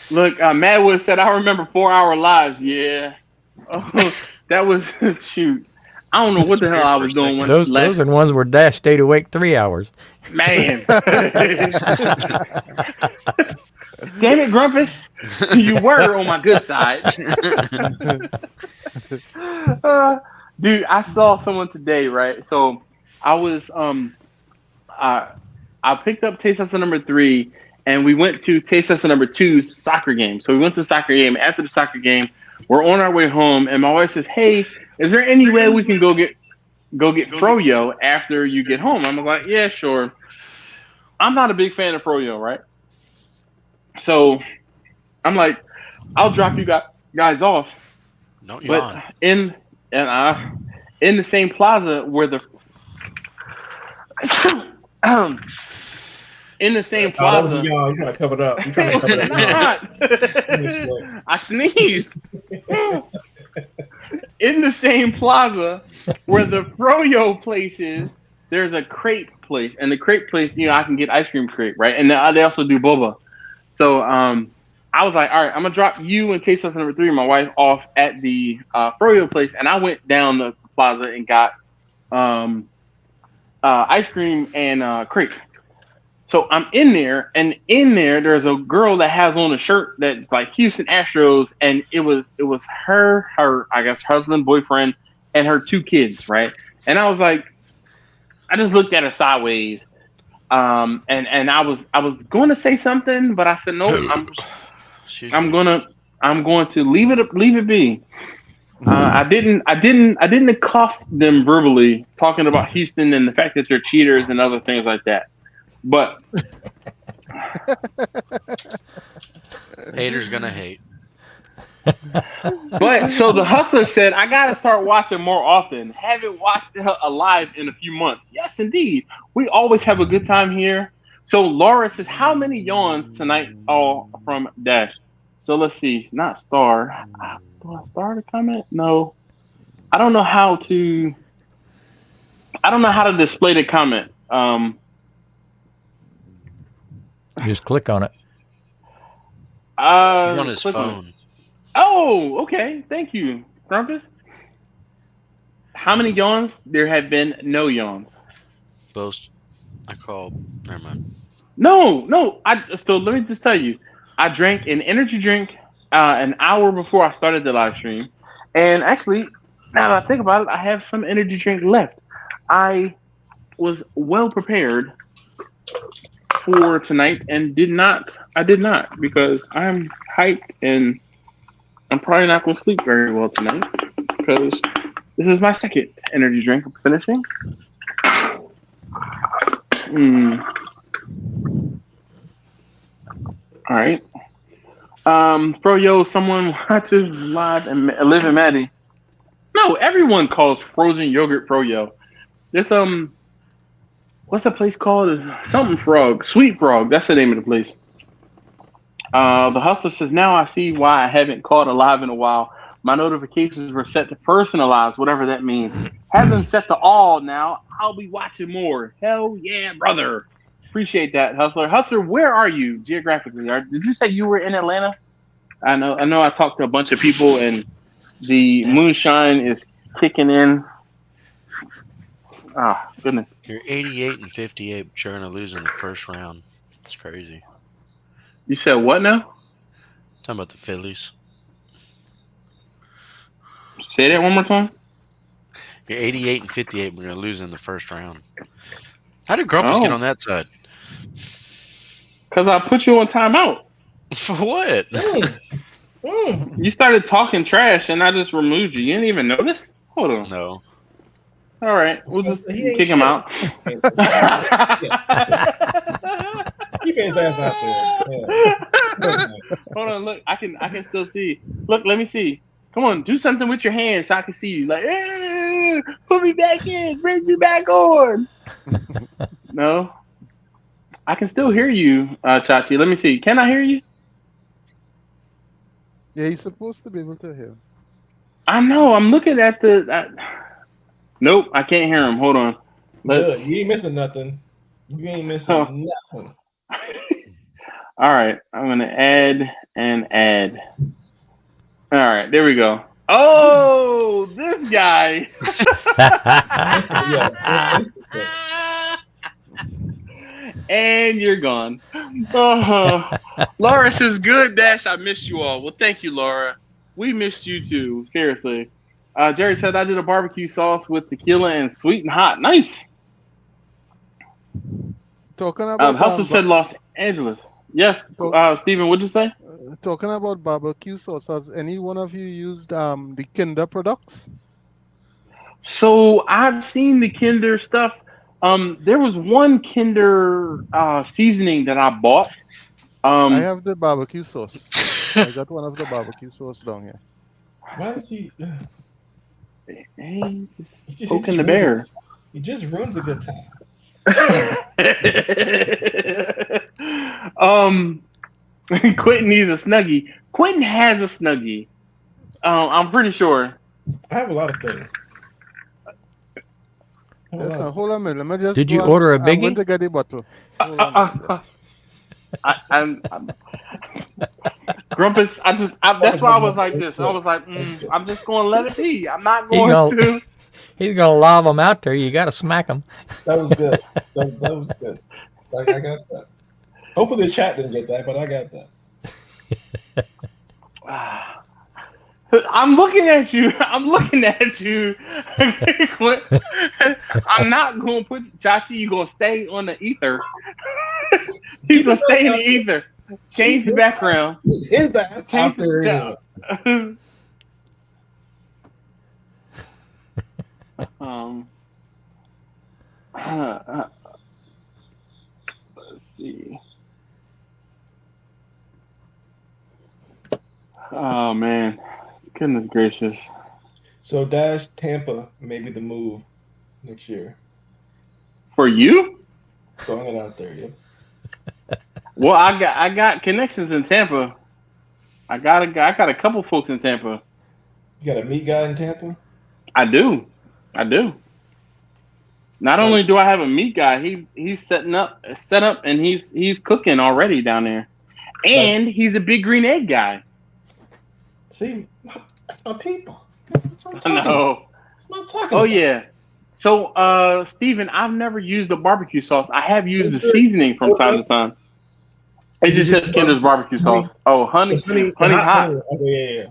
Look, Madwood said, I remember 4-hour lives. Yeah. That was, shoot. I don't know what the hell I was doing. Those are the ones where Dash stayed awake 3 hours. Man. Damn it, Grumpus. You were on my good side. Dude, I saw someone today, right? So I was, I picked up Taste Tester number 3, and we went to Taste Tester number 2's soccer game. So we went to the soccer game. After the soccer game, we're on our way home, and my wife says, hey, is there any way we can go get froyo after you get home? I'm like, yeah, sure. I'm not a big fan of froyo, right? So I'm like, I'll drop you guys off. No, but in the same plaza where the in the same plaza. You're trying to cover it up. You're trying to cover it up. I sneezed. In the same plaza where the Froyo place is, there's a crepe place, and the crepe place, I can get ice cream crepe, right? And they also do boba. So I was like, all right, I'm gonna drop you and Taste Test number 3, my wife, off at the Froyo place, and I went down the plaza and got ice cream and crepe. So I'm in there, and there's a girl that has on a shirt that's like Houston Astros, and it was her I guess husband, boyfriend, and her 2 kids, right? And I was like, I just looked at her sideways, and I was going to say something, but I said nope. I'm going to leave it be. I didn't accost them verbally, talking about Houston and the fact that they're cheaters and other things like that. But haters gonna hate. But so the hustler said, I gotta start watching more often. Haven't watched live in a few months. Yes, indeed. We always have a good time here. So Laura says, how many yawns tonight? All from Dash. So let's see. Not Star. Do I star the comment? No. I don't know how to display the comment. Just click on it. On his phone. Oh, okay. Thank you, Grumpus. How many yawns? There have been no yawns. Both. Never mind. No. So let me just tell you. I drank an energy drink an hour before I started the live stream. And actually, now that I think about it, I have some energy drink left. I was well prepared for tonight and I did not because I'm hyped and I'm probably not going to sleep very well tonight because this is my second energy drink I'm finishing. All right. Froyo, someone watches live and live in Maddie. No, everyone calls frozen yogurt Froyo. It's what's the place called? Something Frog. Sweet Frog. That's the name of the place. The hustler says, now I see why I haven't caught a live in a while. My notifications were set to personalized, whatever that means. Have them set to all now. I'll be watching more. Hell yeah, brother. Appreciate that, Hustler. Hustler, where are you geographically? Did you say you were in Atlanta? I know I talked to a bunch of people and the moonshine is kicking in. Oh, goodness. You're 88-58, but you're going to lose in the first round. It's crazy. You said what now? Talking about the Phillies. Say that one more time. You're 88-58, but we're going to lose in the first round. How did Grumpus get on that side? Because I put you on timeout. For what? You started talking trash and I just removed you. You didn't even notice? Hold on. No. All right. We'll just kick him out. Keep his ass out there. Hold on. Look, I can still see. Look, let me see. Come on. Do something with your hands so I can see you. Like, hey, put me back in. Bring me back on. No. I can still hear you, Chachi. Let me see. Can I hear you? Yeah, he's supposed to be able to hear. I know. I'm looking at Nope, I can't hear him. Hold on. Good. You ain't missing nothing. You ain't missing nothing. All right. I'm going to add and add. All right. There we go. Oh, this guy. And you're gone. Laura says, good, Dash. I missed you all. Well, thank you, Laura. We missed you too. Seriously. Jerry said, I did a barbecue sauce with tequila and sweet and hot. Nice. Talking about Hustle said Los Angeles. Yes, Steven, what'd you say? Talking about barbecue sauce, has any one of you used the Kinder products? So I've seen the Kinder stuff. There was one Kinder seasoning that I bought. I have the barbecue sauce. I got one of the barbecue sauce down here. Why is he? Hey, just poking the bear. He just ruins a good time. Quentin needs a Snuggie. Quentin has a Snuggie. I'm pretty sure. I have a lot of things. Listen, hold on a minute. Let me just. Did you order a biggie? I'm going to get the bottle. I'm Grumpus. That's why I was like this. I was like, I'm just going to let it be. I'm not going to. He's gonna lob them out there. You got to smack them. That was good. That was good. I got that. Hopefully the chat didn't get that, but I got that. I'm looking at you. I'm not going to put Chachi. You're going to stay on the ether. He's going to stay in the ether. Change the background. Is that out there? Let's see. Oh man, goodness gracious! So Dash Tampa may be the move next year. For you? Throwing it out there, yeah. Well, I got connections in Tampa. I got a couple folks in Tampa. You got a meat guy in Tampa? I do. Not only do I have a meat guy, he's set up, and he's cooking already down there, and he's a big green egg guy. See, that's my people. No. Oh yeah. So, Steven, I've never used the barbecue sauce. I have used the seasoning from time to time. It just says Kinder's barbecue sauce. Oh, honey hot. Yeah.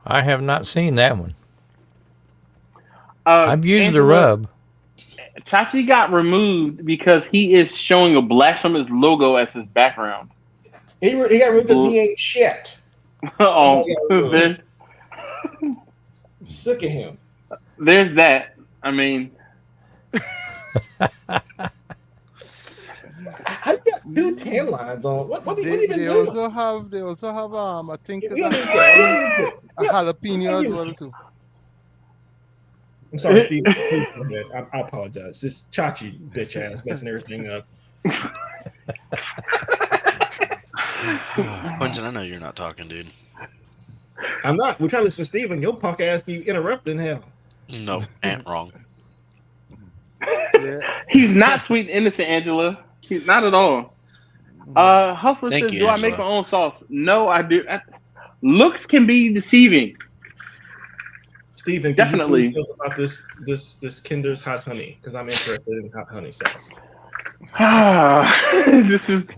I have not seen that one. I've used Angela, the rub. Chachi got removed because he is showing a blasphemous logo as his background. He got removed because he ain't shit. Oh, sick of him. There's that. I mean, I got 2 tan lines on. What do you even They do? also have I think a jalapeno as well too. I'm sorry, Steve. Please go ahead. I apologize. This Chachi bitch ass messing everything up. Quentin, I know you're not talking, dude. I'm not. We're trying to listen to Steven. Your punk ass be interrupting hell. No, ain't wrong. Yeah. He's not sweet and innocent, Angela. He's not at all. Hustler Thank says, you, do I Angela. make my own sauce? No, I do. Looks can be deceiving. Steven, Definitely. Can you please tell us about this Kinder's hot honey? Because I'm interested in hot honey sauce. This is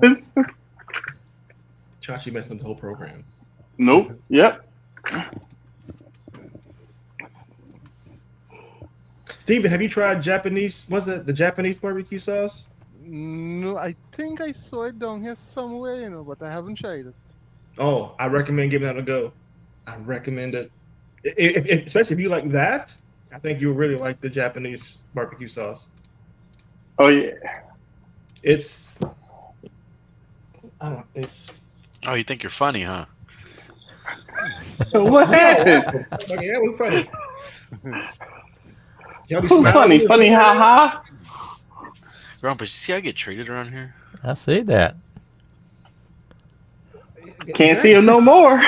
Chachi messed up the whole program. Nope. Yep. Steven, have you tried Japanese? Was it the Japanese barbecue sauce? No, I think I saw it down here somewhere, but I haven't tried it. Oh, I recommend giving that a go. I recommend it. Especially if you like that, I think you'll really like the Japanese barbecue sauce. Oh yeah. It's. Oh, you think you're funny, huh? What happened? Okay, that was funny. Funny, ha. Grumpus, you see how I get treated around here? I see that. Can't see him no more.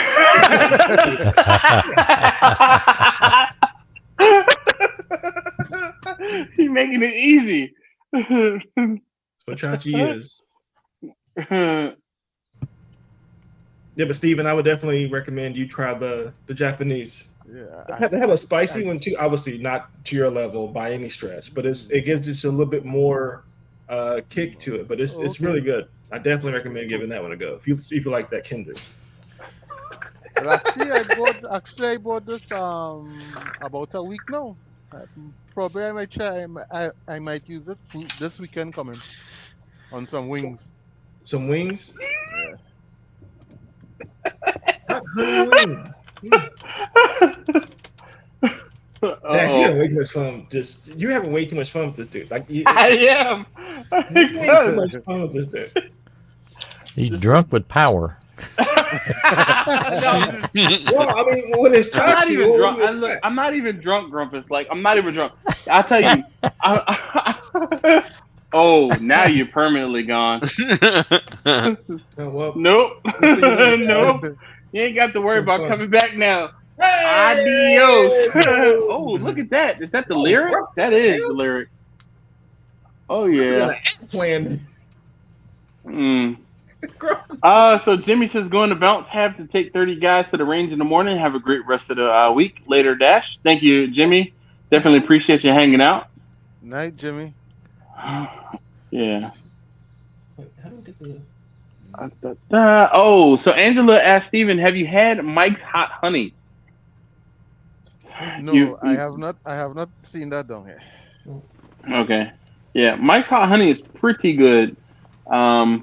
He's making it easy. That's what Chachi is. Yeah, but Steven, I would definitely recommend you try the Japanese. Yeah, They have a spicy one too. Obviously, not to your level by any stretch, but it gives just a little bit more kick to it. But it's really good. I definitely recommend giving that one a go if you like that Kinder. Well, actually, I bought this about a week now. Probably I might try. I might use it this weekend coming on some wings. Some wings. Yeah. Dash, you having way too much fun. You're having way too much fun with this dude. I am. You're having too much fun with this dude. He's drunk with power. No, Well, I mean, when it's I'm not Chachi, even what drunk. would you expect? I'm not even drunk, Grumpus. Like, I'm not even drunk. I'll tell you. Oh, now you're permanently gone. Oh, well, Nope. we'll see you later, guys. Nope. You ain't got to worry about Fun. coming back now. Hey! Adios. Oh, look at that. Is that the lyric? what That the is hell? the lyric. Oh, We got yeah. an act planned. So Jimmy says, going to bounce, have to take 30 guys to the range in the morning. Have a great rest of the week. Later, Dash. Thank you, Jimmy. Definitely appreciate you hanging out. Night, Jimmy. Yeah. Wait, how do we get the... Oh, so Angela asked Steven, have you had Mike's Hot Honey? No, I have not. I have not seen that down here. Okay. Yeah, Mike's Hot Honey is pretty good. Heck.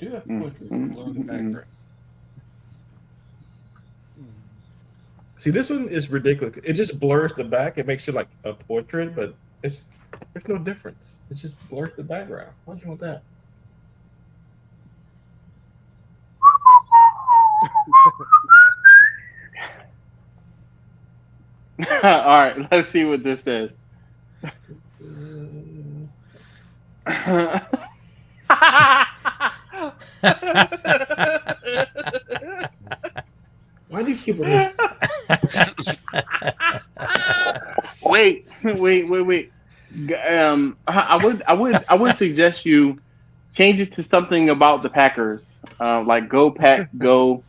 Do that poetry. Blow the background. See, this one is ridiculous. It just blurs the back. It makes it like a portrait, but there's no difference. It just blurs the background. Why do you want that? All right, let's see what this says. Why do you keep on this? Wait. I would suggest you change it to something about the Packers, like Go Pack Go.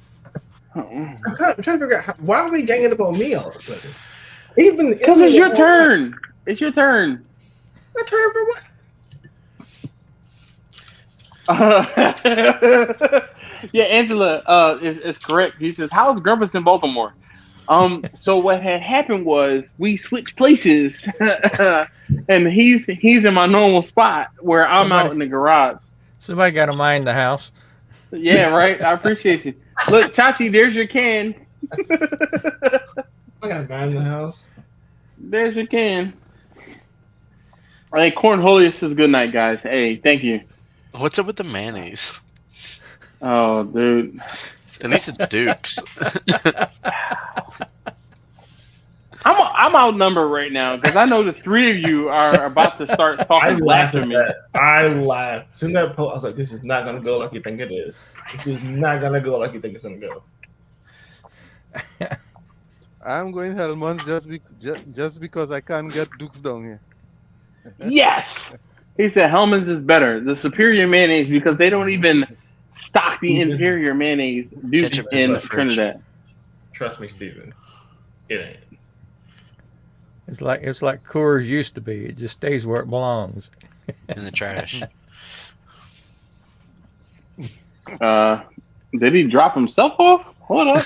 I'm trying to figure out why are we ganging up on me all of a sudden? Even Because it's your turn. It's your turn. My turn for what? Yeah, Angela is correct. He says, "How's Grumpus in Baltimore?" So what had happened was we switched places, and he's in my normal spot where I'm out in the garage. Somebody got to mind the house. Yeah, right. I appreciate you. Look, Chachi, there's your can. I got a man in the house. There's your can. Hey, Cornholius says good night, guys. Hey, thank you. What's up with the mayonnaise? Oh, dude. At least it's Duke's. I'm outnumbered right now because I know the three of you are about to start talking blasphemy. I laughed. As soon as that post, I was like, this is not going to go like you think it is. This is not going to go like you think it's going to go. I'm going Hellman's just because I can't get Dukes down here. Yes! He said Hellman's is better. The superior mayonnaise because they don't even stock the inferior mayonnaise Duke's in Trinidad. Trust me, Steven. It ain't. It's like Coors used to be. It just stays where it belongs. In the trash. Did he drop himself off? Hold up.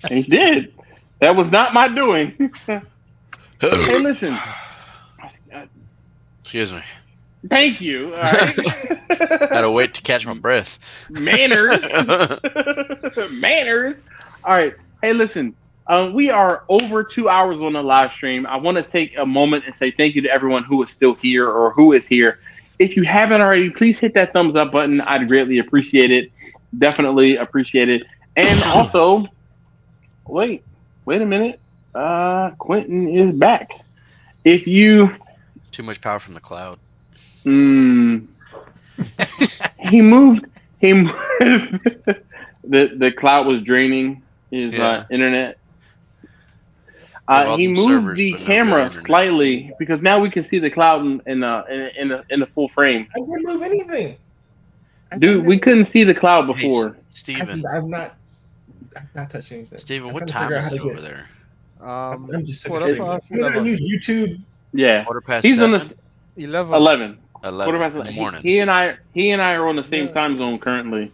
He did. That was not my doing. Hey, listen. Excuse me. Thank you. All right. Gotta wait to catch my breath. Manners. Manners. All right. Hey, listen. We are over 2 hours on the live stream. I want to take a moment and say thank you to everyone who is still here or who is here. If you haven't already, please hit that thumbs up button. I'd greatly appreciate it. Definitely appreciate it. And also, wait a minute. Quentin is back. If you Too much power from the cloud. he moved. The cloud was draining his internet. He moved the camera slightly because now we can see the cloud in the full frame. I didn't move anything. Dude, we couldn't see the cloud before. Hey, Steven. I've not touched anything. Steven, what time is it over there? I'm just Quarter past I use YouTube. Yeah, Quarter past he's 7? on the 11. 11. 11 in the morning. He and I are on the same time zone currently.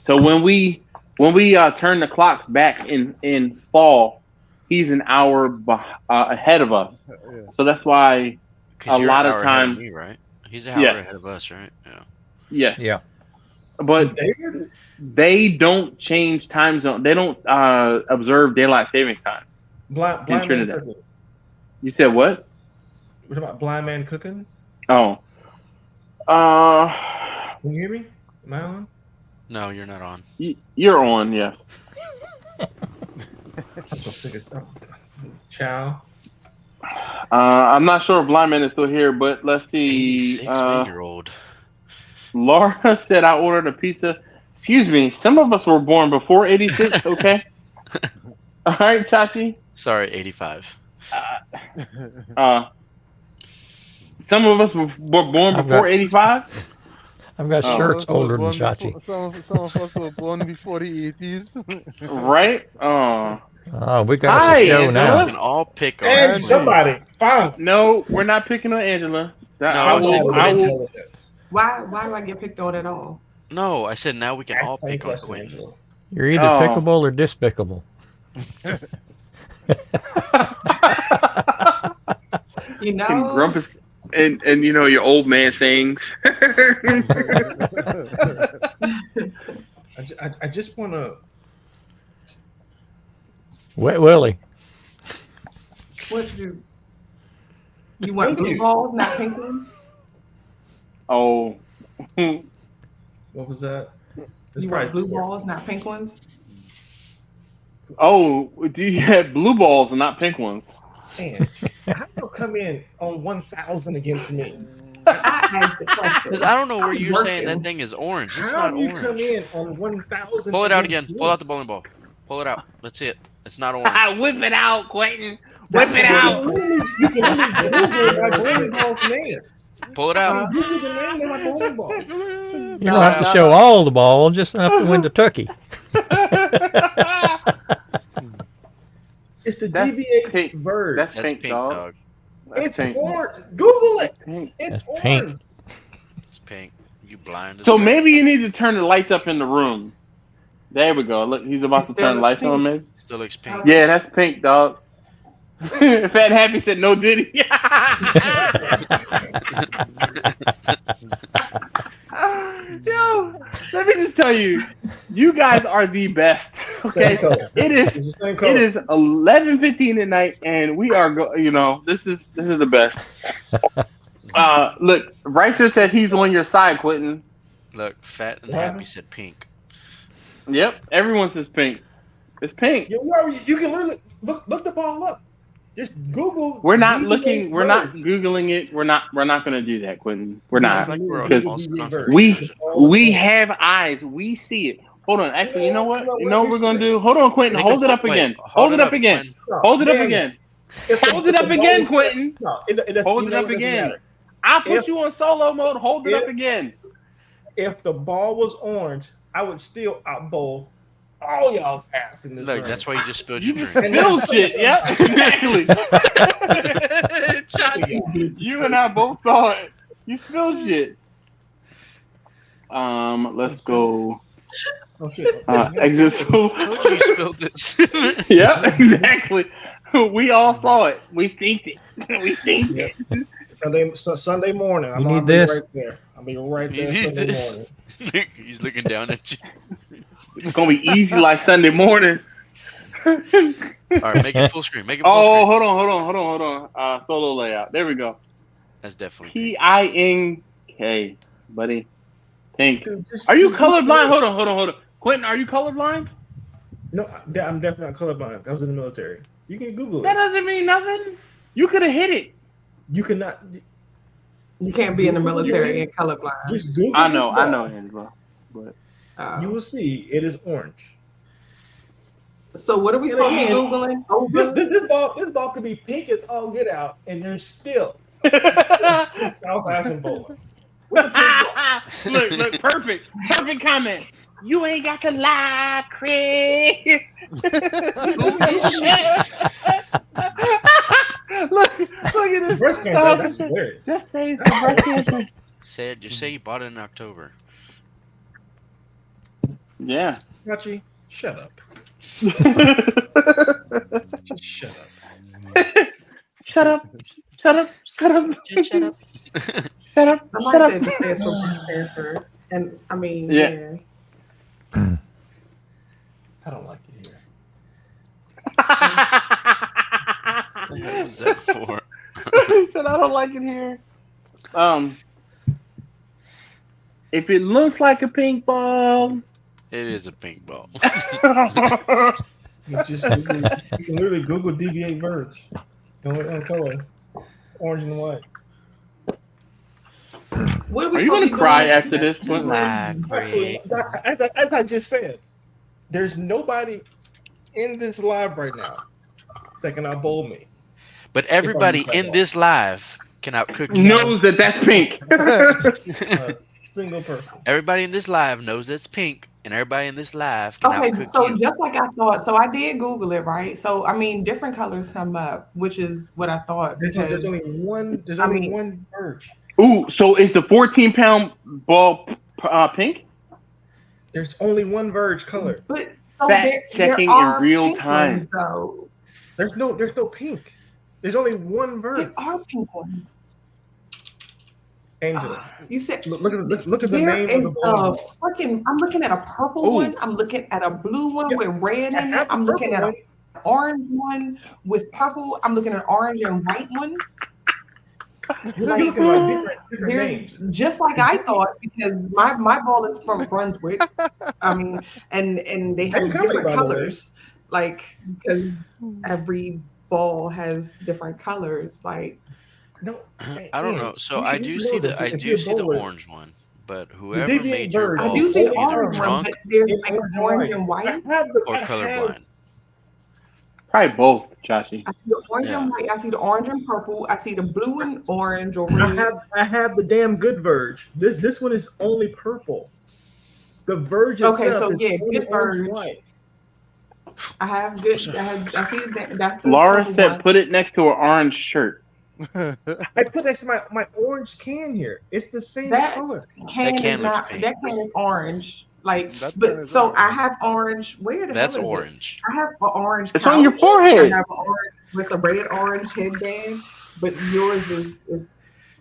So when we turn the clocks back in fall, he's an hour ahead of us. Yeah. So that's why a You're lot an of hour ahead times. me, right? He's an hour ahead of us, right? Yeah. Yes. Yeah. But they don't change time zone. They don't observe daylight savings time. Blind man Trinidad. cooking. You said what? We're talking about blind man cooking. Oh, Can you hear me? Am I on? No, you're not on. You're on, yes. I'm so sick of Chow. I'm not sure if Lyman is still here, but let's see. 86-year-old. Laura said I ordered a pizza. Excuse me, some of us were born before 86, okay? All right, Chachi. Sorry, 85. Some of us were born before 85. I've got shirts older than Chachi. Some of us were born before the 80s. Right? Oh, we got us a show Angela. now. We can all pick on And somebody, fine. No, we're not picking on Angela. I will. Why do I get picked on at all? No, I said now we can all pick on Quentin. You're either pickable or despicable. You know, And Grumpus, and you know your old man sayings. I just want to. Wet Willie. what you want blue balls, not pink ones? Oh. What was that? It's You want blue balls, not pink ones? Oh, do you have blue balls and not pink ones? Man, how you come in on 1,000 against me? Because I don't know where you're saying that thing is orange. It's How not do you orange. come in on 1,000? Pull it out again. Pull out the bowling ball. Pull it out. Let's see it. It's not orange. Whip it out, Quentin. Whip it out. You can only Google my bowling ball's name. Pull it out. Google the name of my bowling ball. You don't have to show all the ball, just enough to win the turkey. It's the That's DBA pink. bird. That's That's pink, pink, dog. dog. That's It's pink. orange. Google it. Pink. It's That's pink. orange. It's pink. You blind. So maybe you need to turn the lights up in the room. There we go. Look, he's about to turn the lights on, maybe. Still looks pink. Yeah, that's pink, dog. Fat Happy said no Diddy. Yo, let me just tell you, you guys are the best. Okay, it is. It's the same It color. is 11:15 at night, and we are. This is the best. Look, Ricer said he's on your side, Quentin. Look, Fat and Happy said pink. Yep, everyone says pink. It's pink. You can literally look the ball up. Just Google. We're not DBA looking. We're not birds. googling it. We're not going to do that, Quentin. We're not. Like we're Because all stuck on we have eyes. We see it. Hold on. Actually, you know what? You know what we're gonna do? Hold on, Quentin. Hold it up again. Hold it up again. No, Hold it up man, again. if the- Hold it if up the ball again, was- Quentin. No, it doesn't- Hold you it know up it doesn't again. matter. I'll put If- you on solo mode. Hold it up if- again. If the ball was orange, I would still outbowl all y'all's ass in this Look, room. that's why you just spilled You your just drink. spilled shit. Yep, exactly. Johnny, you and I both saw it. You spilled shit. Let's go. Oh shit. Exit. Told you you spilled it. Yep, exactly. We all saw it. We synced it. We synced it. Sunday morning. You need I'll this? Be right there. I'll be right You there need Sunday this? morning. He's looking down at you. It's gonna be easy like Sunday morning. All right, make it full screen. Make it full Oh, screen. hold on. Solo layout. There we go. That's definitely PINK, buddy. Pink. Dude, just- Are you just colorblind? Google it. Hold on. Quentin, are you colorblind? No, I'm definitely not colorblind. I was in the military. You can Google That it. doesn't mean nothing. You could have hit it. You cannot. You can't be in the military and colorblind. Just Google. I this know, ball. Angela. But You will see it is orange. So what are we supposed to be googling? This ball could be pink as all get out, and there's still South Aston bowling. Look, perfect comment. You ain't got to lie, Chris. Look at this. Breast cancer, that's hilarious. Just say it's the breast cancer. Just say you bought it in October. Yeah. Hachi, shut up. Just shut up. Shut up. Shut up. Somebody said the test for breast cancer, and I mean, yeah. I don't like it here. What was that for? He said, I don't like it here. If it looks like a pink ball, It is a pink ball. You can literally Google DV8 Verge. On color, orange and white. What are you gonna cry after this one? Actually, as I just said, there's nobody in this live right now that can outbowl me. But everybody in this live can outcook you. Knows that that's pink. A single person. Everybody in this live knows that's pink, and everybody in this live can Okay, outcook so you. just like I thought, so I did Google it, right? So I mean, different colors come up, which is what I thought. There's only one. There's only one Verge. Ooh, so is the 14-pound ball pink? There's only one Verge color. But so Fact checking there are in real pink time. ones, though. There's no pink. There's only one Verge. There are pink ones. Angela, You said look at the there name is of the ball. freaking. I'm looking at a purple one. I'm looking at a blue one with red in it. I'm looking at an orange one with purple. I'm looking at an orange and white one. Like, different names. Just like I thought, because my ball is from Brunswick. I mean, and they have different colors. Like, because every ball has different colors. Like, no, I don't know. So I do see the orange one, but whoever made your I ball do see the either orange one, drunk but there's like orange and white. or colorblind. Probably both, Chachi. I see the orange and white. I see the orange and purple. I see the blue and orange or red. I have the damn good Verge. This one is only purple. The Verge itself is only good orange and Verge. white. I have good. I see that. That's the Laura purple said one. put it next to an orange shirt. I put next to my orange can here. It's the same color. Can can is looks not. pink. That can is orange. Like, That can but is so orange. I have orange. Where the That's hell is orange. it? I have an orange. It's on your couch. forehead. I have an orange with a red orange headband, but yours is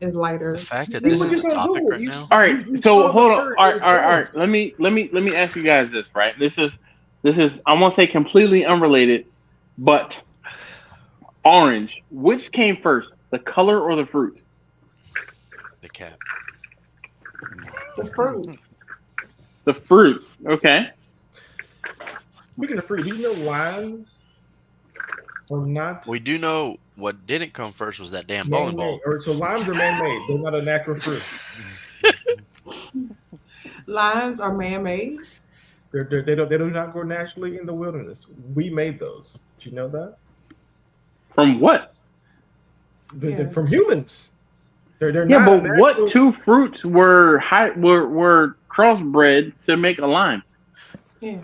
lighter. The fact that See this what is you the said, topic Google. right You- now. All right, you so saw hold the on. Verge, All it was right. orange. Let me ask you guys this. Right, this is I won't say completely unrelated, but orange. Which came first, the color or the fruit? The cap. It's a fruit. The fruit. Okay. Speaking of fruit, do you know limes or not? We do know what didn't come first was that damn bowling ball. Man-made. So limes are man-made. They're not a natural fruit. Limes are man-made. They do not grow naturally in the wilderness. We made those. Did you know that? From what? Yeah. From humans. They're Yeah, not but natural. what two fruits were crossbred to make a lime? Yeah.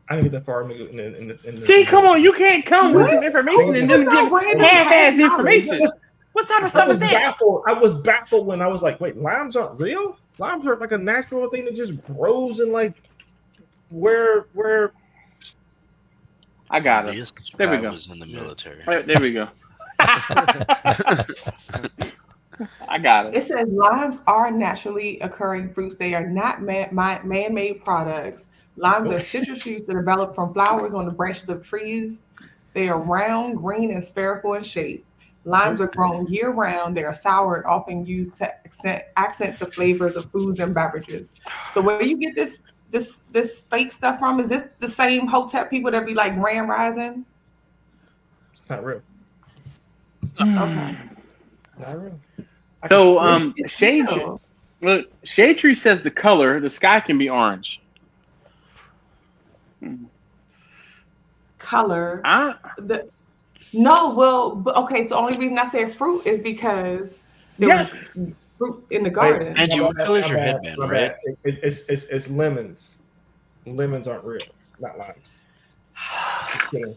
I didn't get that far in the See, come on, you can't come with some information and then give half-ass information. What type of stuff is that? I was baffled when I was like, wait, limes aren't real? Limes are like a natural thing that just grows in like where I got it. This There we guy go. was in the military. All right, there we go. I got it. It says limes are naturally occurring fruits. They are not man-made products. Limes are citrus fruits that develop from flowers on the branches of trees. They are round, green, and spherical in shape. Limes are grown year-round. They are sour and often used to accent the flavors of foods and beverages. So where you get this fake stuff from? Is this the same Hotep people that be like Grand Rising? it's not real. Okay. Not real. So, It's Shade real. look, Shade Tree says the color, the sky can be orange. Color. I, Okay. So the only reason I said fruit is because there was fruit in the garden. Angie, what color is your My bad, headband? my Red? bad. It's lemons. Lemons aren't real, not limes. Just kidding.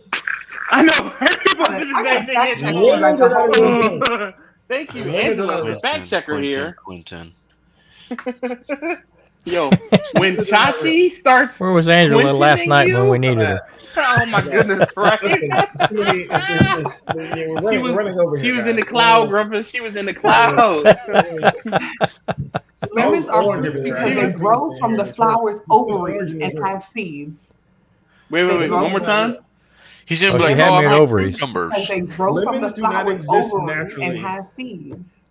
I know. People do the same fact thing. check it like the whole Oh, thank you, Angela, the fact checker here. Quinton. Yo, when Chachi starts, Where was Angela Quentin last and night you? when we needed her? oh my goodness, right? Listen, we're running over She here, was in the guys. cloud, Grumpus. She was in the cloud. Lemons are orange fruits over there. because I they didn't see grow anything from here. the It's flower's orange ovary in and there. have seeds. Wait. One more time. He's gonna Oh, be she like, had "Oh, me I at like ovaries." cucumbers." Because they grow from the Lemons do not flower's exist ovary naturally. and have seeds.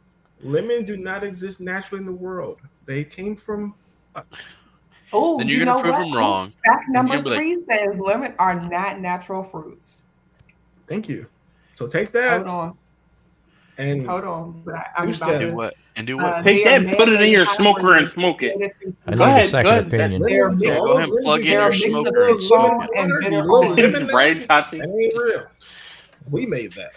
Lemons do not exist naturally in the world. They came from Oh, Then you you're know gonna prove what? them wrong. Fact And number you're gonna be 3 says lemon are not natural fruits. Thank you. So take that. Hold And on. But I'm Use about that. do to. what? And do what? Take They are that, put it in man-made your smoker and hybrids smoke it. created through I Go need a ahead, second go opinion. They're lemons, Yeah, all go those ahead and plug in they're your a mix of smoker and lemon smoke it. and water, bitter you little orange. lemonade. Right, Chachi? That ain't real. We made that.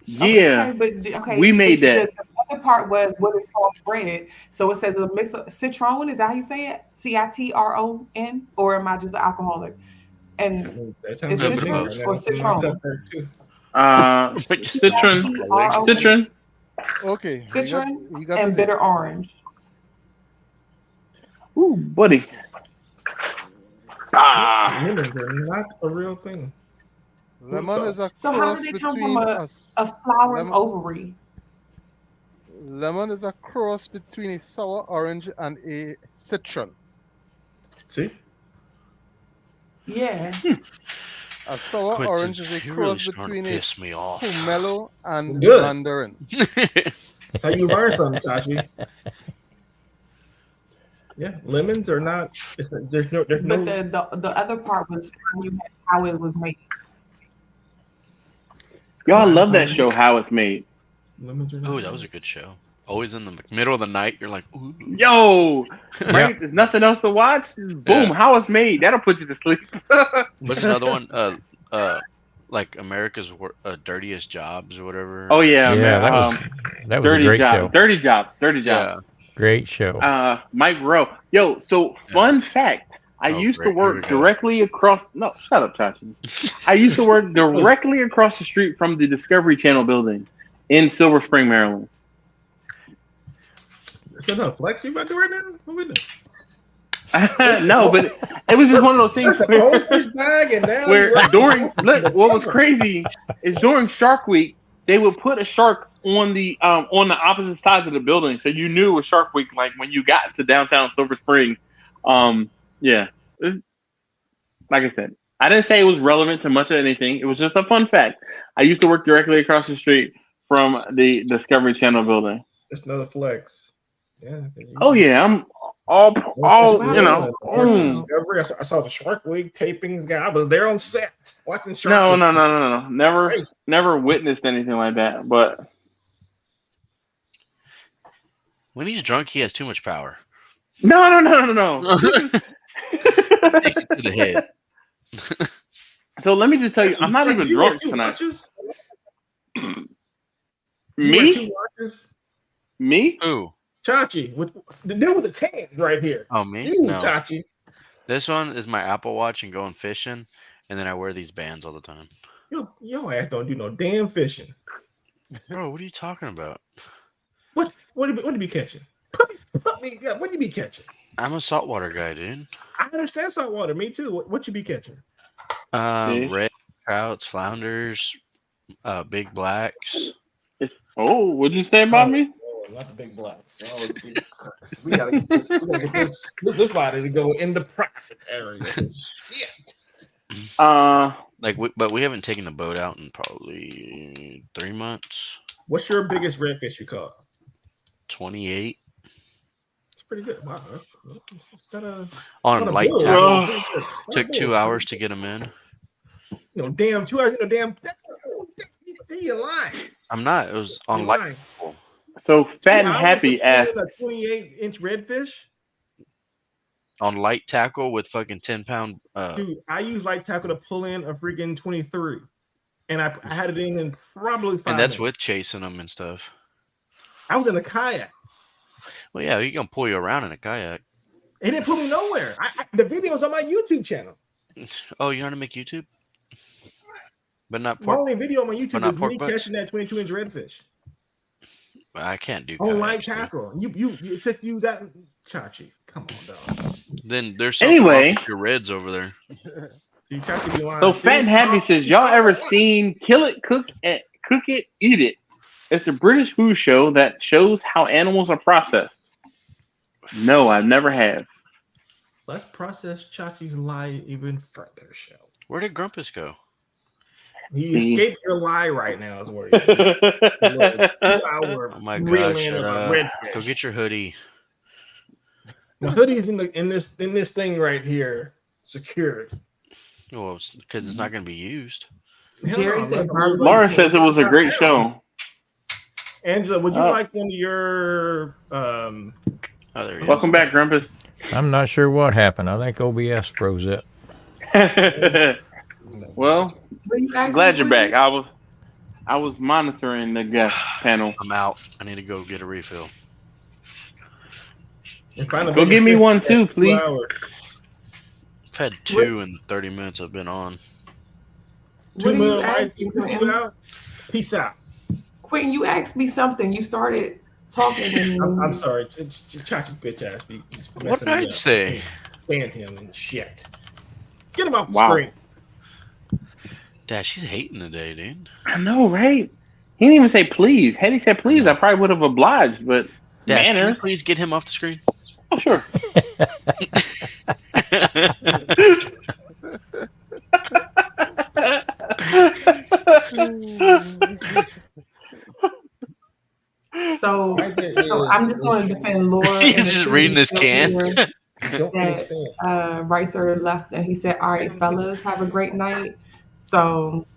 Yeah, Okay. we made that. The other part was what is called bread. So it says a mix of citron. Is that how you say it? CITRON? Or am I just an alcoholic? I And mean, that is sounds Bit of good to me citron both. right or now. I'm gonna citron? cut that too. Citron, CITRON citron. Okay. Citron you got and it. bitter orange. Ooh, buddy. Ah, Lemons are not a real thing. Lemon is a So how cross do they come between from a flower's ovary? Lemon is a cross between a sour orange and a citron. See? Yeah. A sour Quincy, orange is a you're really cross starting to between a piss me off. pomelo and Good. mandarin. That's how you learn something, Chachi. Yeah, lemons are not. There's no. But the other part was how it was made. y'all love that show, How It's Made. Lemons are not. Oh, that was a good show. Always in the middle of the night, you're like, ooh. Yo, right? There's nothing else to watch. Boom, Yeah. How It's Made. That'll put you to sleep. What's another one? Like America's Dirtiest Jobs or whatever. Oh yeah, Yeah, man. that was a Dirty great Job. show. Dirty Job. Dirty Yeah. Job. Great show. Mike Rowe. Yo, so fun fact. I Oh, used great. to Here we work go. directly across. No, shut up, Chachi. I used to work directly across the street from the Discovery Channel building in Silver Spring, Maryland. Is that a flex you about to do right now? What we doing? No, but it was just one of those things That's a goldfish bag, and now where you're- during what was crazy is during Shark Week they would put a shark on the opposite sides of the building, so you knew it was Shark Week like when you got to downtown Silver Spring. Yeah, like I said, I didn't say it was relevant to much of anything. It was just a fun fact. I used to work directly across the street from the Discovery Channel building. It's another flex. Yeah. Oh yeah, I'm all you know. Discovery. I saw the Shark Week tapings. Guy, I was there on set watching Shark. No. Crazy. Never witnessed anything like that. But When he's drunk, he has too much power. no. Takes it to the head. So let me just tell you, I'm not even drunk tonight. Me? Me? Who? Chachi, with the dude with the tans right here. Oh, me? You, No. Chachi. This one is my Apple Watch and going fishing, and then I wear these bands all the time. Your ass don't do no damn fishing. Bro, what are you talking about? What do you be catching? What do you be catching? I'm a saltwater guy, dude. I understand saltwater. Me too. What you be catching? Red trouts, flounders, big blacks. What'd you say about me? Oh, not the big blacks. Oh, Jesus Christ. We gotta get this body to go in the private area. Shit. But we haven't taken the boat out in probably 3 months. What's your biggest redfish you caught? 28 It's pretty good. Wow. That's not a, on not a light bull. tackle. That's good. Took 2 hours to get them in. Damn 2 hours. Damn. You're lying. I'm not. It was on You're light lying. tackle. So Fat and 2 hours Happy to pull in asked. a 28-inch redfish. On light tackle with fucking 10-pound. Dude, I use light tackle to pull in a freaking 23, and I had it in probably 5 and that's minutes. with chasing them and stuff. I was in a kayak. Well, yeah, he's gonna pull you around in a kayak. It didn't pull me nowhere. The video's on my YouTube channel. Oh, you know how to make YouTube? But not My pork. only video on my YouTube not is pork me butts? catching that 22-inch redfish I can't do on kayaks, light dude. tackle. You took you that Chachi. Come on, dog. Then there's something Anyway. wrong with your reds over there. See, Chachi be lying. So See? Fat and Happy says, y'all ever seen Kill It, Cook It, Eat It? It's a British food show that shows how animals are processed. No, I never have. Let's process Chachi's lie even further, show. Where did Grumpus go? He escaped your lie right now, is where he is. Oh my god, shut up. Go get your hoodie. My hoodie's in this thing right here, secured. Well, because it's not going to be used. Jerry said Laura says it was a great show. Angela, would you like one of your Welcome back, Grumpus. I'm not sure what happened. I think OBS froze it. Well, I'm glad you're back. I was monitoring the guest panel. I'm out. I need to go get a refill. Go give me one too, please. I've had 2 in the 30 minutes I've been on. 2 minutes. Peace out. Quentin, you asked me something. You started talking. And... I'm sorry. Chachi's bitch ass. What did I say? Ban him and shit. Get him off the screen. Dad, she's hating today, dude. I know, right? He didn't even say please. Had he said please, I probably would have obliged, but Dash, manners. can you please get him off the screen? Oh, sure. So I'm just going to defend Laura. He's just reading this can. Ricer left and he said, all right, fellas, have a great night. So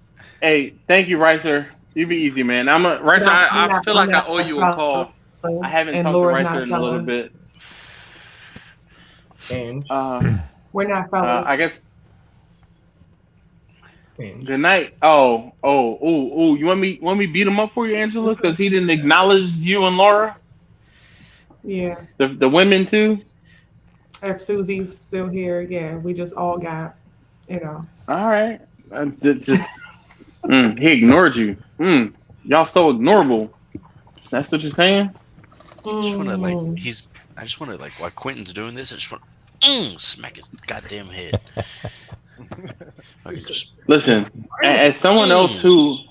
hey, thank you, Ricer. You be easy, man. Ricer, I feel like I owe you a call. I haven't talked to Ricer in a little bit. And we're not fellas. I guess. Good night. Oh! You want me beat him up for you, Angela? Because he didn't acknowledge you and Laura. Yeah. The women too. If Susie's still here, yeah, we just all got, All right. He ignored you. Y'all so ignorable. That's what you're saying. I just want to while Quentin's doing this, I just want smack his goddamn head. Listen, as someone else who's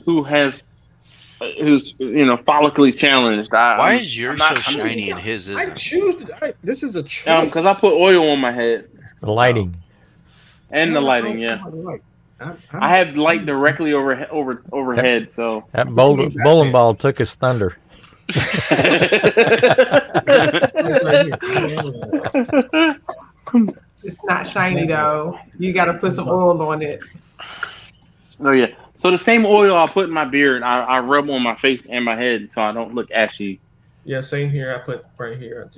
follically challenged, why is yours so shiny and his isn't? I choose to. This is a choice. Because I put oil on my head. The lighting. And the lighting, yeah. I have light directly overhead, so that bowling ball took his thunder. It's not shiny though. You got to put some oil on it. Oh yeah. So the same oil I put in my beard, I rub on my face and my head so I don't look ashy. Yeah, same here. I put right here.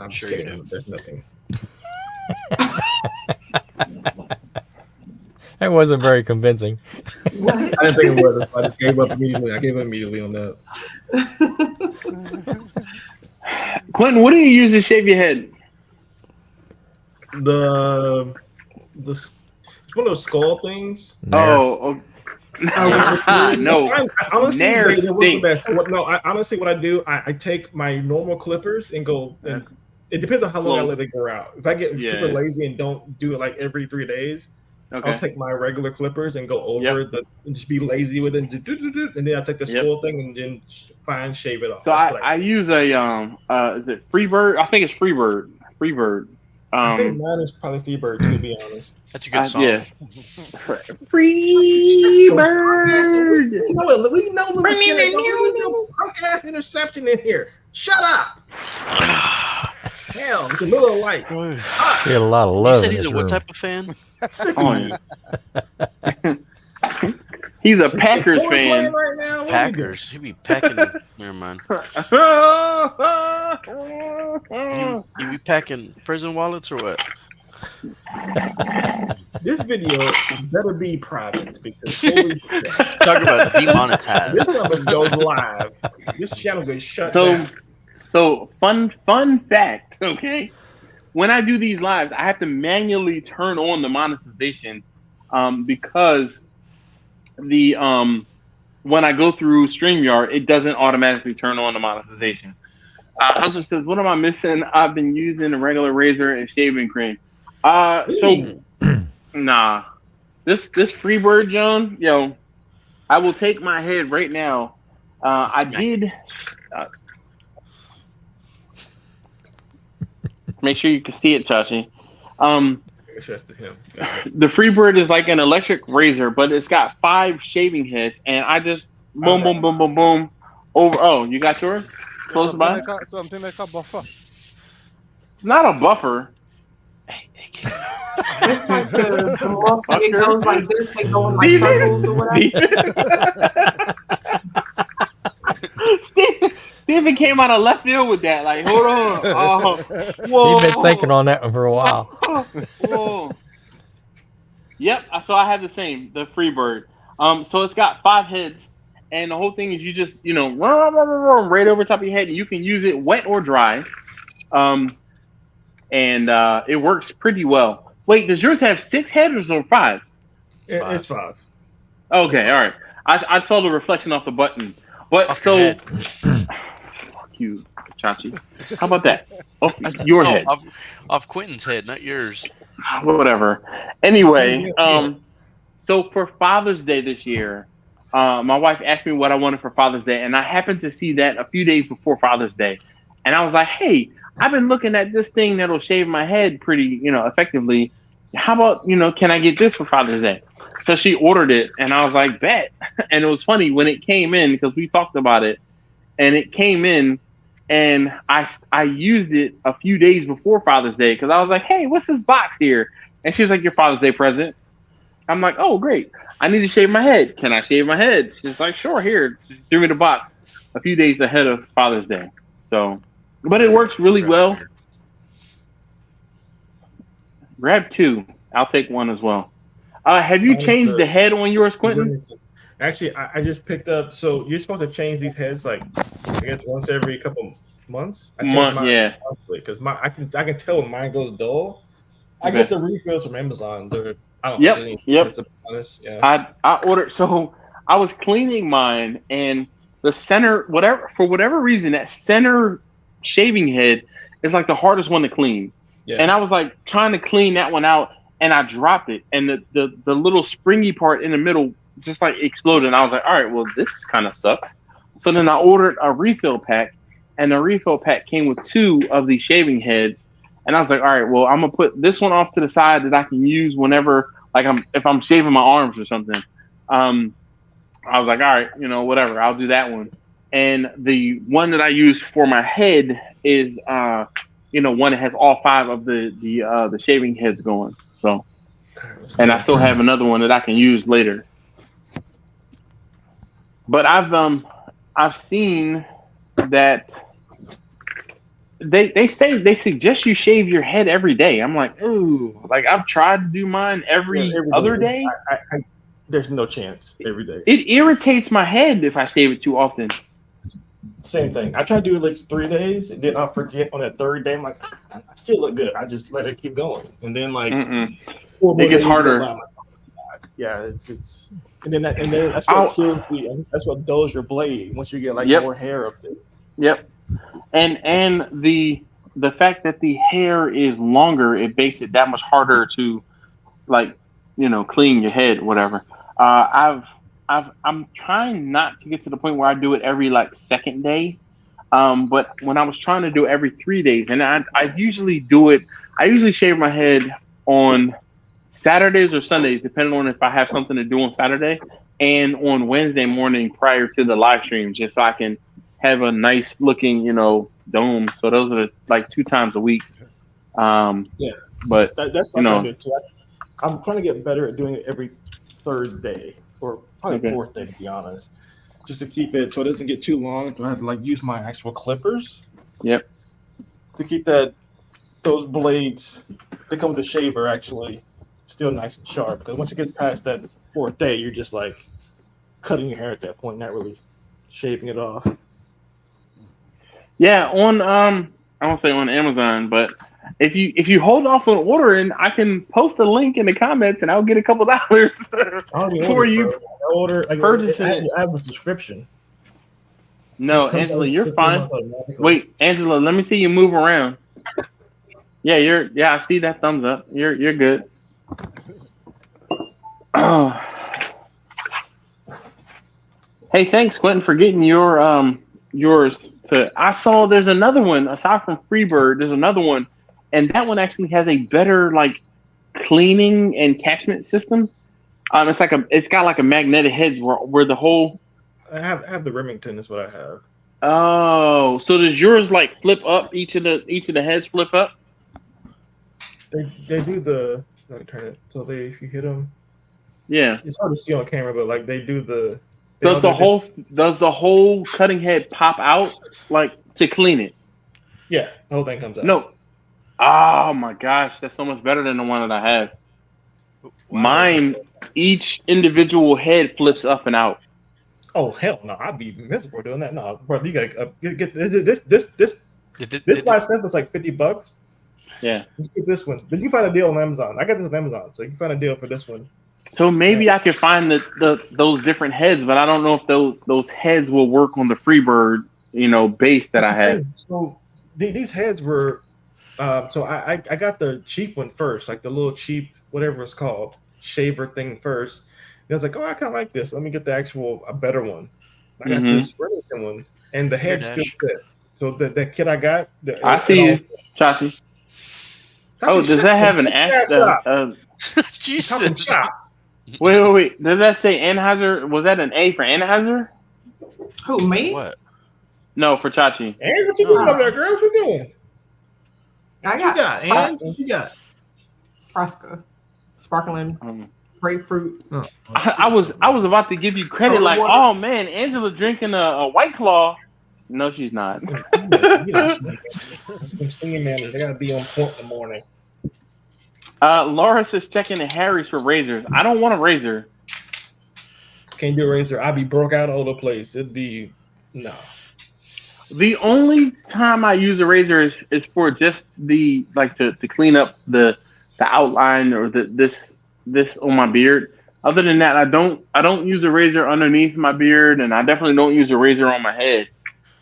I'm sure you do. There's nothing. That wasn't very convincing. What? I didn't think it was. I just gave up immediately. I gave up immediately on that. Quentin, what do you use to shave your head? It's one of those skull things. No. Honestly, what I do, I take my normal clippers and go. And it depends on how long I let it grow out. If I get super lazy and don't do it like every 3 days, I'll take my regular clippers and go over and just be lazy with it, and then I take the skull thing and then shave it off. So I use a is it Freebird? I think it's Freebird. I think mine is probably Freebird, to be honest. That's a good song. Yeah. Freebird. We know punk ass interception in here. Shut up. Hell, it's a little light. Get a lot of love. You said he's what type of fan? He's a Packers fan. Right now? Packers. He be packing. Never mind. You be packing prison wallets or what? This video better be private because holy shit. Talk about demonetized. This something goes live. This channel gets shut down. So fun fact, okay? When I do these lives, I have to manually turn on the monetization because when I go through StreamYard, it doesn't automatically turn on the monetization. Husband says, what am I missing? I've been using a regular razor and shaving cream. Nah. This Freebird, John, I will take my head right now. I did make sure you can see it, Chachi. The Freebird is like an electric razor, but it's got 5 shaving heads, and I just boom, boom, boom, boom, boom over. Oh, you got yours? Close by? Something like a buffer. It's not a buffer. It's like the muffin, it goes like this, they go in like circles or whatever. Steven came out of left field with that. Like, hold on. Whoa. He's been thinking on that one for a while. Whoa. Yep. So I have the same, the Freebird. So it's got 5 heads, and the whole thing is you just, run right over top of your head, and you can use it wet or dry. And it works pretty well. Wait, does yours have 6 heads or 5? It's 5. Okay, all right. I saw the reflection off the button. But Off so, your fuck you, Chachi. How about that? Off your head. Off Quentin's head, not yours. Whatever. Anyway, so for Father's Day this year, my wife asked me what I wanted for Father's Day, and I happened to see that a few days before Father's Day. And I was like, hey, I've been looking at this thing that'll shave my head pretty, effectively. How about, can I get this for Father's Day? So she ordered it, and I was like, bet. And it was funny when it came in, because we talked about it, and it came in, and I used it a few days before Father's Day, because I was like, hey, what's this box here? And she was like, your Father's Day present. I'm like, oh, great. I need to shave my head. Can I shave my head? She's like, sure, here. She threw me the box a few days ahead of Father's Day. So, but it works really well. Grab 2. I'll take 1 as well. Have you changed the head on yours, Quentin? Actually, I just picked up. So you're supposed to change these heads, like I guess once every couple months. Yeah. Because I can tell when mine goes dull. I get the refills from Amazon. Yep. Yeah. I ordered. So I was cleaning mine, and the center, for whatever reason, that center shaving head is like the hardest one to clean. Yeah. And I was like trying to clean that one out, and I dropped it, and the little springy part in the middle just like exploded. And I was like, all right, well, this kind of sucks. So then I ordered a refill pack, and the refill pack came with 2 of these shaving heads. And I was like, all right, well, I'm gonna put this one off to the side that I can use whenever, like, if I'm shaving my arms or something. I was like, all right, whatever, I'll do that one. And the one that I use for my head is, one that has all 5 of the shaving heads going. So, and I still have another one that I can use later. But I've seen that they suggest you shave your head every day. I'm like, ooh, like I've tried to do mine every other day. There's no chance every day. It irritates my head if I shave it too often. Same thing. I try to do it like 3 days, and then I'll forget on that 3rd day. I'm like, I still look good. I just let it keep going, and then like it gets harder. Yeah, it's and then that's what kills that's what dulls your blade once you get like more hair up there. Yep. And the fact that the hair is longer, it makes it that much harder to clean your head, whatever. I'm trying not to get to the point where I do it every 2nd day. But when I was trying to do it every 3 days, and I usually do it, I usually shave my head on Saturdays or Sundays, depending on if I have something to do on Saturday, and on Wednesday morning prior to the live stream, just so I can have a nice looking, dome. So those are 2 times a week. But that's what I do too. I'm trying to get better at doing it every 3rd day, or probably 4th day, to be honest, just to keep it so it doesn't get too long. I have to use my actual clippers. Yep. To keep those blades that come with the shaver actually still nice and sharp, because once it gets past that 4th day, you're just cutting your hair at that point, not really shaving it off. Yeah, on I won't say on Amazon, but if you hold off on ordering, I can post a link in the comments, and I'll get a couple dollars for you. Purchasing it. I have a subscription. No, Angela, you're fine. Wait, Angela, let me see you move around. Yeah, I see that thumbs up. You're good. Hey, thanks, Quentin, for getting yours to. I saw there's another one aside from Freebird. There's another one, and that one actually has a better cleaning and catchment system. It's got a magnetic head where the whole. I have the Remington is what I have. Oh, so does yours flip up? Each of the heads flip up? They do the. I can turn it so they if you hit them. Yeah. It's hard to see on camera, but like they do the. Does the whole cutting head pop out like to clean it? Yeah, the whole thing comes out. No. Oh my gosh, that's so much better than the one that I have. Wow. Mine, each individual head flips up and out. Oh hell no! I'd be miserable doing that. No, bro, you gotta get this last set was like $50. Yeah. Let's get this one. But you can find a deal on Amazon. I got this on Amazon, so you can find a deal for this one. So maybe I could find those different heads, but I don't know if those heads will work on the Freebird, base that I had. So these heads were, so I got the cheap one first, like the little cheap whatever it's called shaver thing first. And I was like, oh, I kind of like this. Let me get a better one. I got this Remington one, and the head still fit. So the kit I got, I see you, Chachi. Oh, does that have an ass? Jesus. Wait. Does that say Anheuser? Was that an A for Anheuser? Who, me? What? No, for Chachi. And what you doing over there, girl? What you doing? I got And what you got? Fresca, sparkling grapefruit. Oh. I was about to give you credit, like, oh man, Angela drinking a White Claw. No, she's not. Some singing manners. They gotta be on point in the morning. Laura says checking the Harry's for razors. I don't want a razor. Can't do a razor. I'd be broke out all over the place. It'd be no. The only time I use a razor is for just to clean up the outline or this on my beard. Other than that, I don't use a razor underneath my beard, and I definitely don't use a razor on my head.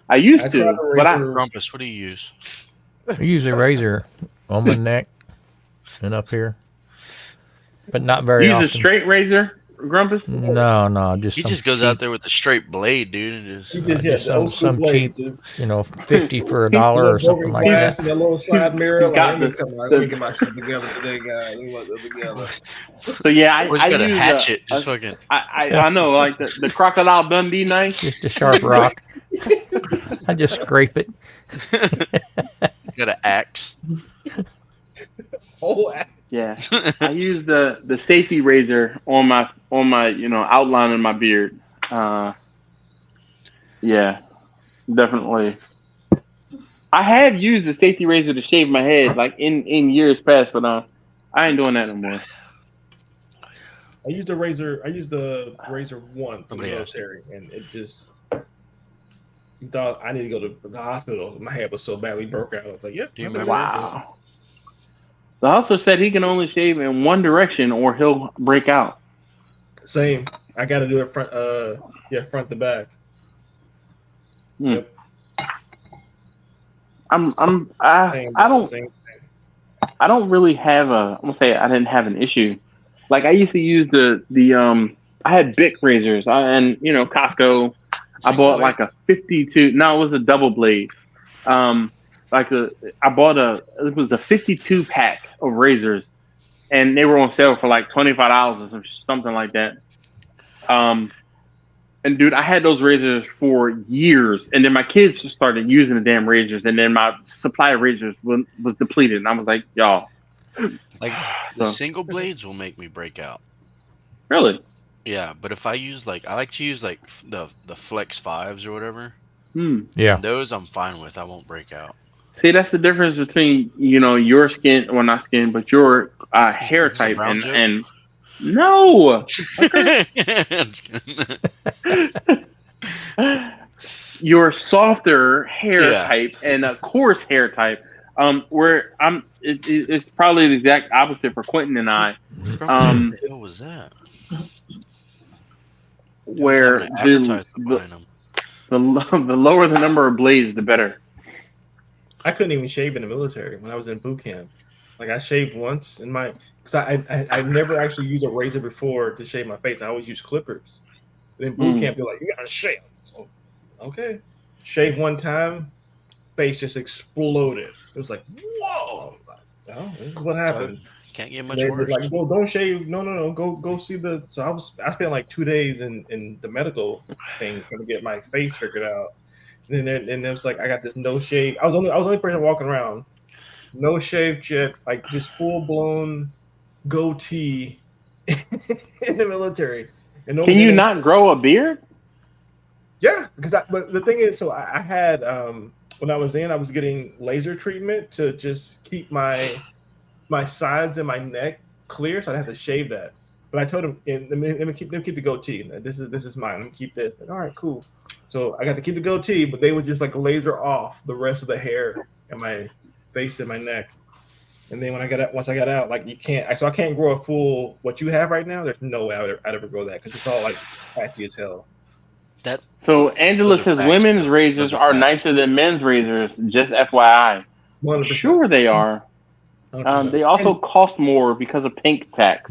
I used to, but Rumpus, what do you use? I use a razor on my neck and up here, but not very often. Use a straight razor, Grumpus? No, just he just goes cheap, out there with a straight blade, dude, and just some cheap, $50 for $1 or something like that. And a little side mirror. Let me get my shit together today, guys. Let me get it together. So yeah, I got a use hatchet. Just fucking. I know, like the Crocodile Dundee knife. Just a sharp rock. I just scrape it. Got an axe. Oh, axe. Yeah, I use the safety razor on my outline in my beard. Yeah, definitely. I have used the safety razor to shave my head like in years past, but I ain't doing that no more. I used the razor once in the military, and it just thought I need to go to the hospital. My head was so badly broke out. I was like, "Yep." Do you remember? Wow. The hustler said he can only shave in one direction or he'll break out. Same. I got to do it front to back. Yep. I don't really have I'm gonna say I didn't have an issue. Like I used to use I had Bic razors and Costco. I bought like a 52. No, it was a double blade. I bought it was a 52 pack of razors, and they were on sale for like $25 or something like that. And dude, I had those razors for years, and then my kids just started using the damn razors, and then my supply of razors was depleted, and I was like, y'all. Like the single blades will make me break out. Really? Yeah, but if I use I like to use like the Flex 5s or whatever. Yeah. Those I'm fine with. I won't break out. See, that's the difference between your skin, well not skin, but your hair type and no. Your softer hair type and a coarse hair type. Where it's probably the exact opposite for Quentin and I. What was that? Where the lower the number of blades, the better. I couldn't even shave in the military when I was in boot camp. Like I shaved once because I never actually used a razor before to shave my face. I always use clippers. But in boot camp, they're like, you gotta shave. Oh, okay. Shave one time, face just exploded. It was like, whoa. Oh, this is what happens. Can't get much worse. Like, don't shave. No. Go see the. So I spent like 2 days in the medical thing trying to get my face figured out. And it was like I got this no shave. I was the only person walking around no shave chip, like just full blown goatee in the military. And Can you not grow a beard? Yeah, because but the thing is, so I had when I was getting laser treatment to just keep my sides and my neck clear, so I had to shave that. But I told him, let me keep the goatee. This is mine. Let me keep this. Like, all right, cool. So I got to keep the goatee, but they would just like laser off the rest of the hair and my face and my neck. And then once I got out, like you can't. So I can't grow a full what you have right now. There's no way I'd ever grow that because it's all like patchy as hell. So Angela says women's razors are nicer than men's razors. Just FYI. 100%. Sure, they are. They also cost more because of pink tax.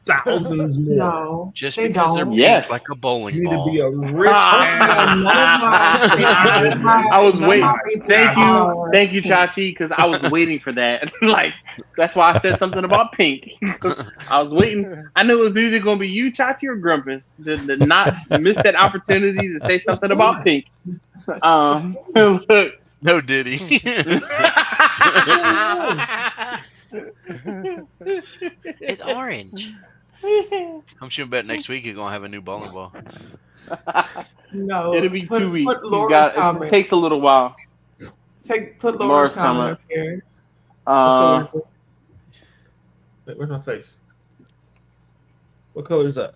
Thousands more. No, Just they because don't. they're pink like a bowling You need ball. to be a rich I was waiting. Thank you, Chachi, because I was waiting for that. Like that's why I said something about pink. I was waiting. I knew it was either going to be you, Chachi, or Grumpus to not miss that opportunity to say something about pink. Look. No Diddy. It's orange. I'm sure bet next week you're gonna have a new bowling ball. No, it'll be 2 weeks. It takes a little while. Put Laura's comment up here. Wait, where's my face? What color is that?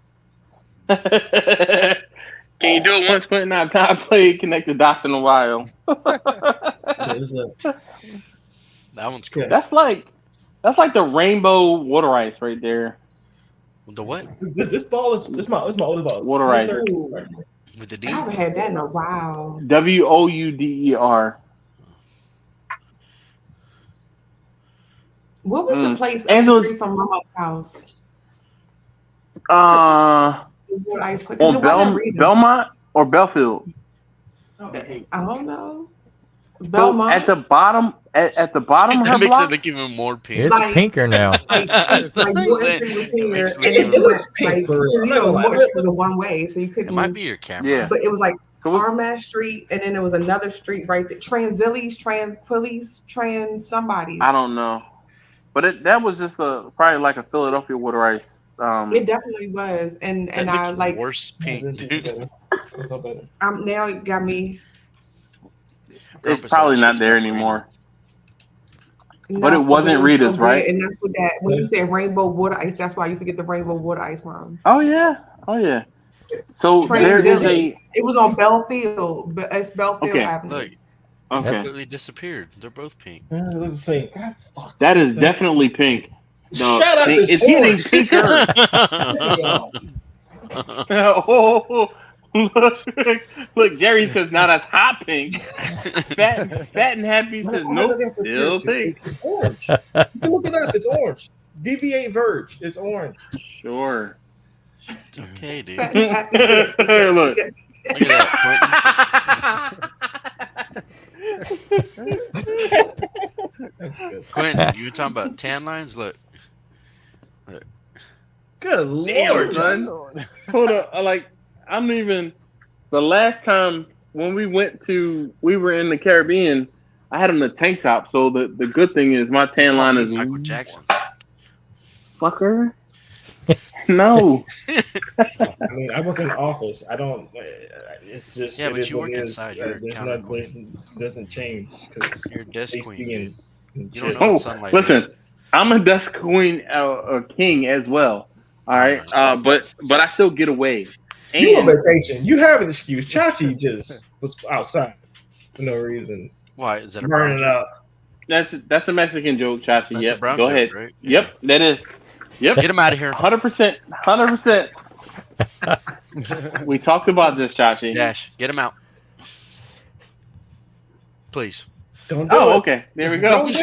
Can you do it once, Quentin? I've not played Connect the Dots in a while. What is that? That one's cool. That's like the rainbow water ice right there. The what? This ball is my oldest ball. Water ice. With the D? I haven't had that in a while. WOUDER. What was the place on the street from Mama's house? On Belmont or Belfield? I don't know. Belmont. So at the bottom of her that makes block, it look even more pink. It's pinker now. It looks pink. The one way, so you couldn't. It might be your camera. Yeah. But it was like Armash Street, and then there was another street right there. Transillies, Trans somebody's. I don't know, but that was just probably like a Philadelphia water ice. It definitely was, and I like worse pink. Dude. Now it got me. It's probably not there anymore. No, but it wasn't Rita's, right? And that's what when you said rainbow water ice, that's why I used to get the rainbow water ice from. Oh yeah. So there is it was on Belfield, but it's Belfield Avenue. Look, okay. completely disappeared. They're both pink. Let's see. That is definitely pink. No, shut up! It's getting pinker. Look, Jerry says now that's hot pink. Fat and Happy says nope, still pink. It's orange. You can look it up. It's orange. Deviate Verge. It's orange. Sure. It's okay, dude. Look. Look at that, Quentin, you were talking about tan lines? Look. Good Lord, son. Hold up. The last time when we were in the Caribbean, I had him in a tank top. So the good thing is my tan line is Michael Jackson. Fucker. No. I mean, I work in the office. I don't. It's just. Yeah, it but is you work what it inside. is. It doesn't change because you're a desk queen. You don't know what sunlight listen, is. I'm a desk queen, king as well. All right, but I still get away. You on vacation? You have an excuse. Chachi just was outside for no reason. Why is that a burning up? That's a Mexican joke, Chachi. Yep. Go joke, ahead. Right? Yep, that is. Yep. Get him out of here. 100%. 100%. We talked about this, Chachi. Dash, get him out. Please. Don't do it. Okay. There we go. Don't do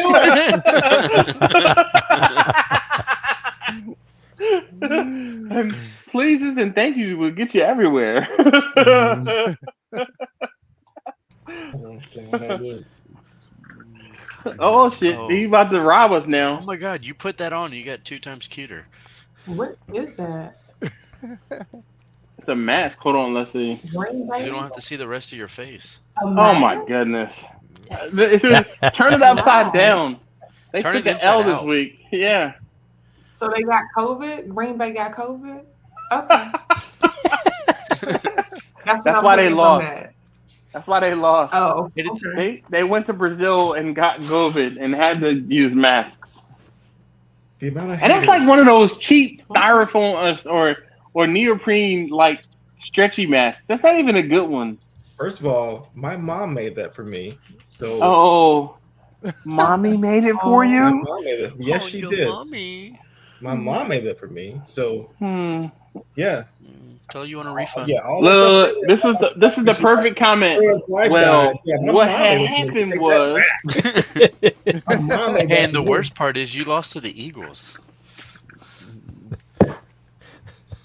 it. Pleases and thank yous will get you everywhere. Oh shit! He's about to rob us now. Oh my god! You put that on, you got 2 times cuter. What is that? It's a mask. Hold on, let's see. You don't have to see the rest of your face. Oh my goodness! Turn it upside down. They Turn took it an L inside this out. week. Yeah. So they got COVID. Green Bay got COVID. Okay. That's why they lost. That. That's why they lost. Oh, okay. They went to Brazil and got COVID and had to use masks. And that's like one of those cheap styrofoam or neoprene like stretchy masks. That's not even a good one. First of all, my mom made that for me. So mommy made it for you? My mom made it. Yes, she did. Mommy. My mom made that for me. So yeah. Tell you on a refund. Look, this is the perfect comment. Well, what had happened was, and the worst part is you lost to the Eagles.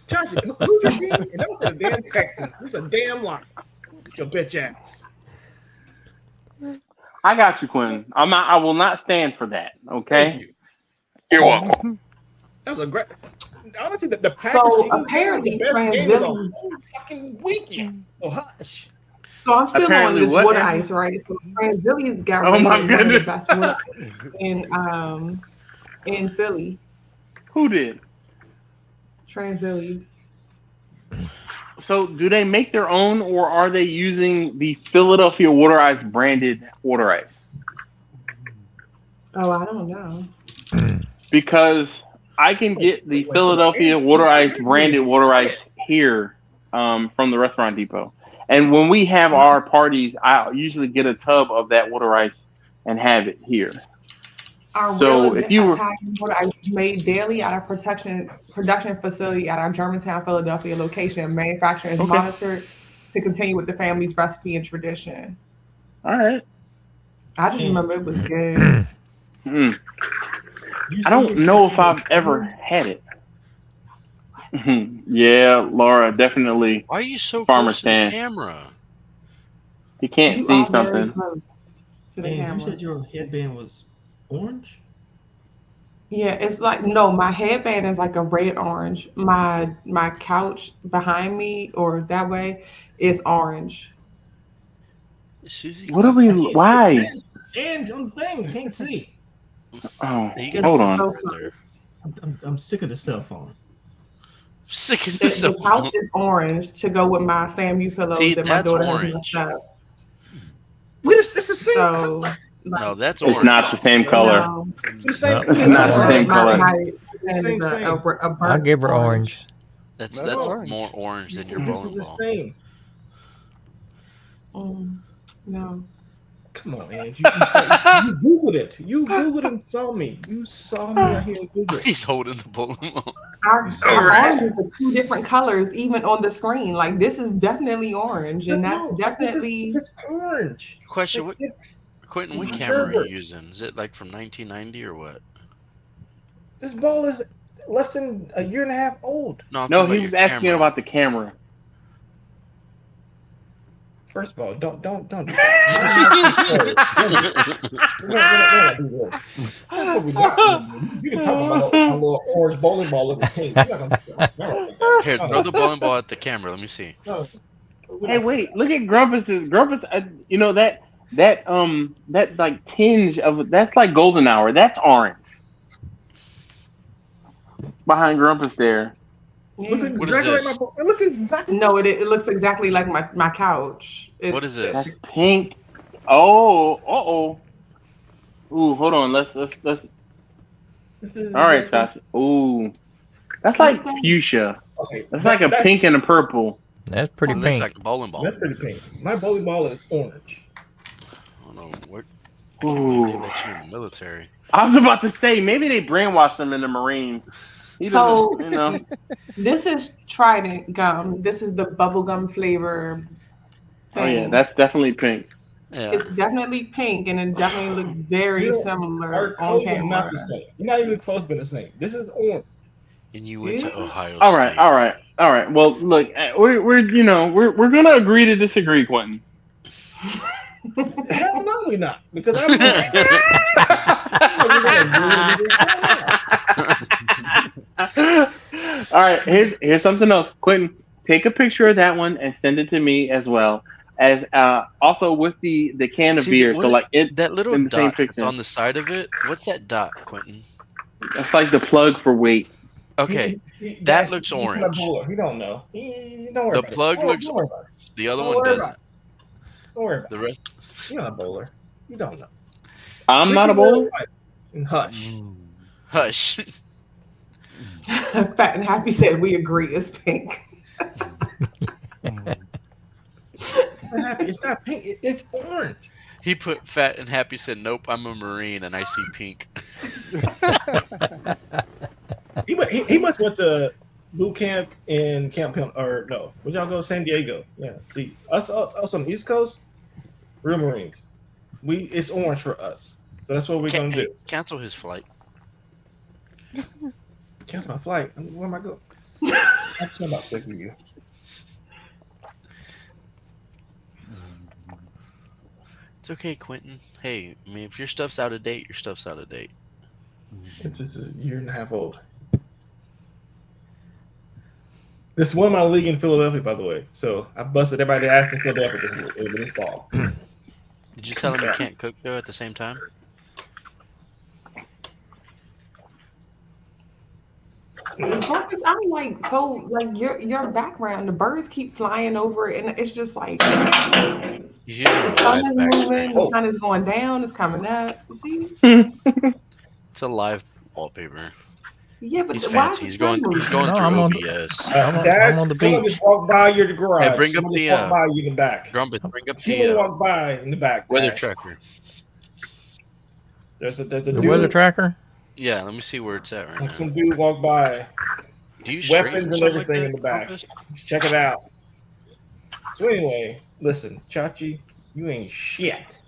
Josh, who's your team? And that was the damn Texans. This is a damn lie. Your bitch ass. I got you, Quinn. I will not stand for that. Okay. You're welcome. That was a great. Honestly, the so apparently, whole fucking weekend. So hush. So I'm still on this water ice, right? So Transvillians got rated one of the best water in Philly. Who did? Transvillians. So do they make their own, or are they using the Philadelphia Water Ice branded water ice? Oh, I don't know. Because I can get the Philadelphia Water Ice branded water ice here from the Restaurant Depot. And when we have our parties, I usually get a tub of that water ice and have it here. So if you were water ice made daily at our production facility at our Germantown, Philadelphia location, manufacturing is monitored to continue with the family's recipe and tradition. All right. I just remember it was good. I don't know if I've ever had it. Yeah, Laura, definitely. Why are you so Farmer close stand. to the camera? He can't see something. You said your headband was orange? Yeah, it's like my headband is like a red orange. My couch behind me or that way is orange. Susie, what are we? Why? And on the thing, can't see. Oh, hold on. I'm sick of the cell phone. Sick of the cell phone. The couch is orange to go with my FAMU pillows that my daughter has messed up. It's the same color. No, that's orange. It's not the same color. No. It's not the same color. I'll give her orange. That's orange. More orange than your bowling ball. Same. No. Come on, man. You Googled it. You Googled and saw me. You saw me out here and Googled it. He's holding the bowling ball. Our oranges are two different colors, even on the screen. Like this is definitely orange, and that's definitely it's orange. Question: Quentin, what camera are you using? Is it like from 1990 or what? This ball is less than a year and a half old. No, he was asking about the camera. First of all, don't do that. You can talk about a little orange bowling ball at the team. Here, throw the bowling ball at the camera. Let me see. Hey, wait! Look at Grumpus's. Grumpus, you know that like tinge of that's like golden hour. That's orange. Behind Grumpus there. Looks exactly like No, it looks exactly like my couch. What is this? That's pink. Oh. Ooh, hold on. Let's. All right, Tasha. Ooh, that's like fuchsia. Okay, that's like a pink and a purple. That's pretty pink. Looks like a bowling ball. That's pretty pink. My bowling ball is orange. I don't know what. Ooh. They let you in the military. I was about to say maybe they brainwashed them in the Marines. So, this is Trident gum. This is the bubblegum flavor thing. Oh, yeah, that's definitely pink. Yeah. It's definitely pink, and it definitely looks very similar on camera. Not the same. You're not even close to the same. This is orange. And you went to Ohio All State. right. Well, look, we're gonna agree to disagree, Quentin. Hell no, we're not. Because I'm All right, here's something else. Quentin, take a picture of that one and send it to me as well. as also with the can of beer. So like that little in the same dot picture on the side of it. What's that dot, Quentin? That's like the plug for weight. Okay, that looks orange. He don't know. Don't worry The about plug it. looks. The other one doesn't. Don't worry about the rest. You're not a bowler. You don't know. I'm not a bowler. Hush. Hush. Fat and Happy said we agree it's pink. It's not pink. It's orange. He put Fat and Happy said, "Nope, I'm a Marine and I see pink." he must went to boot camp in or no? Would y'all go San Diego? Yeah. See us on the East Coast, real Marines. It's orange for us, so that's what we're gonna do. Cancel his flight. Cancel my flight. Where am I going? I'm about sick of you. It's okay, Quentin. Hey, I mean, if your stuff's out of date, your stuff's out of date. It's just a year and a half old. This won my league in Philadelphia, by the way. So I busted everybody ass in Philadelphia this fall. Did you tell him you can't cook though at the same time? I'm like, so like your background, the birds keep flying over it, and it's just like He's using the sun is moving, the sun is going down, it's coming up. You see? It's a live wallpaper. Yeah, but he's fancy. He's going through OBS. I'm on the beach. Just walk by your garage. Hey, bring up the walk by you in the back. Grumpet, bring up the walk by in the back. Weather tracker. There's a weather tracker. Yeah, let me see where it's at right now. Some dude walk by. Do you weapons and everything in the back? Check it out. So anyway, listen, Chachi, you ain't shit.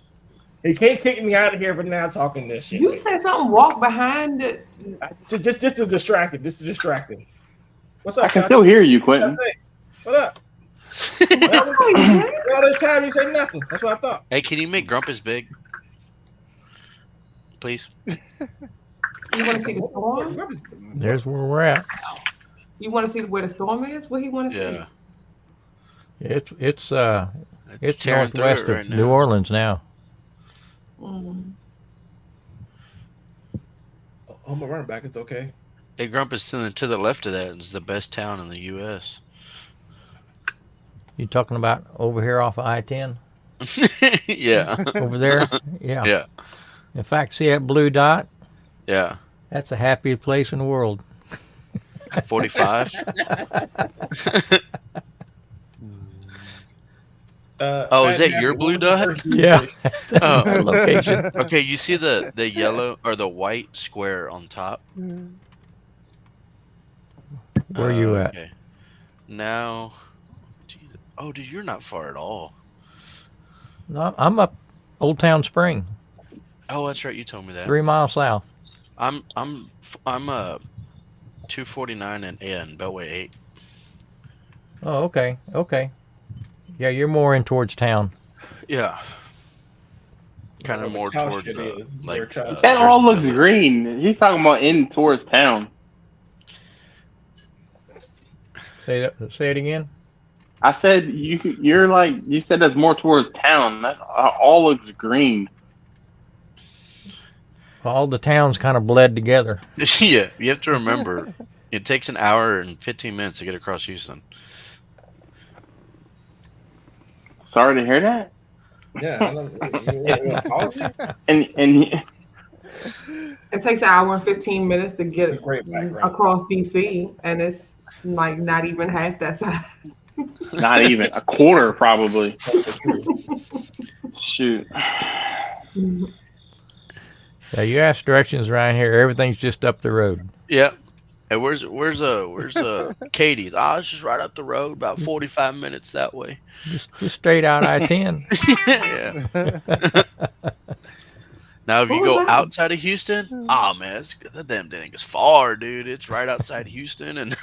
He can't kick me out of here for now talking this shit. You said something. Walk behind it. Just to distract him. Just to distract him. What's up? I can still hear you, Quentin. What up? All this time he said nothing. That's what I thought. Hey, can you make Grumpus big, please? You want to see the storm? There's where we're at. You want to see where the storm is? What he want to see? It's It's northwest right of now. New Orleans now. Mm. I'm gonna run back. It's okay. Hey, Grumpus, to the left of that is the best town in the U.S. You talking about over here off of I-10? Yeah. Over there? Yeah. Yeah. In fact, see that blue dot? Yeah. That's the happiest place in the world. 45. Oh, is that your blue dot? Yeah. That's location. Okay, you see the yellow or the white square on top? Where are you at? Okay. Now, Jesus. Oh, dude, you're not far at all. No, I'm up Old Town Spring. Oh, that's right. You told me that. 3 miles south. I'm 249 and Beltway 8. Oh, okay. Okay. Yeah, you're more in towards town. Yeah. Kind of more towards like. That all looks green. He's talking about in towards town. Say it again. I said you said that's more towards town. That's all looks green. All the towns kind of bled together. Yeah, you have to remember, it takes an hour and 15 minutes to get across Houston. Sorry to hear that. Yeah. And it takes an hour and 15 minutes to get across DC, and it's like not even half that size. Not even a quarter, probably. Shoot. Yeah, you ask directions around here. Everything's just up the road. Yep. Hey, where's Katie's? Oh, it's just right up the road, about 45 minutes that way. Just straight out I-10. Yeah. Now, if you go outside of Houston, oh man, that damn thing is far, dude. It's right outside Houston, and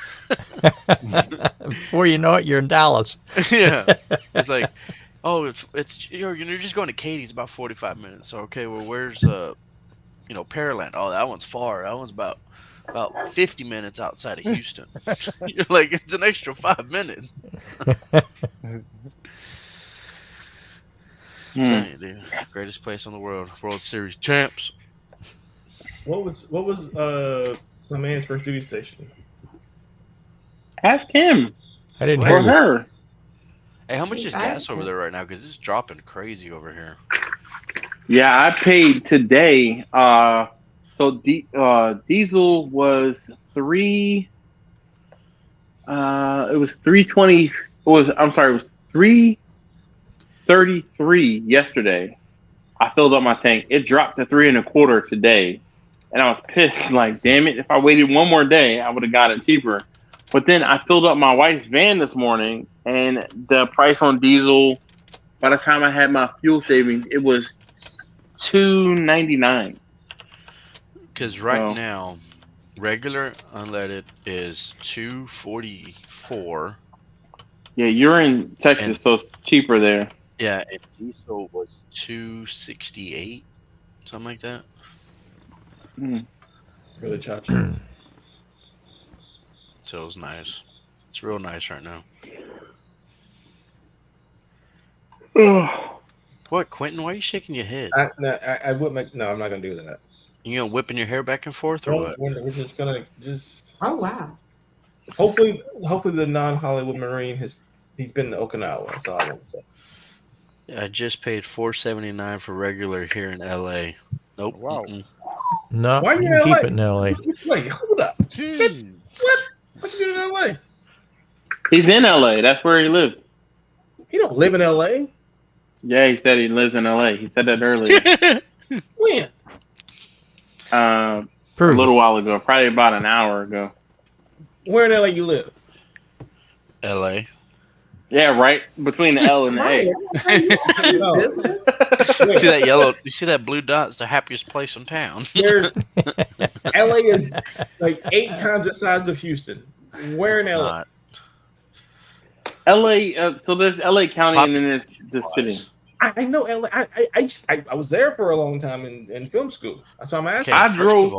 before you know it, you're in Dallas. Yeah, it's like, oh, it's you're just going to Katie's about 45 minutes. So, okay, well, where's Pearland? Oh, that one's far. That one's about 50 minutes outside of Houston. You're like, it's an extra 5 minutes. I'm telling you, dude. Greatest place in the world. World Series champs. What was my man's first duty station? Ask him I didn't or hear you. her. Hey, how much is gas over there right now? Because it's dropping crazy over here. Yeah, I paid today. So diesel was $3. It was $3.20. It was $3.33 yesterday. I filled up my tank. It dropped to $3.25 today, and I was pissed. Like, damn it! If I waited one more day, I would have got it cheaper. But then I filled up my wife's van this morning, and the price on diesel, by the time I had my fuel savings, it was $2.99. Because right now, regular unleaded is $2.44. Yeah, you're in Texas, so it's cheaper there. Yeah, and diesel was $2.68, something like that. Really chachi. So it was nice. It's real nice right now. What, Quentin? Why are you shaking your head? I would make. No, I'm not gonna do that. You gonna whipping your hair back and forth or what? We're just gonna Oh wow. Hopefully the non-Hollywood Marine he's been to Okinawa. That's all I want to say. I just paid $4.79 for regular here in LA. Nope. Wow. No, Why you you can in keep LA? it in LA. Wait, hold up. Jeez. What you doing in LA? He's in LA. That's where he lives. He don't live in LA. Yeah, he said he lives in LA. He said that earlier. When? A Prove little while ago, probably about an hour ago. Where in LA you live? LA. Yeah, right between the L and the A. You see that yellow? You see that blue dot? It's the happiest place in town. There's LA is like 8 times the size of Houston. Where in LA? LA. So there's LA County, and then there's the city. I know LA. I was there for a long time in film school. That's why I'm asking. I drove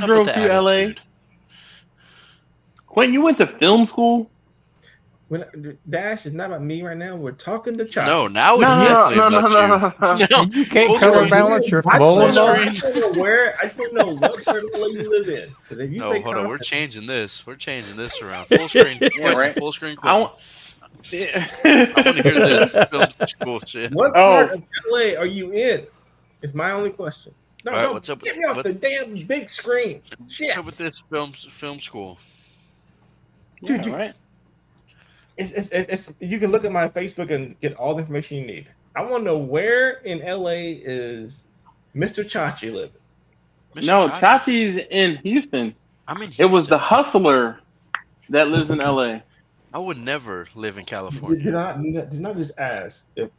through LA. Quentin, you went to film school? Dash is not about me right now. We're talking to Chachi. No, now it's definitely about you. And you can't counterbalance your bowling ball. I just want to know what part of LA you live in. If you say hold on. We're changing this. We're changing this around. Full screen. Yeah, right. Full screen. I want to hear this film school shit. What part of LA are you in? Is my only question. No, right, don't get me off the damn big screen. Shit. What's up with this film school? Dude, right. It's you can look at my Facebook and get all the information you need. I want to know where in LA is Mr. Chachi living. No, Chachi's in Houston. I'm in Houston. It was the hustler that lives in LA. I would never live in California. Did not just ask if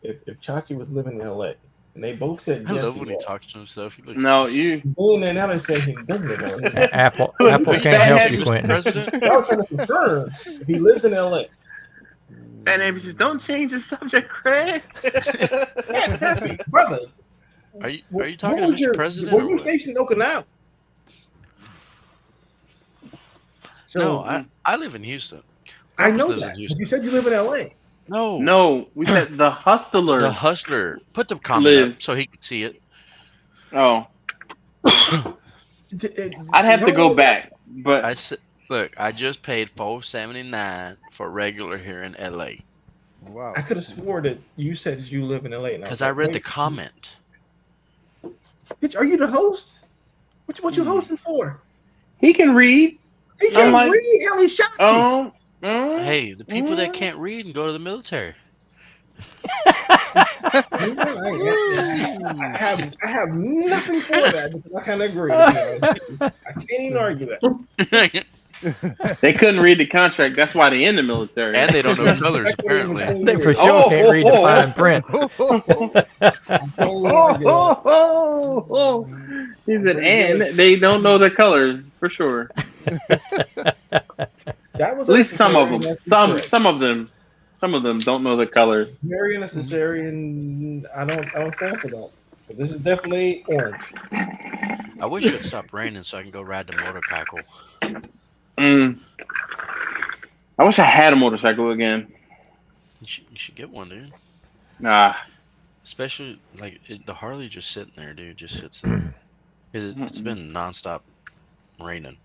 Chachi was living in LA, and they both said yes. I love when he talks to himself. No, you. And then now they say he doesn't live in LA. Apple can't help you, Quentin. I was trying to confirm if he lives in LA. That name says, "Don't change the subject, Craig." Brother, are you talking to Mr. President? Were you stationed in Okinawa? So, no, I live in Houston. I know that. But you said you live in LA. No, we said the hustler. The hustler. Put the comment up so he can see it. Oh, I'd have to go back, but I said. Look, I just paid $4.79 for regular here in LA. Wow. I could have swore that you said you live in LA. Because I read the comment. Bitch, are you the host? What you hosting for? He can read. He can read. Hell, he shot you. Hey, the people that can't read and go to the military. I have nothing for that because I kind of agree. I can't even argue that. They couldn't read the contract. That's why they in the military. And they don't know colors, apparently. They for sure can't read the fine print. He said, and they don't know the colors, for sure. That was at least some of them. Some of them don't know the colors. Very unnecessary, and I don't stand for that. But this is definitely orange. I wish it would stop raining so I can go ride the motorcycle. I wish I had a motorcycle again. You should get one, dude. Nah. Especially like the Harley just sitting there, dude. Just sits there. It's been nonstop raining.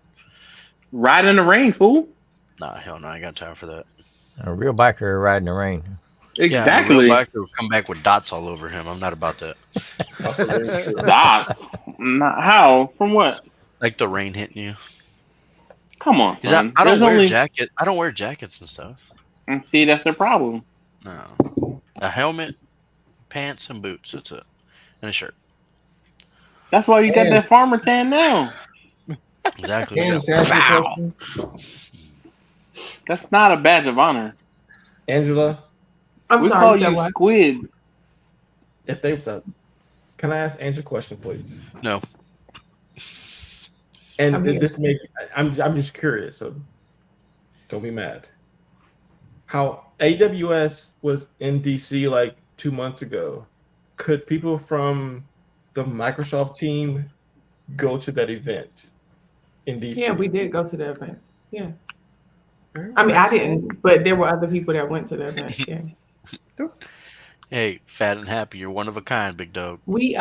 Ride in the rain, fool. Nah, hell no, I ain't got time for that. A real biker riding the rain. Exactly. Yeah, a real biker will come back with dots all over him. I'm not about that. Dots? How? From what? Like the rain hitting you. Come on, son. I don't wear a jacket. I don't wear jackets and stuff. And see, that's the problem. No. A helmet, pants, and boots. That's it. And a shirt. That's why you got that farmer tan now. Exactly. That's not a badge of honor. Angela, I'm we sorry. call you Squid. if they can I ask Angela a question, please? No. And I'm just curious, so don't be mad. How AWS was in DC like 2 months ago. Could people from the Microsoft team go to that event in DC? Yeah, we did go to the event. Yeah. I mean, I didn't, but there were other people that went to the event. Yeah. Hey, fat and happy, you're one of a kind, big dog. We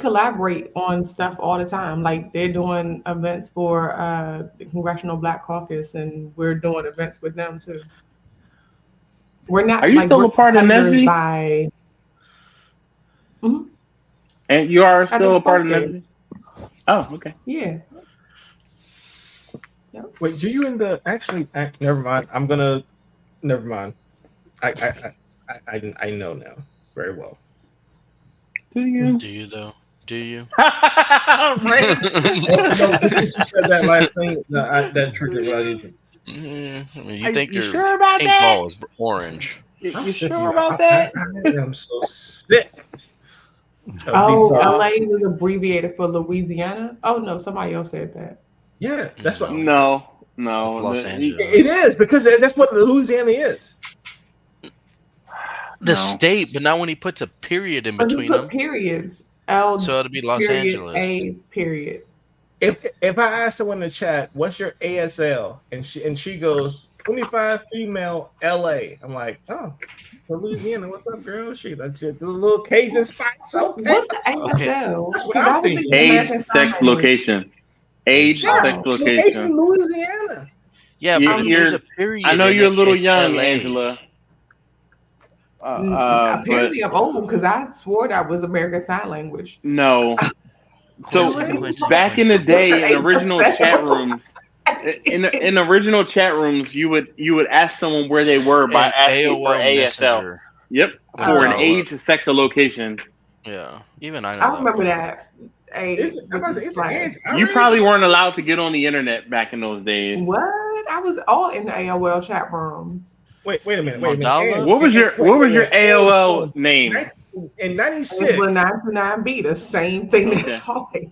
collaborate on stuff all the time. Like they're doing events for the Congressional Black Caucus, and we're doing events with them too. We're not. Are you still a part of Nesby? Mm-hmm. And you are still a part of Nesby? Oh, okay. Yeah. Wait, do you in the actually? Never mind. Never mind. I know now very well. Do you? Do you though? Do you? Right. No, just because you said that last thing, that triggered what I did. I mean, you think your sure about pink that? ball is orange? You sure about that? I am so sick. Oh, LA was abbreviated for Louisiana. Oh no, somebody else said that. Yeah, that's what. No. Los Angeles. It is because that's what Louisiana is. The state, but not when he puts a period in between them. Periods. So it'll be Los Angeles. A period. If I ask someone in the chat, what's your ASL, and she goes 25 female LA, I'm like, oh, Louisiana, what's up, girl? She that's just the little Cajun spice. Okay. What's the ASL? That's what I'm thinking. Age, sex, location. Age, sex, location. Louisiana. Yeah, but there's a period. I know you're a little in young, LA. Angela. Apparently, I'm old because I swore that was American Sign Language. No. So back in the day, in original chat rooms, in original chat rooms, you would ask someone where they were by asking for ASL. Messenger. Yep, for an age, sex, or location. Yeah, even I know. I remember that. You probably weren't allowed to get on the internet back in those days. What? I was all in the AOL chat rooms. Wait a minute. What was your AOL name? In 96. It was 929B, the same thing that's always.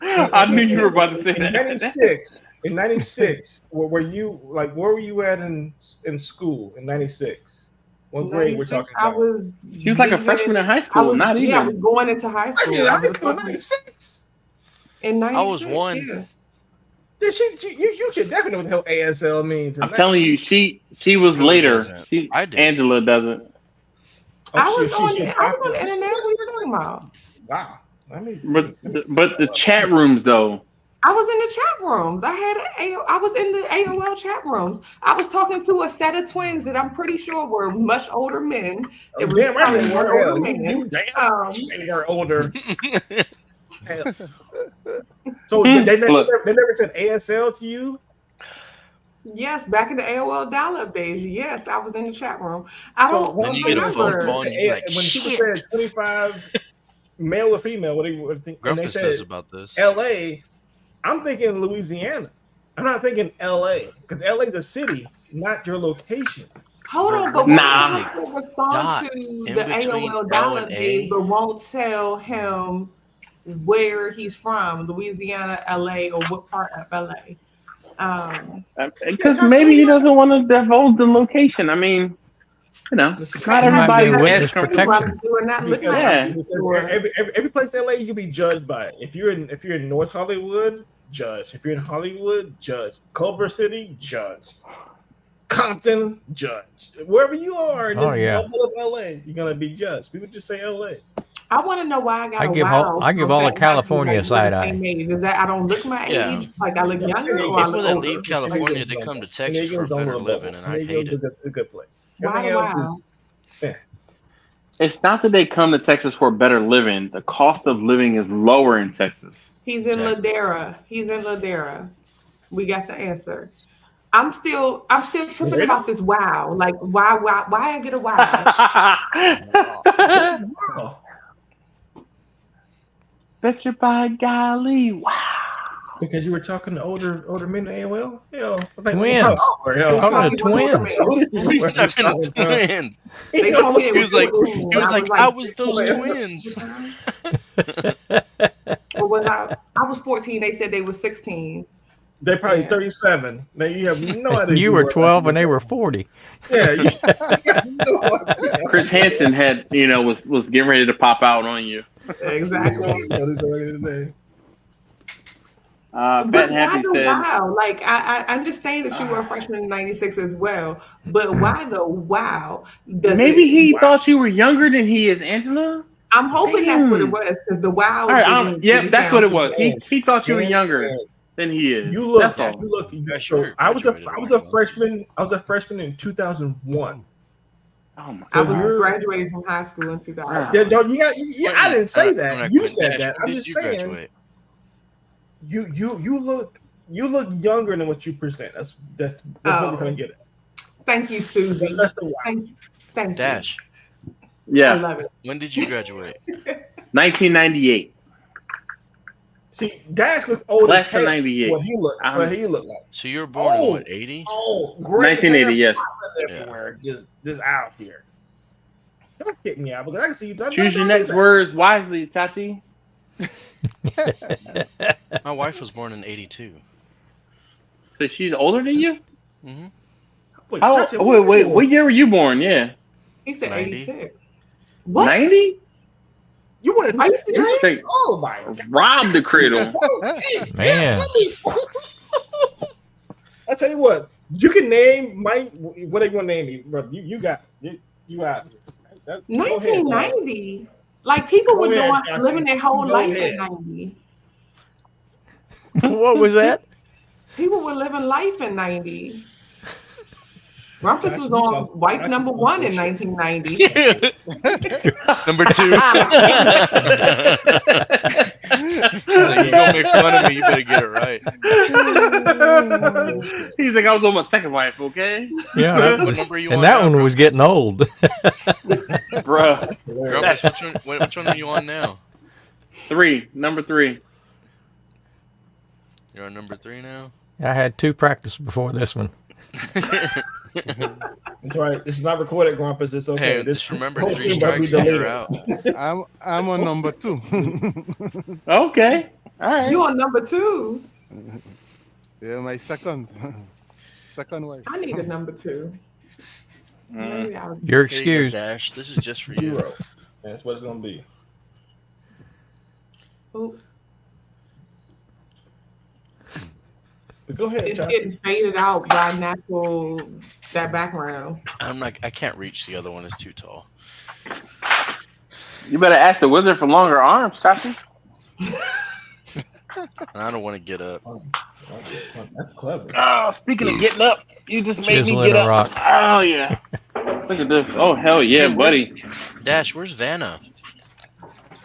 I knew you were about to say that. In 96, where were you at in school in 96? What grade we're talking about? She was like a freshman in high school, not even. Yeah, I was going into high school. I was in 96. In 96, I was one. Yes. You should definitely know what the hell ASL means. I'm telling you, she was later. Angela doesn't. I was on the internet. What are you talking about? Wow. But the chat rooms though. I was in the chat rooms. I was in the AOL chat rooms. I was talking to a set of twins that I'm pretty sure were much older men. It was damn right they were older men. They were older. So they never said ASL to you? Yes, back in the AOL dial-up days. Yes, I was in the chat room. I don't Then you get a phone call and you're like, when people said 25 male or female, what do you think? Grumpus says about this. LA, I'm thinking Louisiana. I'm not thinking LA because LA is a city, not your location. Hold on, but people respond to the AOL dial-up days, but won't tell him where he's from, Louisiana, LA, or what part of LA. Because maybe he doesn't want to divulge the location. I mean, not everybody witness protection. Every place in LA you can be judged by it. If you're in North Hollywood, judge. If you're in Hollywood, judge. Culver City, judge. Compton, judge. Wherever you are in Oh, this yeah. bubble of LA, you're gonna be judged. People just say LA. I want to know why I got I a give wow. all from of that California a fact that side we're the ay. same age. Is that I don't look my Yeah. age? Like I look Yeah, younger or I People look that older? leave California, they come to Texas for a better living, and I hate it. A good place. Why Everything the else wow? is It's not that they come to Texas for better living. The cost of living is lower in Texas. He's in Exactly. Ladera. He's in Ladera. We got the answer. I'm still tripping Laredo? about this wow. Like why I get a wow? wow. Bet you by golly, wow. Because you were talking to older men in AOL? Hell, Twins. Hell. Talking to twins. We're talking to twins. They told me He they was like, 14. he was like, I was those twins. Or was I was 14. They said they were 16. They're probably Yeah. 37. Now you have no idea. You were 12 and they were 40. Yeah, you have no idea. Chris Hansen had, was getting ready to pop out on you. Exactly. Fat But and why Happy the said, wow? Like I understand that you were a freshman in '96 as well, but why the wow? maybe he thought you were younger than he is, Angela. I'm hoping that's what it Damn. was because the wow. All right, yeah, didn't that's what it sound was. good. He thought you were Man, younger man. than he is. You look. That's all. You look. Yeah, So sure. I was Graduated a already. freshman. I was a freshman in 2001. Oh my I So was you're- graduating from high school in 2000. Yeah, don't you got? I didn't say I'm that. not You going, said Dash, that. when I'm did just you saying. graduate? You look younger than what you present. That's what we're gonna get at. Thank you, Susie. That's the wow. Thank you. Dash, I Yeah, love it. when did you graduate? 1998. See, Dash looks old Less as than hell. 98. What he looked like. So you were born in Oh. what, 80? Oh, great 1980, hair yes. popping everywhere, just out here. Don't kick me out because I can see you. Choose your next words wisely, Chachi. My wife was born in 82. So she's older than you? Mm-hmm. Wait, How? Chachi, Wait. What year were you born? Yeah. He said 90. 86. What? 90? You want to? Are you serious? Straight Oh my God! robbed the cradle. Man. I tell you what, you can name whatever you want to name me, brother. You got you out. Go ahead, 1990. Like people Go were ahead, doing Jackie. living their whole Go life ahead. in 90. What was that? People were living life in 90. Rumpus Jackie, was you on talk- wife Jackie number talk one in bullshit. 1990. Number 2. You gonna make fun of me? You better get it right. He's like, I was on my second wife, okay? Yeah, that What was, number are you and on that now, one was getting old. Bruh. Grumpus, which one are you on now? 3. Number 3. You're on number 3 now? I had 2 practice before this one. It's all right. This is not recorded, Grumpus. It's okay. Hey, just remember, whole 3 stream will be strikes and you're deleted. out. I'm on number 2. Okay. All right. You on number 2? Yeah, my second wife. I need a number 2. Maybe I'll- You're Here you go, excused. Dash. This is just for you. 0. That's what it's gonna be. Ooh, But go ahead, it's Chachi. getting faded out by that background. I can't reach the other one. It's too tall. You better ask the wizard for longer arms, Chachi. I don't want to get up. That's clever. Oh, speaking of getting up, you just made me Chiseling get a up. rock. Oh, yeah. Look at this. Oh, hell yeah, buddy. Dash, where's Vanna?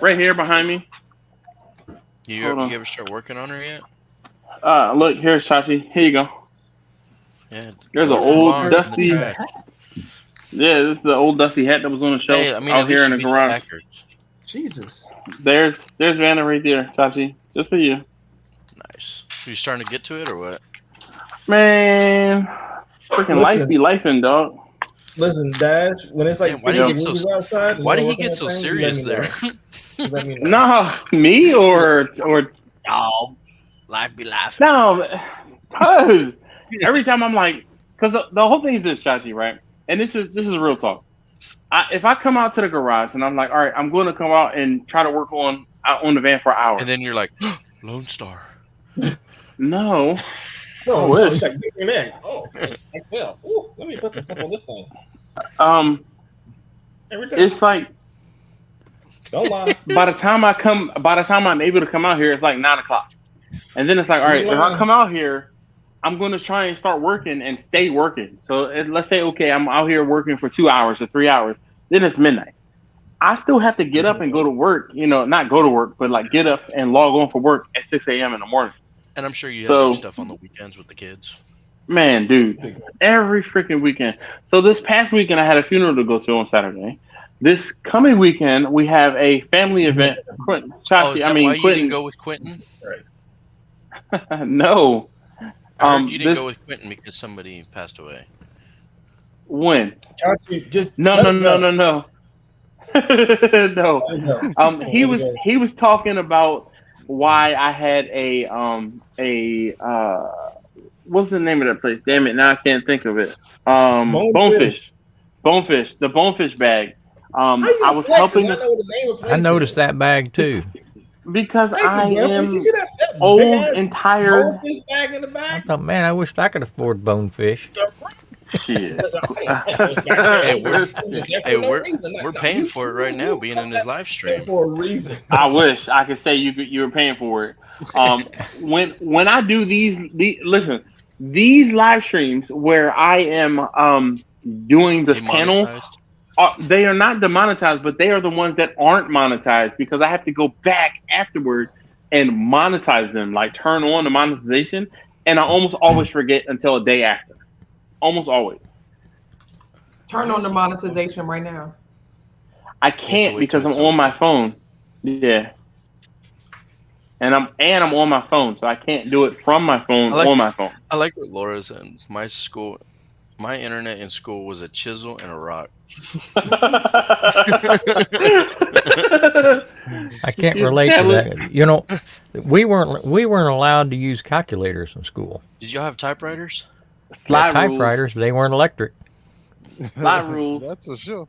Right here behind me. You Hold on. ever start working on her yet? Look, here's Chachi. Here you go. Yeah. There's an Come old on, in the dusty. track. Yeah, this is the old dusty hat that was on the shelf Hey, I mean, out at here least in you the beat the garage. Packers. Jesus. There's Vanna right there, Chachi. Just for you. Nice. You starting to get to it or what? Man, freaking life Listen. be lifing, dog. Listen, Dash. When it's like Man, why do you 50 get so- degrees outside, and Why did you're he get working so that thing, serious you let me there? know. You let me know. No, me or Oh, life be laughing. no, cause every time I'm like, cause the whole thing is this, Chachi, right? And this is real talk. If I come out to the garage and I'm like, all right, I'm going to come out and try to work on the van for an hour. And then you're like, Lone Star. No, No, wish. it's like bigger than. Oh, Excel. Ooh, let me put some stuff on this thing. Every day. It's like Don't lie. by the time I'm able to come out here, it's like 9 o'clock, and then it's like, all right, if I come out here, I'm going to try and start working and stay working. So let's say, okay, I'm out here working for 2 hours or 3 hours. Then it's midnight. I still have to get up and go to work. You know, not go to work, but like get up and log on for work at 6 a.m. in the morning. And I'm sure you have stuff on the weekends with the kids. Man, dude, every freaking weekend. So this past weekend, I had a funeral to go to on Saturday. This coming weekend, we have a family event. Quentin, why you didn't go with Quentin? No. I heard you didn't go with Quentin because somebody passed away. When? Just No. No. He was talking about why I had a what's the name of that place? Damn it, now I can't think of it. Bonefish. The bonefish bag. I was helping. I noticed that bag too. Because I am old and tired. Bag in the bag? I thought, man, I wished I could afford bonefish. Shit. We're paying for it right now, being in this live stream. For a reason. I wish I could say you were paying for it. When I do these live streams where I am doing this panel, they are not demonetized, but they are the ones that aren't monetized because I have to go back afterward and monetize them, like turn on the monetization, and I almost always forget until a day after. Almost always. Turn on the monetization right now. I can't because I'm on my phone. Yeah. And I'm on my phone, so I can't do it from my phone on my phone. I like what Laura said. My internet in school was a chisel and a rock. I can't relate to that. You know, we weren't allowed to use calculators in school. Did y'all have typewriters? Slide typewriters, but they weren't electric. Slide rules. That's for sure.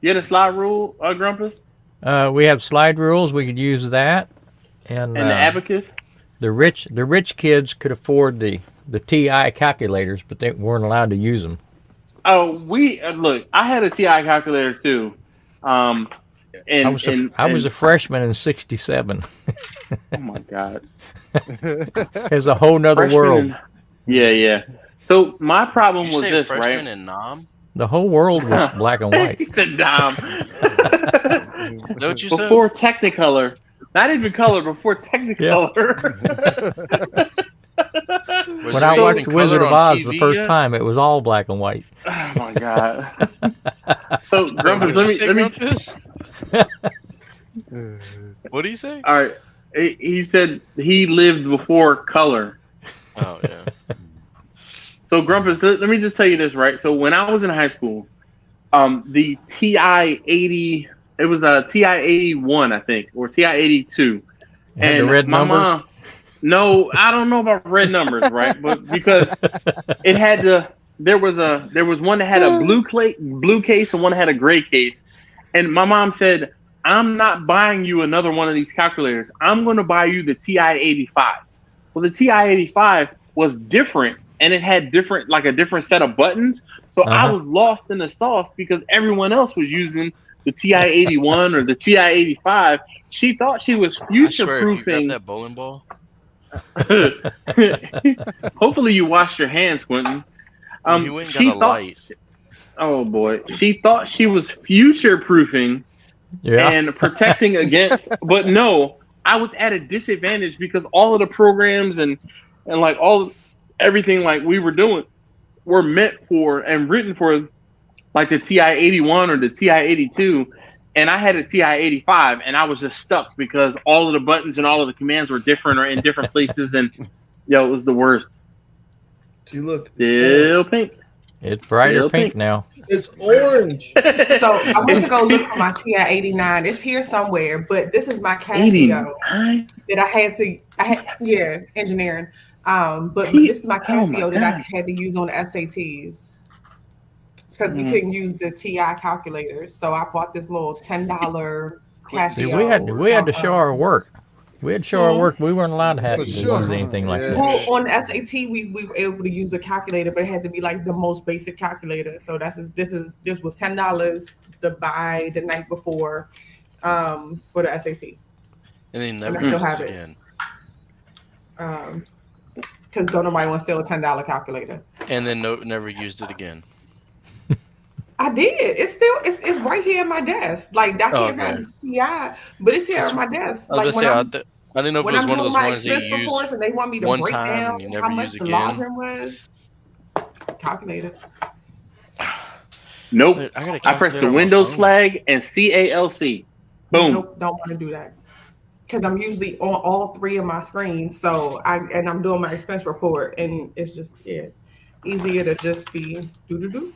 You had a slide rule, Grumpus? We have slide rules. We could use that, and the abacus. The rich kids could afford the TI calculators, but they weren't allowed to use them. Oh, look. I had a TI calculator too. I was a freshman in '67. Oh my God. It's a whole nother world. Yeah. So my problem was this, right? Freshman in Nom? The whole world was black and white. The Nom. Don't you say? Before Technicolor. Not even color, before Technicolor. When I watched Wizard of Oz the first time, it was all black and white. Oh my God. So Grumpus, let me What do you say? All right. He said he lived before color. Oh yeah. So Grumpus, let me just tell you this, right? So when I was in high school, the TI-80, it was a TI-81, I think, or TI-82. And the red numbers? Mom, no, I don't know about red numbers, right? But because it had there was one that had a blue case and one that had a gray case. And my mom said, I'm not buying you another one of these calculators. I'm going to buy you the TI-85. Well, the TI-85 was different, and it had a different set of buttons. So I was lost in the sauce because everyone else was using the TI-81 or the TI-85. She thought she was future-proofing. That bowling ball. Hopefully you washed your hands, Quentin. You ain't got a light. Oh boy, she thought she was future-proofing. Yeah. And protecting against, but no, I was at a disadvantage because all of the programs and like everything like we were doing were meant for and written for like the TI-81 or the TI-82, and I had a TI-85, and I was just stuck because all of the buttons and all of the commands were different or in different places, and it was the worst. See, look, still pink. It's brighter pink now. It's orange. So I went to go look for my TI-89. It's here somewhere, but this is my Casio that I had engineering. But this is my Casio that I had to use on the SATs because we couldn't use the TI calculators. So I bought this little $10 Casio. See, we had to show our work. We had to show our work. We weren't allowed to have to Sure. use anything like that. Well, on the SAT, we were able to use a calculator, but it had to be like the most basic calculator. So this was $10 to buy the night before, for the SAT. And then And never I still used have it it. again. Because don't nobody want to steal a $10 calculator. And then never used it again. I did. It's right here at my desk. Like I can't find PI, but it's here at my desk. I was Like gonna say, I didn't know if it when was I'm one of doing those my ones that expense you use reports and they want me to one break time down and you never how much use the again. margin was, calculator. Nope. I gotta I pressed calculate the on my Windows phone. flag and CALC. Boom. Nope, don't want to do that. Because I'm usually on all three of my screens. So I'm doing my expense report and it's just easier to just be do.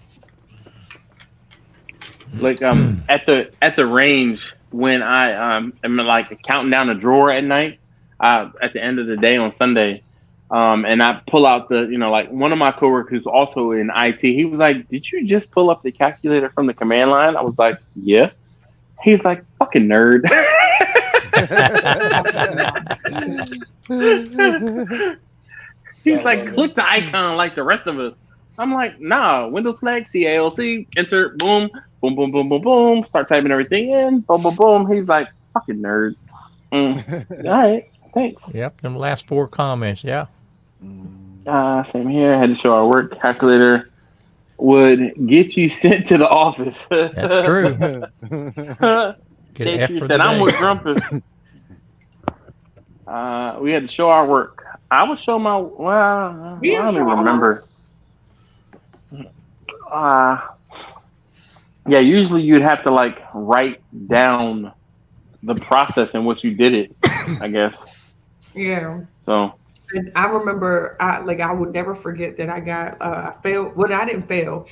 Like at the range when I am like counting down a drawer at night, at the end of the day on Sunday, and I pull out the like one of my coworkers also in IT. He was like, "Did you just pull up the calculator from the command line?" I was like, "Yeah." He's like, "Fucking nerd." He's like, "Click the icon like the rest of us." I'm like, "Nah, Windows flag, CALC, enter, boom, boom, boom, boom, boom, boom, start typing everything in, boom, boom, boom." He's like, "Fucking nerd." All right, thanks. Yep, them last 4 comments. Yeah. Same here. I had to show our work calculator would get you sent to the office. That's true. Get an F She for said, the "I'm day. with Grumpus." We had to show our work. I would show my. Well, I don't even remember. Yeah, usually you'd have to like write down the process in which you did it, I guess. Yeah. So. And I remember, I would never forget that I got I failed. Well, I didn't fail,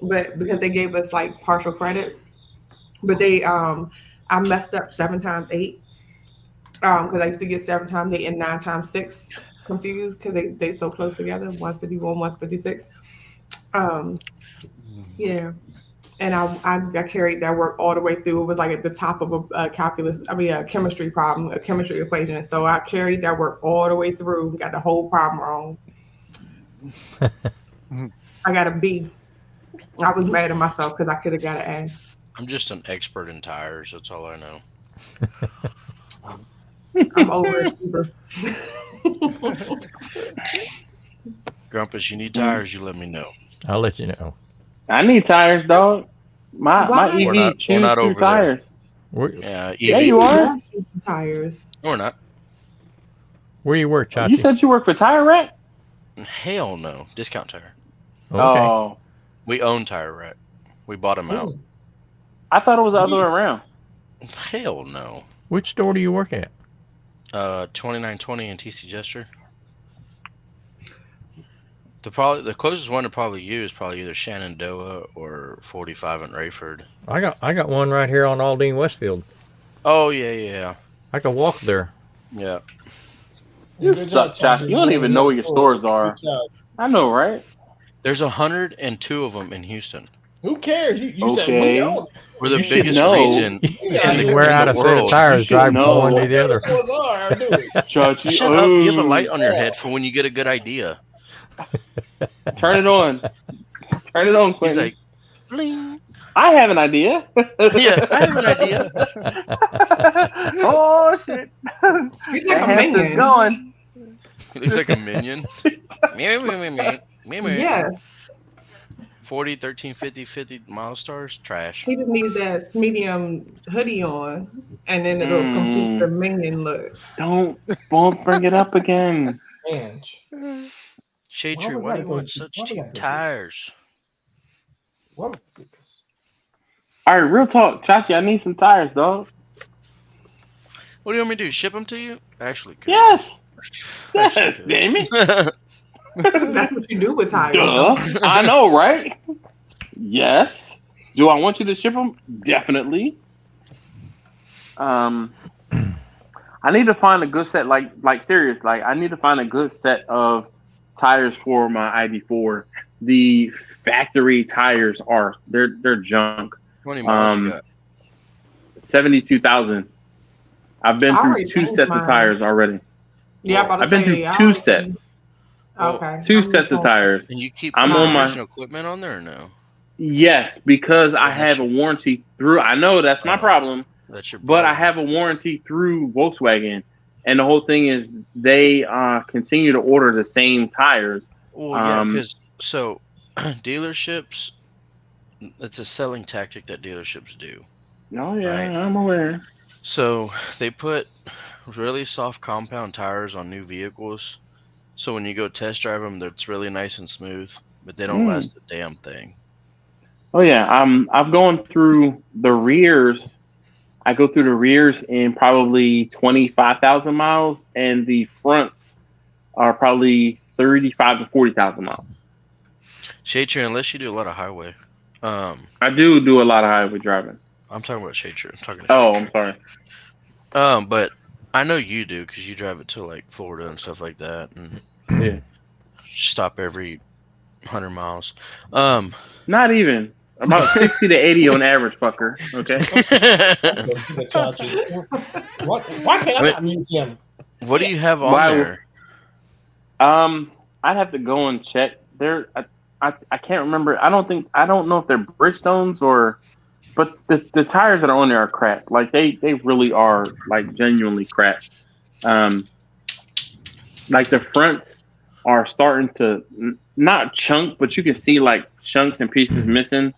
but because they gave us like partial credit, but they I messed up 7 times 8 because I used to get 7 times 8 and 9 times 6 confused because they so close together, 151, 156. Yeah. And I carried that work all the way through. It was like at the top of a chemistry problem, a chemistry equation. So I carried that work all the way through, got the whole problem wrong. I got a B. I was mad at myself because I could have got an A. I'm just an expert in tires. That's all I know. I'm overachiever. Grumpus, you need tires, you let me know. I'll let you know. I need tires, dog. My EV we're not over tires. Yeah, EV. Yeah, you are. Tires. No, we're not. Where you work, Chachi? You said you work for Tire Rack? Hell no. Discount Tire. Okay. Oh. We own Tire Rack. We bought them out. I thought it was the other way around. Hell no. Which store do you work at? 2920 in TC Gesture. The closest one to probably you is probably either Shenandoah or 45 in Rayford. I got one right here on Aldine Westfield. Oh yeah. I can walk there. Yeah. You suck, Josh. You don't even know where your stores are. I know, right? There's 102 of them in Houston. Who cares? You said we own. We're the You should biggest know. region. You wear out a set of tires, drive from one to the other. Chachi, Shut up! You have a light on your head for when you get a good idea. Turn it on. Turn it on, Quentin. He's like, bling. I have an idea. Yeah, I have an idea. Oh shit! He's like a minion. Going. He looks like a minion. Yes. 40, 13, 50 milestones, trash. He just needs that medium hoodie on, and then it'll complete the minion look. Don't bring it up again. Man. Shade Tree, why do you want such cheap tires? All right, real talk, Chachi. I need some tires, dog. What do you want me to do? Ship them to you? Actually, could. Yes. Yes, damn it. That's what you do with tires. Duh. I know, right? Yes. Do I want you to ship them? Definitely. I need to find a good set, like serious. Like I need to find a good set of tires for my ID4. The factory tires they're junk. How many miles you got? 72,000. I've been I through already 2 changed sets of mine. tires already. Yeah, I'm about to I've been say through I 2 already changed. sets. Okay. 2 I'm sets just of on. tires. And you keep I'm putting on my original equipment on there or no? yes, because I Well, that's have a your, warranty through. I know that's my problem, that's your but I problem. have a warranty through Volkswagen, and the whole thing is they continue to order the same tires. Well, yeah, because so dealerships, it's a selling tactic that dealerships do. Oh yeah, right? I'm aware. So they put really soft compound tires on new vehicles. So when you go test drive them, it's really nice and smooth, but they don't last a damn thing. Oh yeah, I've gone through the rears. I go through the rears in probably 25,000 miles, and the fronts are probably 35 to 40,000 miles. Shade tree, unless you do a lot of highway. I do a lot of highway driving. I'm talking about shade tree. I'm talking to shade Oh, tree. I'm sorry. But I know you do because you drive it to like Florida and stuff like that, and Yeah. stop every 100 miles. Not even about 60 to 80 on average, fucker. Okay. Why can't I not mute him? What do you have on there? I'd have to go and check. I can't remember. I don't know if they're Bridgestones or, but the tires that are on there are crap. Like they really are like genuinely crap. Like the fronts are starting to not chunk, but you can see like chunks and pieces missing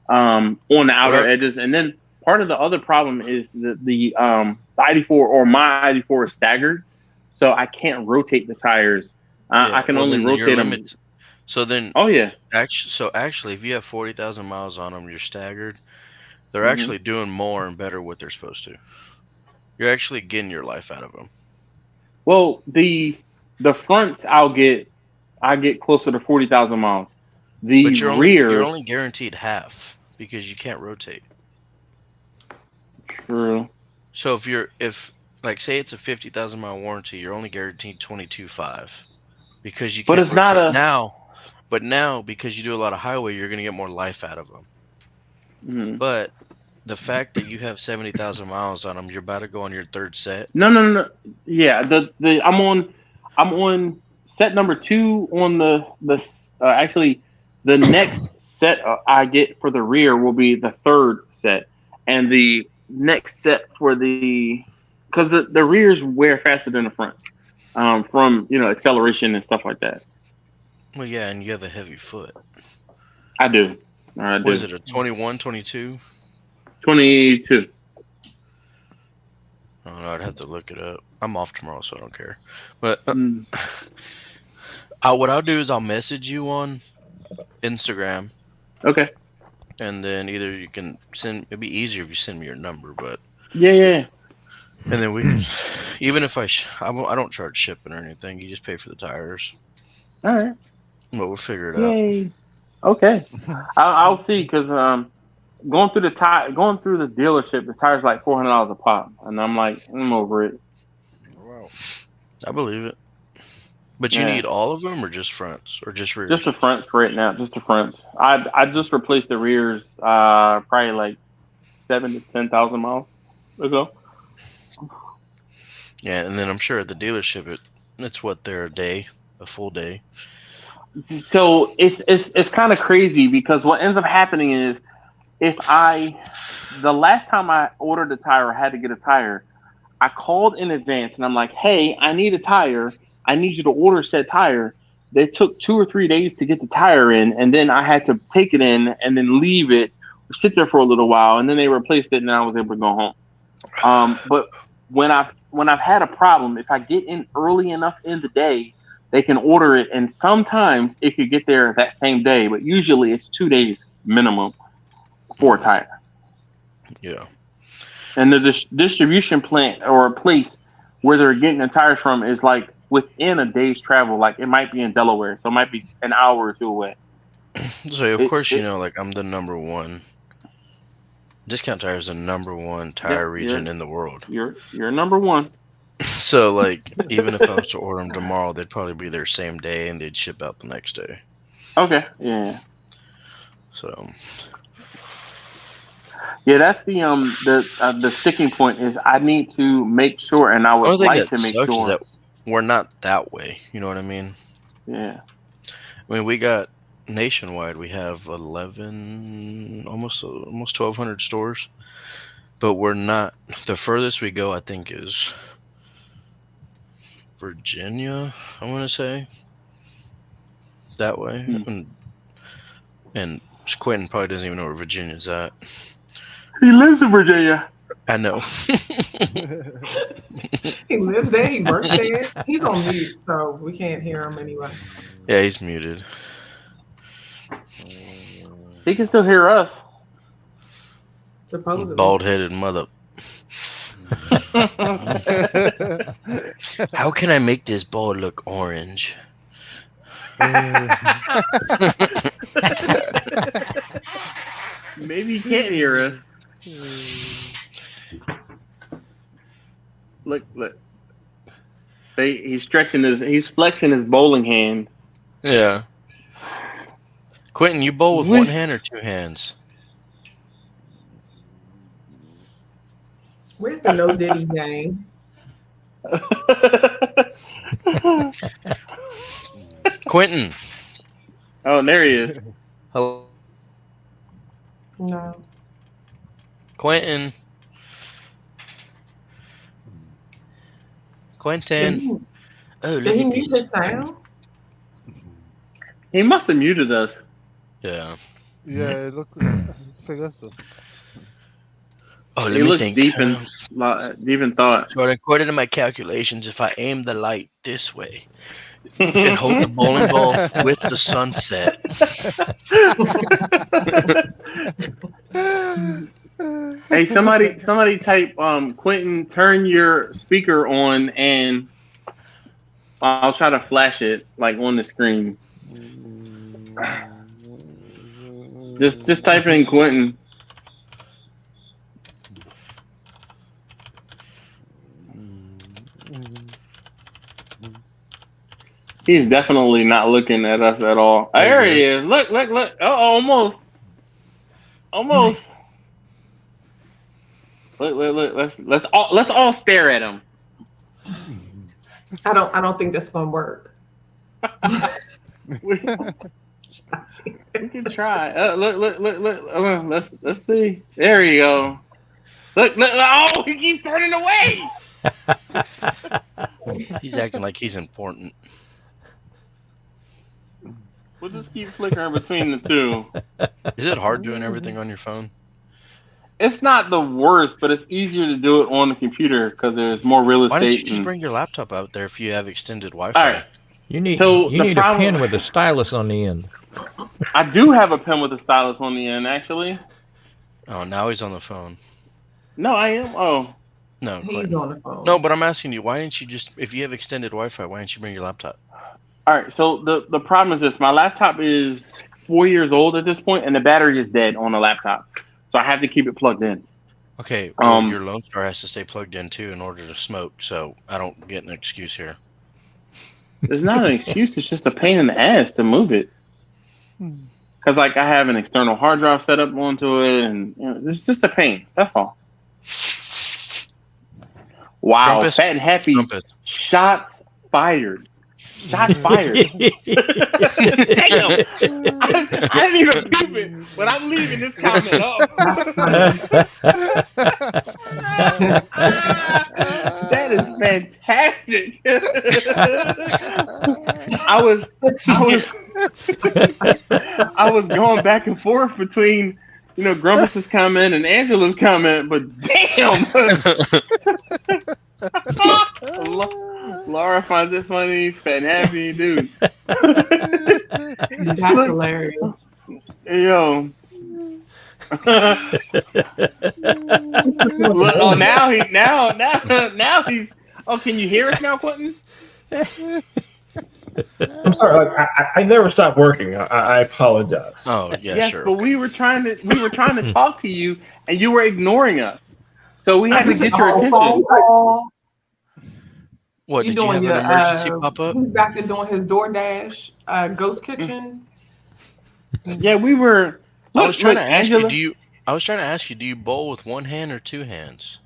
on the outer edges. And then part of the other problem is the 94 or my 94 is staggered, so I can't rotate the tires. I can only rotate them. So then, oh yeah. Actually, if you have 40,000 miles on them, you're staggered. They're actually doing more and better what they're supposed to. You're actually getting your life out of them. Well, the fronts I get closer to 40,000 miles. The rear, you're only guaranteed half because you can't rotate. True. So if like say it's a 50,000 mile warranty, you're only guaranteed 22.5 because you can't. But it's not a now. But now because you do a lot of highway, you're gonna get more life out of them. But the fact that you have 70,000 miles on them, you're about to go on your third set. No. Yeah, I'm on set number 2 on the actually the next set I get for the rear will be the third set, and the next set for because the rears wear faster than the front, from acceleration and stuff like that. Well, yeah, and you have a heavy foot. I do. Was it a 21, 22? 22. I don't know. I'd have to look it up. I'm off tomorrow, so I don't care. But what I'll do is I'll message you on Instagram. Okay. And then either you can send. It'd be easier if you send me your number, but yeah. And then we can, even if I don't charge shipping or anything. You just pay for the tires. All right. But we'll figure it out. Okay. I'll see because going through the dealership, the tires like $400 a pop, and I'm like, I'm over it. Wow. I believe it. But you need all of them, or just fronts, or just rears? Just the fronts right now. Just the fronts. I just replaced the rears probably like 7,000 to 10,000 miles ago. Yeah, and then I'm sure at the dealership it's what they're a full day. So it's kind of crazy because what ends up happening is the last time I ordered a tire or had to get a tire, I called in advance and I'm like, hey, I need a tire. I need you to order said tire. They took 2 or 3 days to get the tire in, and then I had to take it in and then leave it, sit there for a little while, and then they replaced it, and I was able to go home. But when I've had a problem, if I get in early enough in the day, they can order it, and sometimes it could get there that same day, but usually it's 2 days minimum for a tire. Yeah. And the distribution plant or place where they're getting the tires from is like within a day's travel. Like it might be in Delaware, so it might be an hour or 2 away. So of course like I'm the number one. Discount Tire is the number one tire region in the world. You're number one. So like even if I was to order them tomorrow, they'd probably be there same day and they'd ship out the next day. Okay. Yeah. So Yeah, that's the sticking point is I need to make sure, and I would like to make sure that we're not that way. You know what I mean? Yeah. I mean, we got nationwide. We have 11, almost 1,200 stores, but we're not. The furthest we go, I think, is Virginia. I want to say that way, and Quentin probably doesn't even know where Virginia's at. He lives in Virginia. I know. He lives there. He works there. He's on mute, so we can't hear him anyway. Yeah, he's muted. He can still hear us. Supposedly. Bald-headed mother. How can I make this ball look orange? Maybe he can't hear us. Look. He's flexing his bowling hand. Yeah. Quentin, you bowl with one hand or two hands? Where's the No Diddy gang? Quentin. Oh, there he is. Hello. No. Quentin. Oh, look Did he at mute these. the sound? He must have muted us. Yeah. Yeah, it looks. Figure so. Oh, let He me looks think. deep in thought. So according to my calculations, if I aim the light this way and hold the bowling ball with the sunset. Hey, somebody type Quentin, turn your speaker on, and I'll try to flash it like on the screen. Just type in Quentin. He's definitely not looking at us at all. There he is. Look. Oh, almost. Look. Let's all stare at him. I don't think that's gonna work. We can try. Look. Let's see. There you go. Look. Oh, he keeps turning away. He's acting like he's important. We'll just keep flickering between the two. Is it hard doing everything on your phone? It's not the worst, but it's easier to do it on the computer because there's more real estate. Why don't you just bring your laptop out there if you have extended Wi-Fi? All right. You need a pen with a stylus on the end. I do have a pen with a stylus on the end, actually. Oh, now he's on the phone. No, I am. Oh. No, He's on the phone. No, but I'm asking you, why didn't you just, if you have extended Wi-Fi, why didn't you bring your laptop? All right, so the problem is this. My laptop is 4 years old at this point, and the battery is dead on the laptop. So I have to keep it plugged in. Okay, well, your Lone Star has to stay plugged in, too, in order to smoke, so I don't get an excuse here. There's not an excuse. It's just a pain in the ass to move it. Because, like, I have an external hard drive set up onto it, and it's just a pain. That's all. Wow, Grumpus. Fat and Happy. Grumpus. Shots fired. Shots fired. Damn. I didn't even peep it, but I'm leaving this comment up. That is fantastic. I was going back and forth between, Grumpus's comment and Angela's comment, but damn. Laura finds it funny, Fat and Happy, dude. That's hilarious. Yo. Oh, now he's. Oh, can you hear us now, Quentin? I'm sorry. Like, I never stopped working. I apologize. Oh yeah, yes, sure. but we were trying to talk to you, and you were ignoring us. So we had to get your attention. What, did you have an emergency pop up? He's back to doing his DoorDash ghost kitchen. Yeah, we were. I was trying to ask you, I was trying to ask you, do you bowl with one hand or two hands?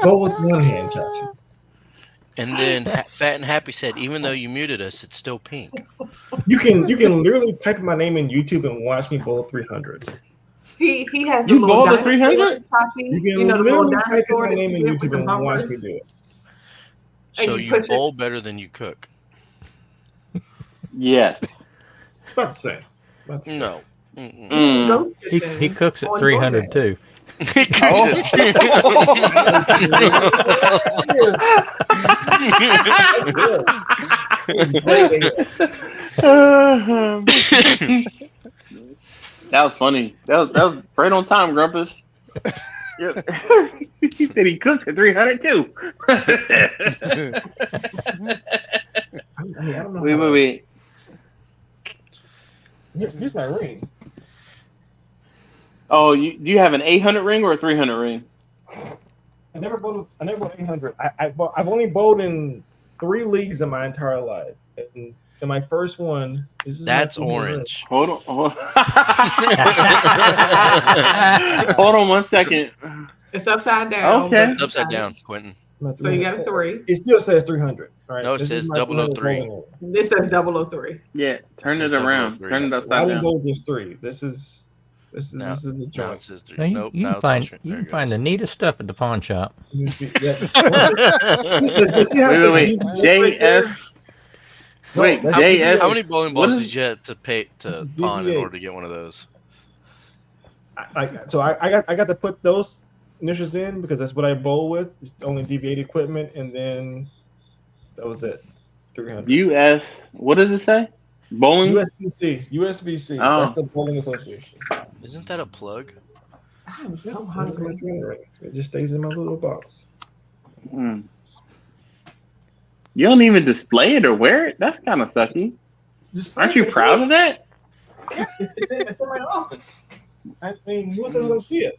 Bowl with one hand, Chachi. And then Fat and Happy said, even though you muted us, it's still pink. You can literally type my name in YouTube and watch me bowl 300. He has the You little bowled a dinosaur 300? You can the little literally type in dinosaur my that name you in get with YouTube the and watch me bumpers. do it. And So you you push it. bowl better than you cook? Yes. It's about the same. About the same. No. Ghost He fishing cooks at on 300 DoorDash. too. He cooks That was funny. That was right on time, Grumpus. Yep. He said he cooks at 300 too. I mean, I don't know. Wait. Here's my ring. Oh, do you have an 800 ring or a 300 ring? I never bowled 800. I've only bowled in 3 leagues in my entire life. And in my first one, That's orange. Hold on. Hold on 1 second. It's upside down. Okay. It's upside down, Quentin. So you got a 3. It still says 300. Right? No, it This says is my 003. This says 003. Yeah, turn it Says around. 003. Turn it I upside didn't down. bowl just 3. This is a Now joke. it says 3. Now, Nope. you now can find it's you there can it find goes. the neatest stuff at the pawn shop. Wait. JS. Wait, JS. How many bowling balls What is- did you have to pay to This is pawn in DBA. order to get one of those? I got to put those initials in because that's what I bowl with. It's only deviated equipment, and then that was it. 300. US. What does it say? Bowling. USBC. Oh. That's the bowling association. Isn't that a plug? I'm so This is my hungry. 300 ring. It just stays in my little box. Hmm. You don't even display it or wear it? That's kind of sucky. Aren't you proud of that? Yeah, it's in my office. I mean, who else is going to see it?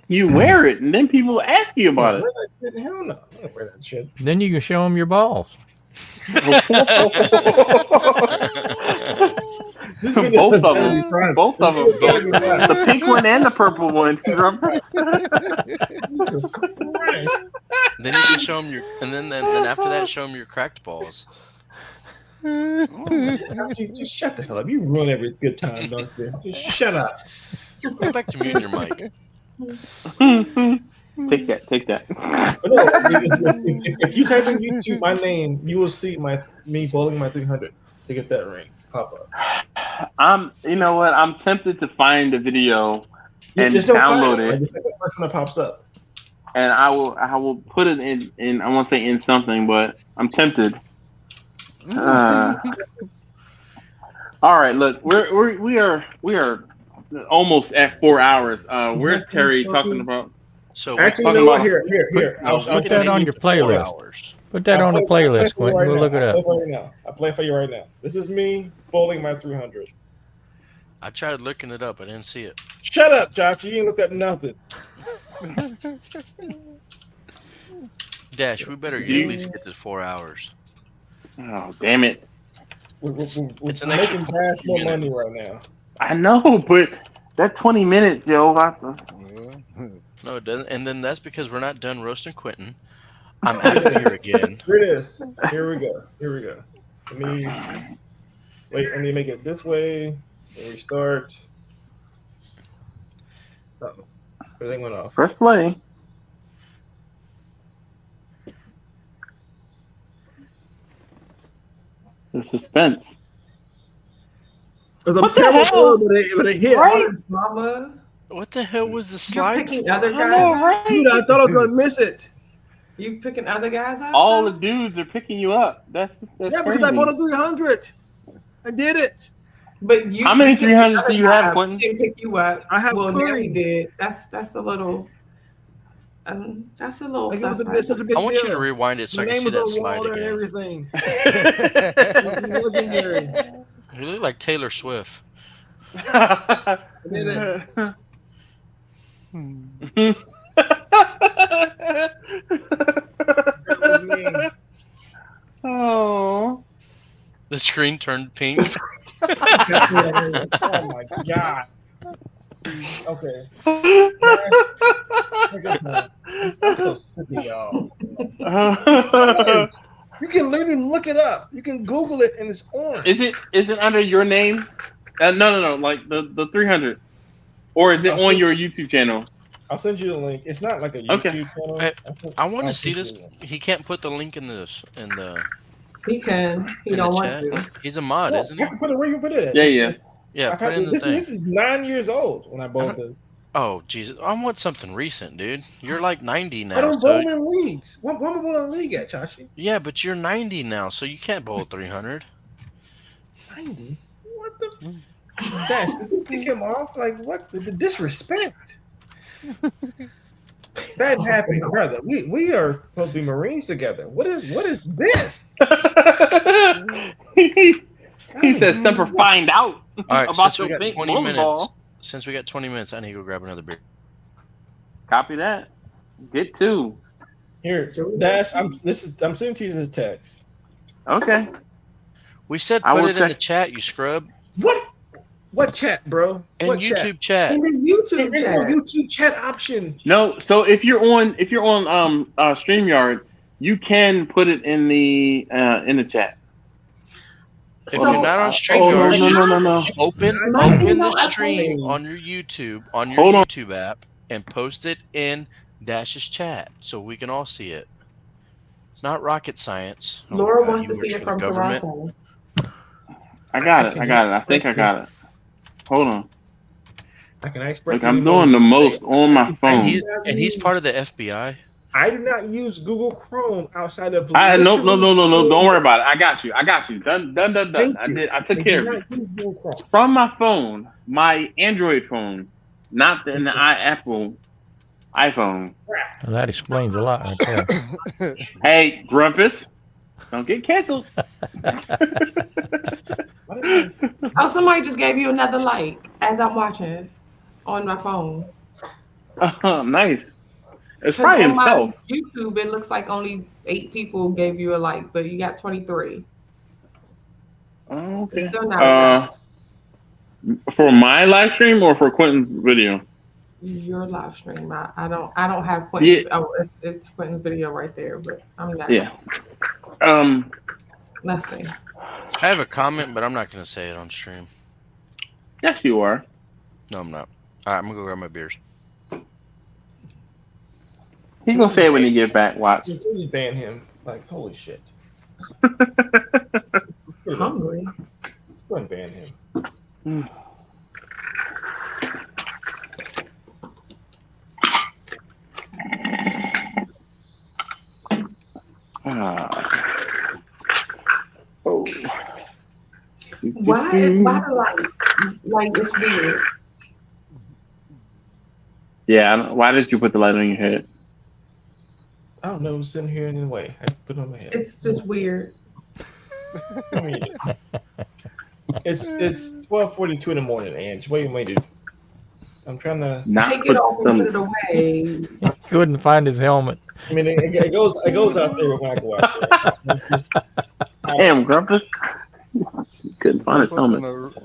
You wear it, and then people ask you about it. Wear that shit? Hell no. I don't wear that shit. Then you can show them your balls. Both of them. Both of them. The pink one and the purple one. Jesus Christ. Then you can show them your, and then after that, show them your cracked balls. Just shut the hell up. You ruin every good time, don't you? Just shut up. Go back to muting your mic. Take that. But no, if you type in YouTube my name, you will see me bowling my 300 to get that ring pop up. You know what? I'm tempted to find the video and There's no download file. it, Just like the first one that pops up. and I will put it in. I won't say in something, but I'm tempted. All right, look, we are almost at 4 hours. Where's Terry talking about? So Actually, talking you know what? about- Here. No, Put that on your playlist. Put that on the playlist, Quentin. We'll look it up. I'll play it for you right now. This is me bowling my 300. I tried looking it up. I didn't see it. Shut up, Josh. You ain't looked at nothing. Dash, we better at least get to 4 hours. Oh, damn it! We're It's an extra making vast 20 more minutes. money right now. I know, but that 20 minutes, yo. No, it doesn't. And then that's because we're not done roasting Quentin. I'm out of here again. Here it is. Here we go. Let me make it this way. And we start. Uh-oh. Everything went off. First play. The suspense. It was a What the terrible hell? throw, but it hit. Right, mama. What the hell was the You're slide? picking other I guys know, up? right? Dude, I thought I was gonna miss it. You picking other guys up? All the though? dudes are picking you up. That's Yeah, because I crazy. bought a 300. I did it. But you. How many you picked 300s the other do you guy have, up. Quentin? He didn't pick you up. I have well, 3. Jerry did. That's a little. That's a little. Like, it was suspect. such a big I want you deal. to rewind it so My I can name see was that on slide water and again. everything. It was legendary. You look like Taylor Swift. I did it. That was me. Oh. The The screen turned pink. Oh my god. Okay. I'm so sick of y'all. You can literally look it up. You can Google it, and it's orange. Is it under your name? No. Like the 300, or is it on your YouTube channel? I'll send you the link. It's not like a YouTube channel. I want to see this. He can't put the link in the. He can. He don't want to. He's a mod, isn't he? You have to put it where you put it. Yeah. Put it in the thing. This is 9 years old when I bought this. Oh Jesus! I want something recent, dude. You're like 90 now. I don't bowl in leagues. What am I bowling in league at, Chachi? Yeah, but you're 90 now, so you can't bowl 300. 90? What the? Dash, you kick him off? Like what? The disrespect. That happened, brother. We are supposed to be Marines together. What is this? He says, "Semper find out." All right, about since we got 20 minutes. Ball. Since we got 20 minutes, I need to go grab another beer. Copy that. Get two. Here, Dash. I'm sending to you this text. Okay. We said put it in the chat, you scrub. What chat, bro? What YouTube chat? In the YouTube chat. YouTube chat option. No, so if you're on StreamYard, you can put it in the chat. If you're not on StreamYard, no. Open the stream on your YouTube app and post it in Dash's chat so we can all see it. It's not rocket science. Laura wants to see it from Toronto. I got it. I think I got it. Hold on. I can express. I'm doing the most on my phone. And he's part of the FBI. I do not use Google Chrome outside of. No. Don't worry about it. I got you. Done. I took care of it. From my phone, my Android phone, not the iPhone. And that explains a lot right there. Hey, Grumpus, don't get canceled. Oh, somebody just gave you another like as I'm watching on my phone. Nice. It's probably himself. YouTube, it looks like only 8 people gave you a like, but you got 23. Okay. It's still not for my live stream or for Quentin's video? Your live stream. I don't have Quentin. Yeah. Oh, it's Quentin's video right there, but I'm not. Yeah. Let's see. I have a comment, but I'm not going to say it on stream. Yes, you are. No, I'm not. All right, I'm going to go grab my beers. He's going to say it when he get back. Watch. Please ban him. Like, holy shit. Hungry. Let's go and ban him. Oh. Why the like it's weird? Yeah, why did you put the light on your head? I don't know. It was sitting here in the way. I put it on my head. It's just weird. I mean, it's 12:42 in the morning, Ange. What do you want me to do? I'm trying to take it off and put it away. Couldn't find his helmet. I mean, it goes out there when I go out there. Damn, Grumpus. Couldn't find his helmet.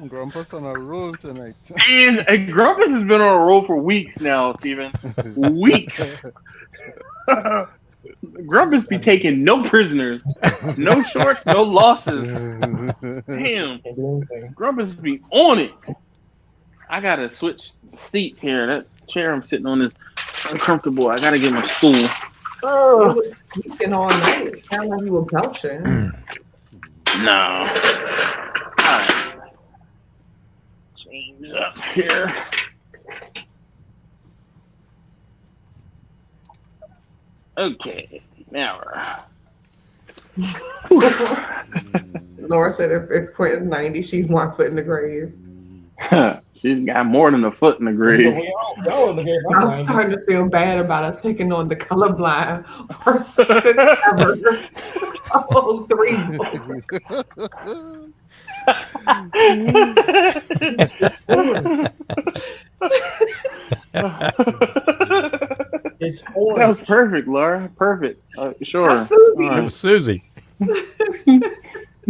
Grumpus on a roll tonight. And Grumpus has been on a roll for weeks now, Steven. Weeks. Grumpus be taking no prisoners, no shorts, no losses. Damn. Grumpus be on it. I gotta switch seats here. That chair I'm sitting on is uncomfortable. I gotta get my stool. Oh, it was speaking all night. It sounded like you were belching. No. Alright. Change up here. Okay. Now Laura said if Quentin's 90, she's 1 foot in the grave. She's got more than a foot in the grave. I'm starting to feel bad about us picking on the colorblind worst cook ever. Oh, 3 books. It's orange. That was perfect, Laura. Perfect. Sure. Susie. It was Susie.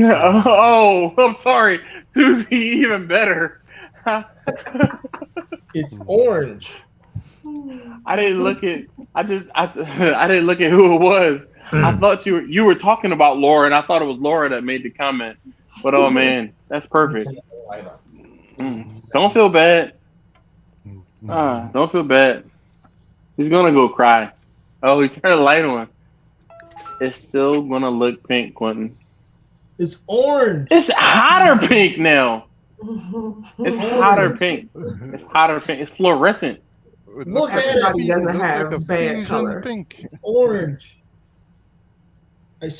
Oh, I'm sorry, Susie. Even better. It's orange. I didn't look at. I didn't look at who it was. I thought you were talking about Laura, and I thought it was Laura that made the comment. But oh man, that's perfect. Don't feel bad. Don't feel bad. He's gonna go cry. Oh, he turned the light on. It's still gonna look pink, Quentin. It's orange. It's hotter pink now. It's hotter pink. It's hotter pink. It's fluorescent. Look at it. Everybody doesn't Looks have like a bad fusion color. pink. It's orange.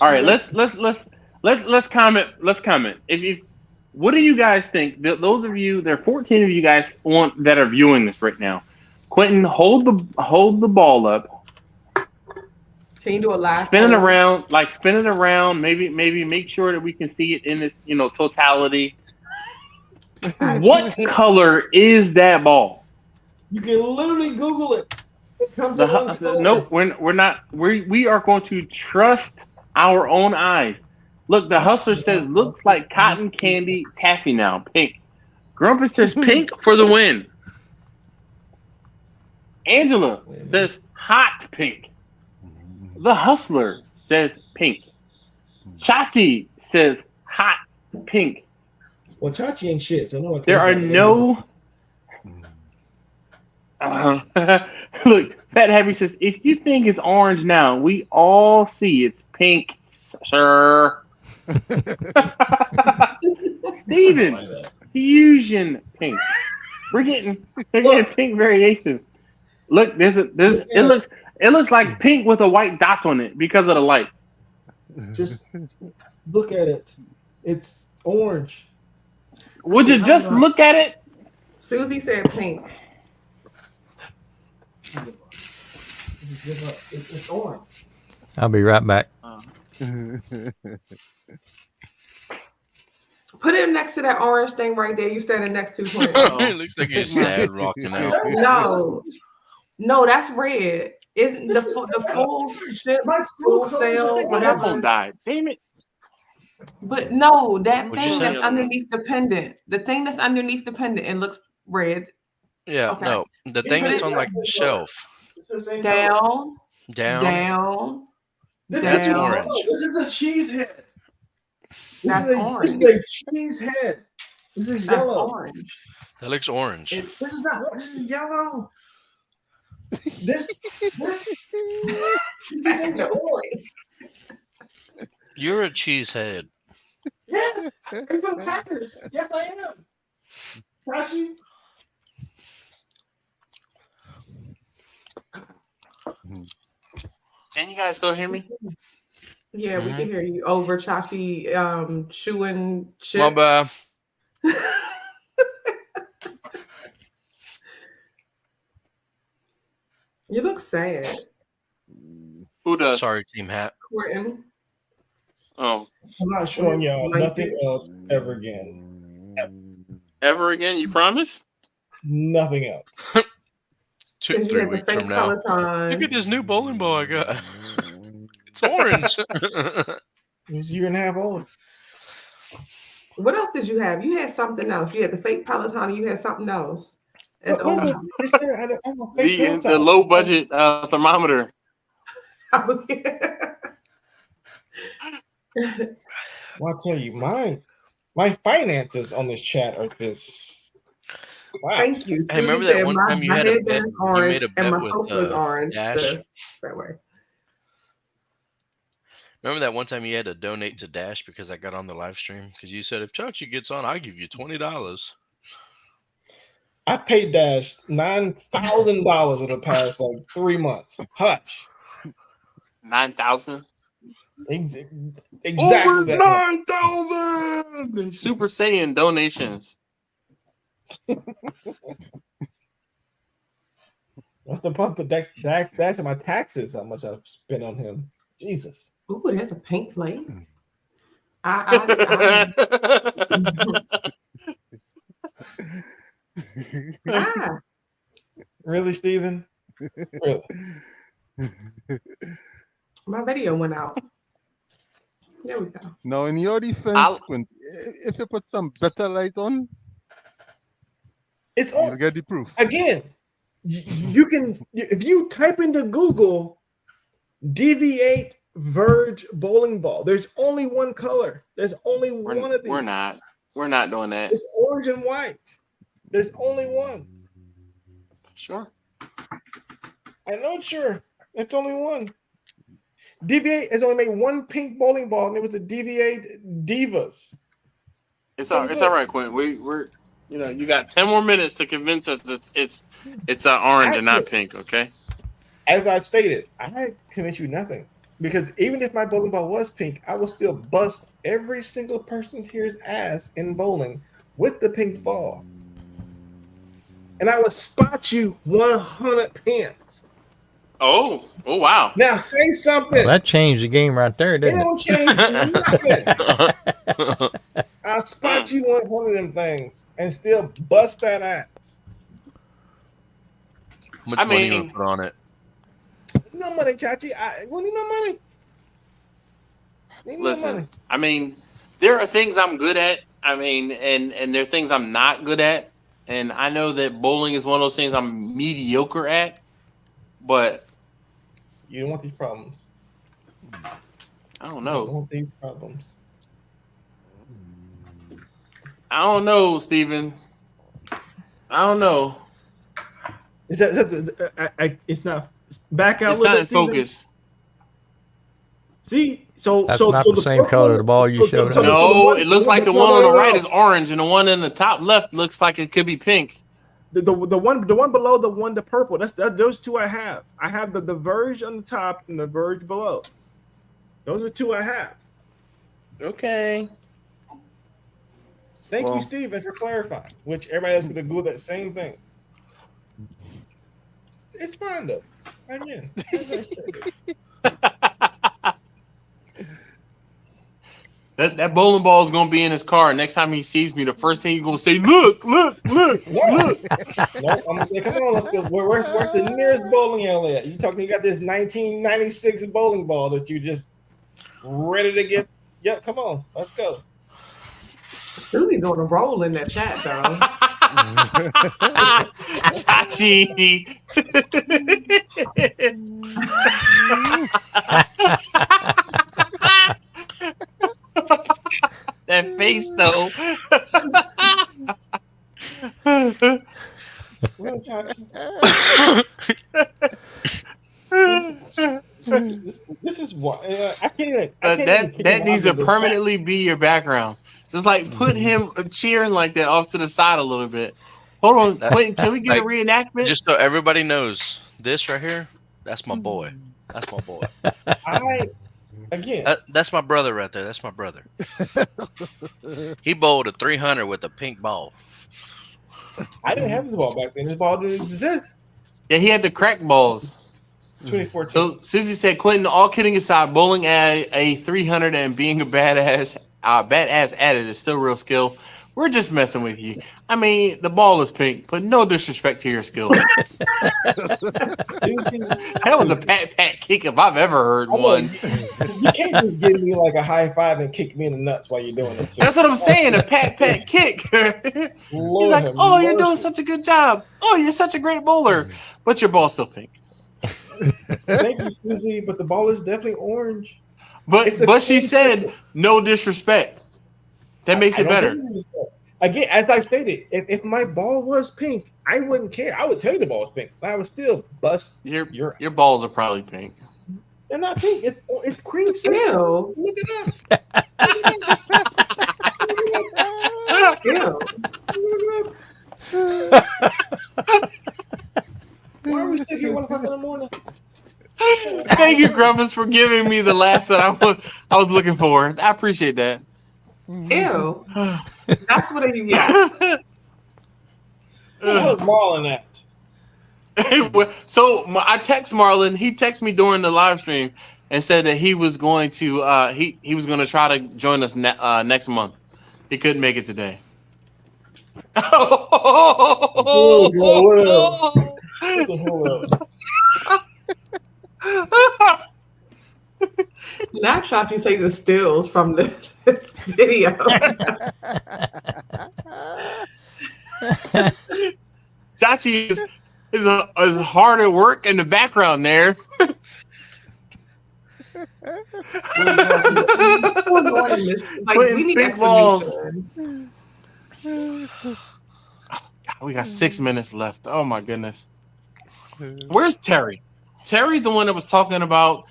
All right, let's comment. Let's comment. What do you guys think? Those of you, there are 14 of you guys that are viewing this right now. Quentin, hold the ball up. Can you do a live? Spin it around, Maybe make sure that we can see it in its totality. What color is that ball? You can literally Google it. It comes in one color. No, we're not. We are going to trust our own eyes. Look, the Hustler says looks like cotton candy taffy now, pink. Grumpus says pink for the win. Angela says hot pink. The Hustler says pink. Chachi says hot pink. Well, Chachi ain't shit. So no. There are no. Look, Fat Happy says if you think it's orange now, we all see it's pink, sir. Steven, fusion pink. We're getting pink variations. Look, it looks like pink with a white dot on it because of the light. Just look at it. It's orange. Would you just look at it? Susie said pink. It's orange. I'll be right back. Put it next to that orange thing right there. You standing next to it. It looks like he's sad rocking out. No, that's red. Isn't the full ship, full sail, My whatever? phone died. Damn it. But no, that What'd you thing say? that's underneath the pendant. The thing that's underneath the pendant, it looks red. Yeah, Okay. no. The thing that's on like the shelf. Down. That's down. orange. This is a cheese head. That's orange. This is a cheese head. This is That's yellow. orange. That looks orange. This is not orange. This is yellow. This is orange. You're a cheesehead. Yeah, I'm from Packers. Yes, I am. Rashi. Can you guys still hear me? Yeah, we can hear you over Chachi chewing chips. My bad. You look sad. Who does? Sorry, Team Hat. Quentin. Oh, I'm not showing y'all nothing else ever again. ever again? You promise? Nothing else. 2-3 weeks from now. Look at this new bowling ball I got. It's orange. It was a year and a half old. What else did you have? You had something else. You had the fake Peloton. You had something else. The low budget thermometer. Well, I'll tell you, my finances on this chat are just wow. Thank you. Hey, remember that one time you had a bet? You made a bet with Dash. That way. Remember that one time you had to donate to Dash because I got on the live stream? Because you said if Chachi gets on, I'll give you $20. I paid Dash $9,000 for the past 3 months. Hush. 9,000. Exactly. Over that 9,000 Super Saiyan donations. I have to pump the Dash of my taxes. How much I've spent on him? Jesus. Ooh, there's a pink plate. Really, Steven? Really? My video went out. There we go. Now, in your defense, Quint, if you put some better light on, It's you'll on. get the proof. Again, you can, if you type into Google deviate Verge bowling ball, there's only one color. There's only one of these. We're not doing that. It's orange and white. There's only one. Sure. I know it's sure. It's only one. Deviate has only made one pink bowling ball, and it was a Deviate Divas. It's all right, Quinn. We're you got 10 more minutes to convince us that it's orange and not pink, okay? As I've stated, I convince you nothing. Because even if my bowling ball was pink, I will still bust every single person here's ass in bowling with the pink ball. And I will spot you 100 pins. Oh wow. Now say something. Well, that changed the game right there, It didn't it? don't change nothing. I'll spot you 100 of them things and still bust that ass. How much money you gonna put on it? No money, Chachi. We need no money. Listen, I mean, there are things I'm good at. I mean, and there are things I'm not good at. And I know that bowling is one of those things I'm mediocre at. But you don't want these problems. I don't know. You don't want these problems. I don't know, Steven. I don't know. Is that it's not back out? It's with not it, in Steven? focus. See, so That's so not so the same color the ball you showed us. No, it looks like the one on the right is orange, and the one in the top left looks like it could be pink. The one below the purple. Those two I have. I have the Verge on the top and the Verge below. Those are two I have. Okay. Thank you, Steven, for clarifying. Which everybody else is gonna Google that same thing. It's fine though. Again. That bowling ball is gonna be in his car. Next time he sees me, the first thing he's gonna say, "Look!" No, I'm gonna say, come on, let's go. Where's the nearest bowling alley at? You got this 1996 bowling ball that you just ready to get. Yep, come on, let's go. Susie's on a roll in that chat, though. Chachi. That face, though. This is what I can't even. That needs to permanently be your background. Just like put him cheering like that off to the side a little bit. Hold on, wait. Can we get a reenactment? Just so everybody knows, this right here, that's my boy. That's my boy. That's my brother right there. That's my brother. He bowled a 300 with a pink ball. I didn't have this ball back then. This ball didn't exist. Yeah, he had the crack balls. 2014. So Susie said, Quentin, all kidding aside, bowling at a 300 and being a badass at it is still real skill. We're just messing with you. I mean, the ball is pink, but no disrespect to your skill. That was a pat kick if I've ever heard one. You can't just give me like a high five and kick me in the nuts while you're doing it. So. That's what I'm saying, a pat kick. He's like, oh, you're doing such a good job. Oh, you're such a great bowler, but your ball's still pink. Thank you, Susie, but the ball is definitely orange. But she said no disrespect. That makes it better. Again, as I've stated, if my ball was pink, I wouldn't care. I would tell you the ball was pink, but I would still bust your balls are probably pink. They're not pink. It's cream. Ew. Look it up. Why are we still here 1 o'clock in the morning? Thank you, Grumpus, for giving me the laugh that I was looking for. I appreciate that. Ew. That's what you got. What was Marlon at? So I text Marlon. He texted me during the live stream and said that he was going to he was going to try to join us next month. He couldn't make it today. snapshot you say the stills from this video. Chachi is hard at work in the background there. Like, we need explanation. We got 6 minutes left. Oh my goodness. Where's Terry? Terry's the one that was talking about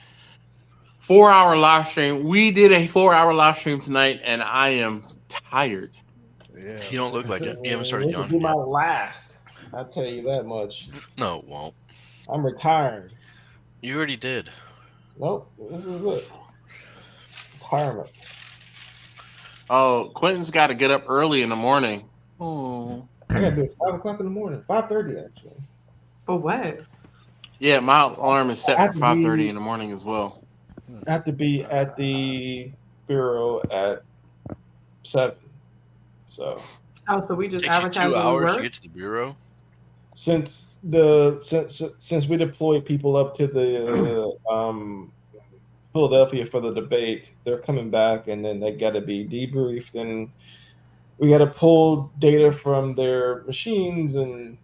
4-hour live stream. We did a 4-hour live stream tonight, and I am tired. Yeah. You don't look like it. You haven't started This will yawning be my yet. last. I'll tell you that much. No, it won't. I'm retired. You already did. Nope. This is it. Retirement. Oh, Quentin's got to get up early in the morning. Oh. I gotta do it 5 o'clock in the morning. 5:30 actually. For what? Yeah, my alarm is set for 5:30 be- in the morning as well. I have to be at the bureau at 7. So we just Takes you advertise 2 when we hours to work? get to the bureau. since we deployed people up to the Philadelphia for the debate, they're coming back, and then they got to be debriefed, and we got to pull data from their machines and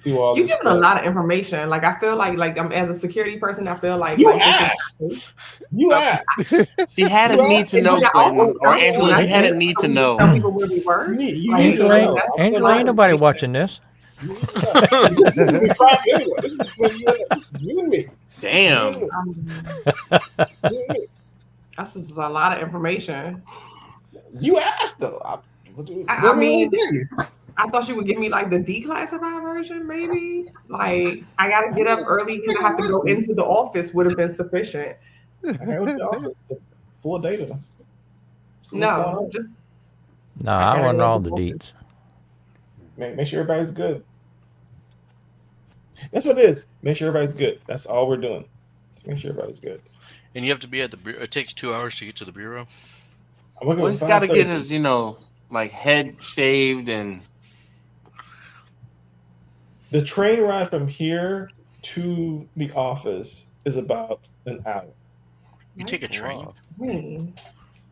do all. You're this giving a stuff. lot of information. Like, I feel like I'm, as a security person, I feel like You like, asked. You asked. She had a need to know, Quentin, or Angela, you had a need to know. Tell people where we were. Angela, ain't nobody watching this. This is me private anyway. This is between you and me. Damn. That's just a lot of information. You asked though. I mean, I thought you would give me like the declassified version, maybe. Like, I gotta get up early because I have to go into the office would have been sufficient. I went to the office to pull data. No, just No, I want all the deets. make sure everybody's good. That's what it is. Make sure everybody's good. That's all we're doing. Just make sure everybody's good. And you have to be at the bureau. It takes 2 hours to get to the bureau. Well, he's got to get his, like head shaved and. The train ride from here to the office is about an hour. You take a train?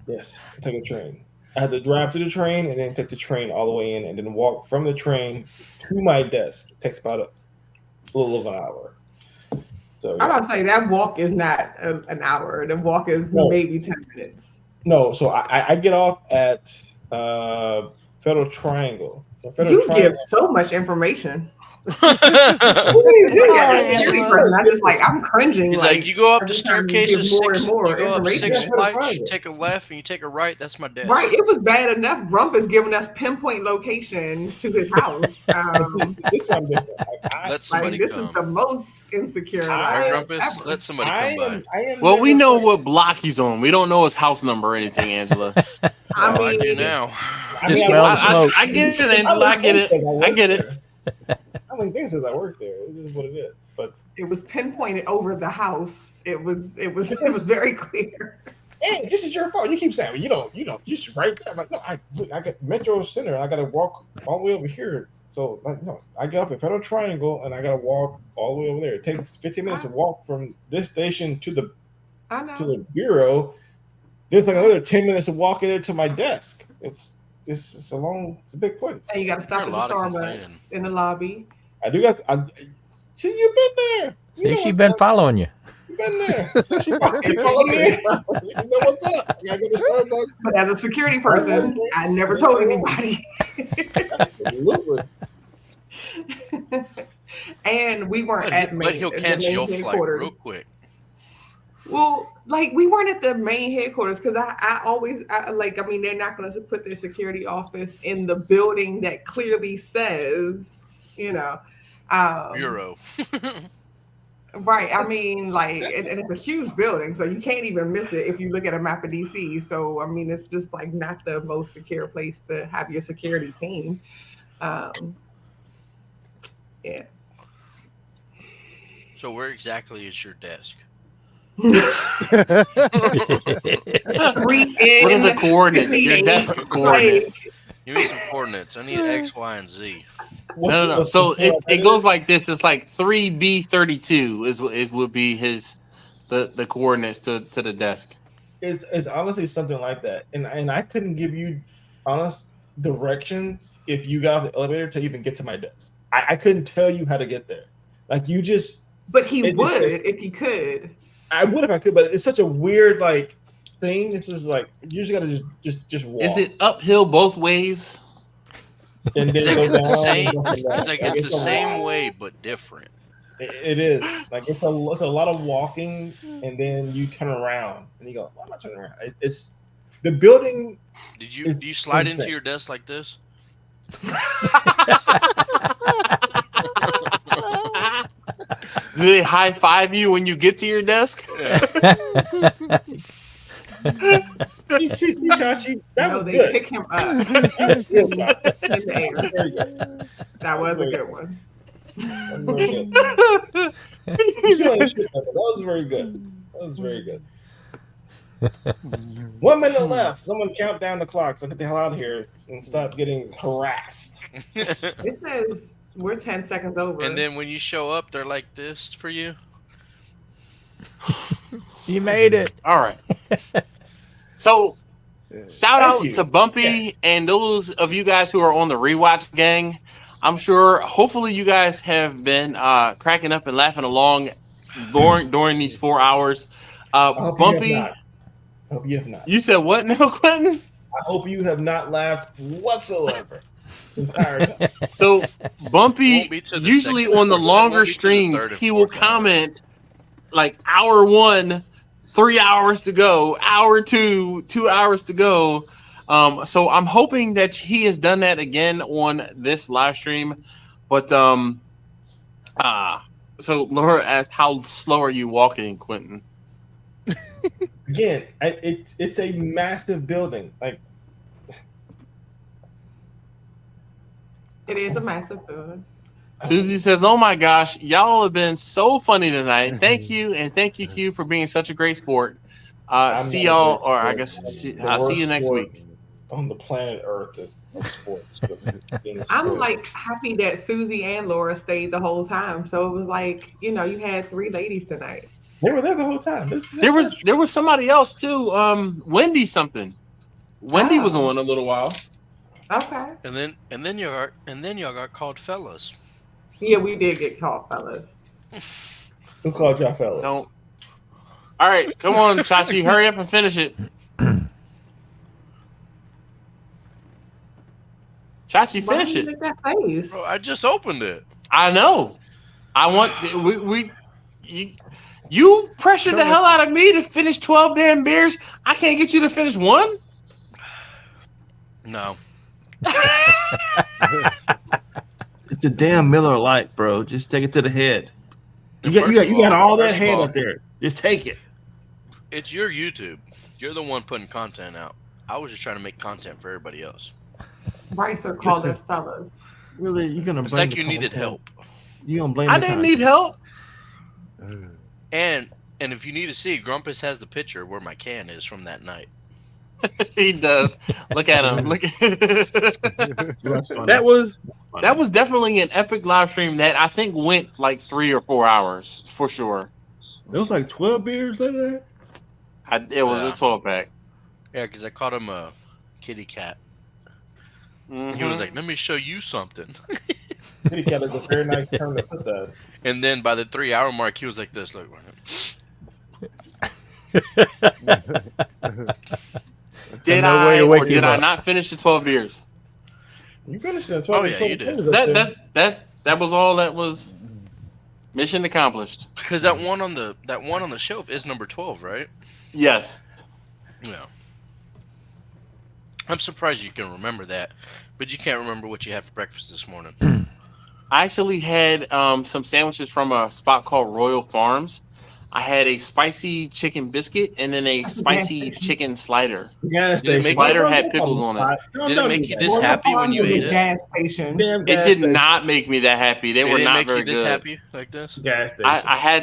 Yes, I take a train. I had to drive to the train and then take the train all the way in and then walk from the train to my desk. It takes about a little over an hour. So I'm about to say that walk is not an hour. The walk is maybe 10 minutes. No, so I get off at Federal Triangle. So Give so much information. I'm cringing. He's like, you go up the staircase of 6, you more go up 6 information. flights, you take a left, and you take a right. That's my desk. Right, it was bad enough. Rump is giving us pinpoint location to his house. This one different. Let somebody this come. is the most insecure. Let somebody come by. Well, we know what block he's on. We don't know his house number or anything, Angela. I do now. Just smell the smoke. I get it, Angela. I get it. I get it. I mean, things says I work there. It is what it is. But it was pinpointed over the house. It was very clear. Hey, this is your fault. You keep saying, well, you don't. You should right there. I'm like, no, I got Metro Center. I got to walk all the way over here. So, like, no, I get off at Federal Triangle and I got to walk all the way over there. It takes 15 minutes to walk from this station to the bureau. There's like another 10 minutes to walk in there to my desk. It's a big place. And you got to stop at the Starbucks in the lobby. I do got. See, you've been there. See, she's been following you. You've been there. She followed me. You know what's up? I gotta go to Starbucks. But as a security person, I never told anybody. Absolutely. And we weren't at But he'll cancel your flight real quick. Well, like, we weren't at the main headquarters because I mean, they're not going to put their security office in the building that clearly says, bureau. Right. I mean, like, and it's a huge building, so you can't even miss it if you look at a map of DC. So, I mean, it's just like not the most secure place to have your security team. Yeah. So where exactly is your desk? What are the coordinates? Your desk coordinates. Give me some coordinates. I need X, Y, and Z. No. So it goes like this. It's like 3B32 is would be the coordinates to the desk. It's honestly something like that, and I couldn't give you honest directions if you got off the elevator to even get to my desk. I couldn't tell you how to get there. Like you just. But he would if he could. I would if I could, but it's such a weird like thing. This is like you just gotta just walk. Is it uphill both ways? And then It's go the down. same. and go from It's that. like Like, it's the a same lot. way but different. It is like it's a lot of walking, and then you turn around and you go, "Why am I turning around?" It's the building. Do you slide into insane. your desk like this? Do they high five you when you get to your desk? See, Chachi, that was they good. pick him up That was good, Chachi. in the air. Very good. That was a good one. That was very good. You see all that shit, that was very good. That was very good. 1 minute left. Someone count down the clock so I get the hell out of here and stop getting harassed. It says we're 10 seconds over. And then when you show up, they're like this for you. You made it. All right. So, shout out you. to Bumpy and those of you guys who are on the rewatch gang. I'm sure, hopefully, you guys have been cracking up and laughing along during these 4 hours. Bumpy, I hope you have not. you said what now, Quentin? I hope you have not laughed whatsoever this entire time. So, Bumpy, Won't be to the usually second on the or- longer won't be to the streams, third and he will fourth hour. comment like hour 1, 3 hours to go, hour 2, 2 hours to go. So I'm hoping that he has done that again on this live stream. But so Laura asked, how slow are you walking, Quentin? Again, it's a massive building. Like It is a massive building. Susie says, "Oh my gosh, y'all have been so funny tonight. Thank you, and thank you, Q, for being such a great sport. See y'all, or I guess I'll see you next week." On the planet Earth is sports. I'm like happy that Susie and Laura stayed the whole time. So it was like, you had 3 ladies tonight. They were there the whole time. There was somebody else too. Wendy something. Wendy was on a little while. Okay. And then y'all got called fellas. Yeah, we did get called fellas. Who called y'all fellas? No. All right, come on, Chachi, hurry up and finish it. Chachi, Why finish you it. make that face? Bro, I just opened it. I know. I want you pressured the hell out of me to finish 12 damn beers. I can't get you to finish 1. No. It's a damn Miller Lite, bro. Just take it to the head. You got all that head up there. Just take it. It's your YouTube. You're the one putting content out. I was just trying to make content for everybody else. Ricer called us fellas. Really, you're gonna It's blame like the you needed content. help. You gonna blame? I the didn't content. need help. And if you need to see, Grumpus has the picture where my can is from that night. He does. Look at him. Look. That's funny. That was definitely an epic live stream that I think went like 3 or 4 hours for sure. It was like 12 beers later. It was a 12-pack. Yeah, because I caught him a kitty cat. Mm-hmm. He was like, "Let me show you something." Kitty cat is a very nice term to put that. And then by the 3-hour mark, he was like this. Look. Did No I way to or wake did him I up. not finish the 12 beers? You finished that. Oh, yeah, you did. That was all that was mission accomplished. Because that one on the shelf is number 12, right? Yes. Yeah. I'm surprised you can remember that, but you can't remember what you had for breakfast this morning. I actually had some sandwiches from a spot called Royal Farms. I had a spicy chicken biscuit and then a spicy chicken slider. Gas Did it station. make- Slider had pickles on it. Did it make you this happy when you ate it? Gas station. Damn It gas did station. not make me that happy. They It were didn't not make very you this good. happy like this? Gas station. I had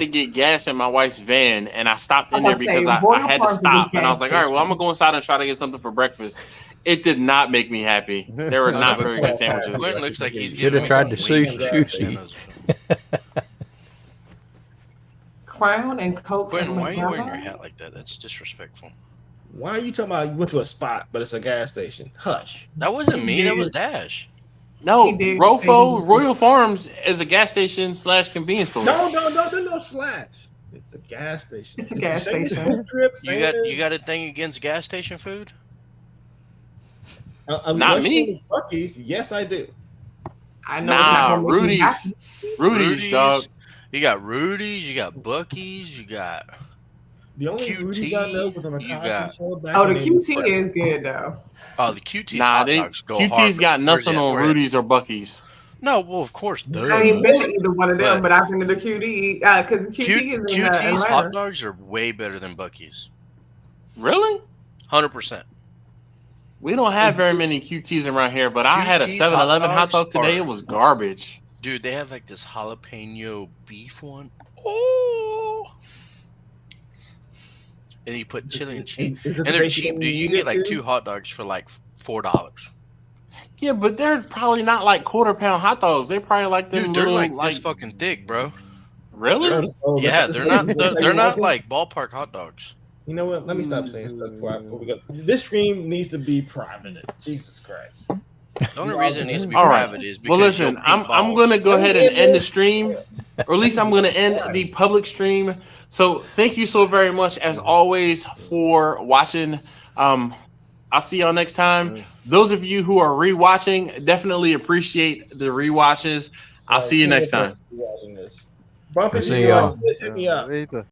to get gas in my wife's van, and I stopped in I there was because saying, I Royal had to Farms is a stop. And I was gas like, all right, well, I'm station. going to go inside and try to get something for breakfast. It did not make me happy. They were not very good sandwiches. Quentin looks like he's Should have giving tried me the some Sous wings. sushi. Crown and Coke. Quentin, and why are you wearing your McDonald's. hat like that? That's disrespectful. Why are you talking about you went to a spot, but it's a gas station? Hush. That wasn't me. That was Dash. No, He did. Rofo Royal Farms is a gas station / convenience store. No slash. It's a gas station. It's a gas the same station. Trip, You got a thing against gas station food? Not me. Buc-ee's, yes, I do. I know. Nah, Rudy's, dog. You got Rudy's. You got Buc-ee's. You got. The only QT, Rudy's I know was on a you Cosby got- show back Oh, the in QT 80s. is good though. Oh, the QT's Nah, hot dogs go hard. QT's got Where's nothing that? on Where- Rudy's or Buc-ee's. No, well, of course, I ain't been to either one of them, but I've been to the QT because QT is in QT's Atlanta. hot dogs are way better than Buc-ee's. Really? 100%. We don't have very many QTs around here, but I had a QT's 7-Eleven hot hot dog dogs today. are- It was garbage. Dude, they have like this jalapeno beef one. Oh! And you put chili and cheese. Is it And the they're basic cheap, one dude. You can need get it like to? 2 hot dogs for like $4. Yeah, but they're probably not like quarter-pound hot dogs. They're probably like them Dude, they're little, like this fucking thick, bro. Really? Yeah, they're not like ballpark hot dogs. You know what? Let me stop saying stuff before we go. This stream needs to be private. Jesus Christ. The only reason it needs to be All right. private is because Well, listen, your I'm pink going to balls. go ahead and end the stream, or at least I'm going to end the public stream. So thank you so very much, as always, for watching. I'll see y'all next time. Those of you who are rewatching, definitely appreciate the rewatches. I'll see you next time. Bumpy, See y'all. hit me up. Later.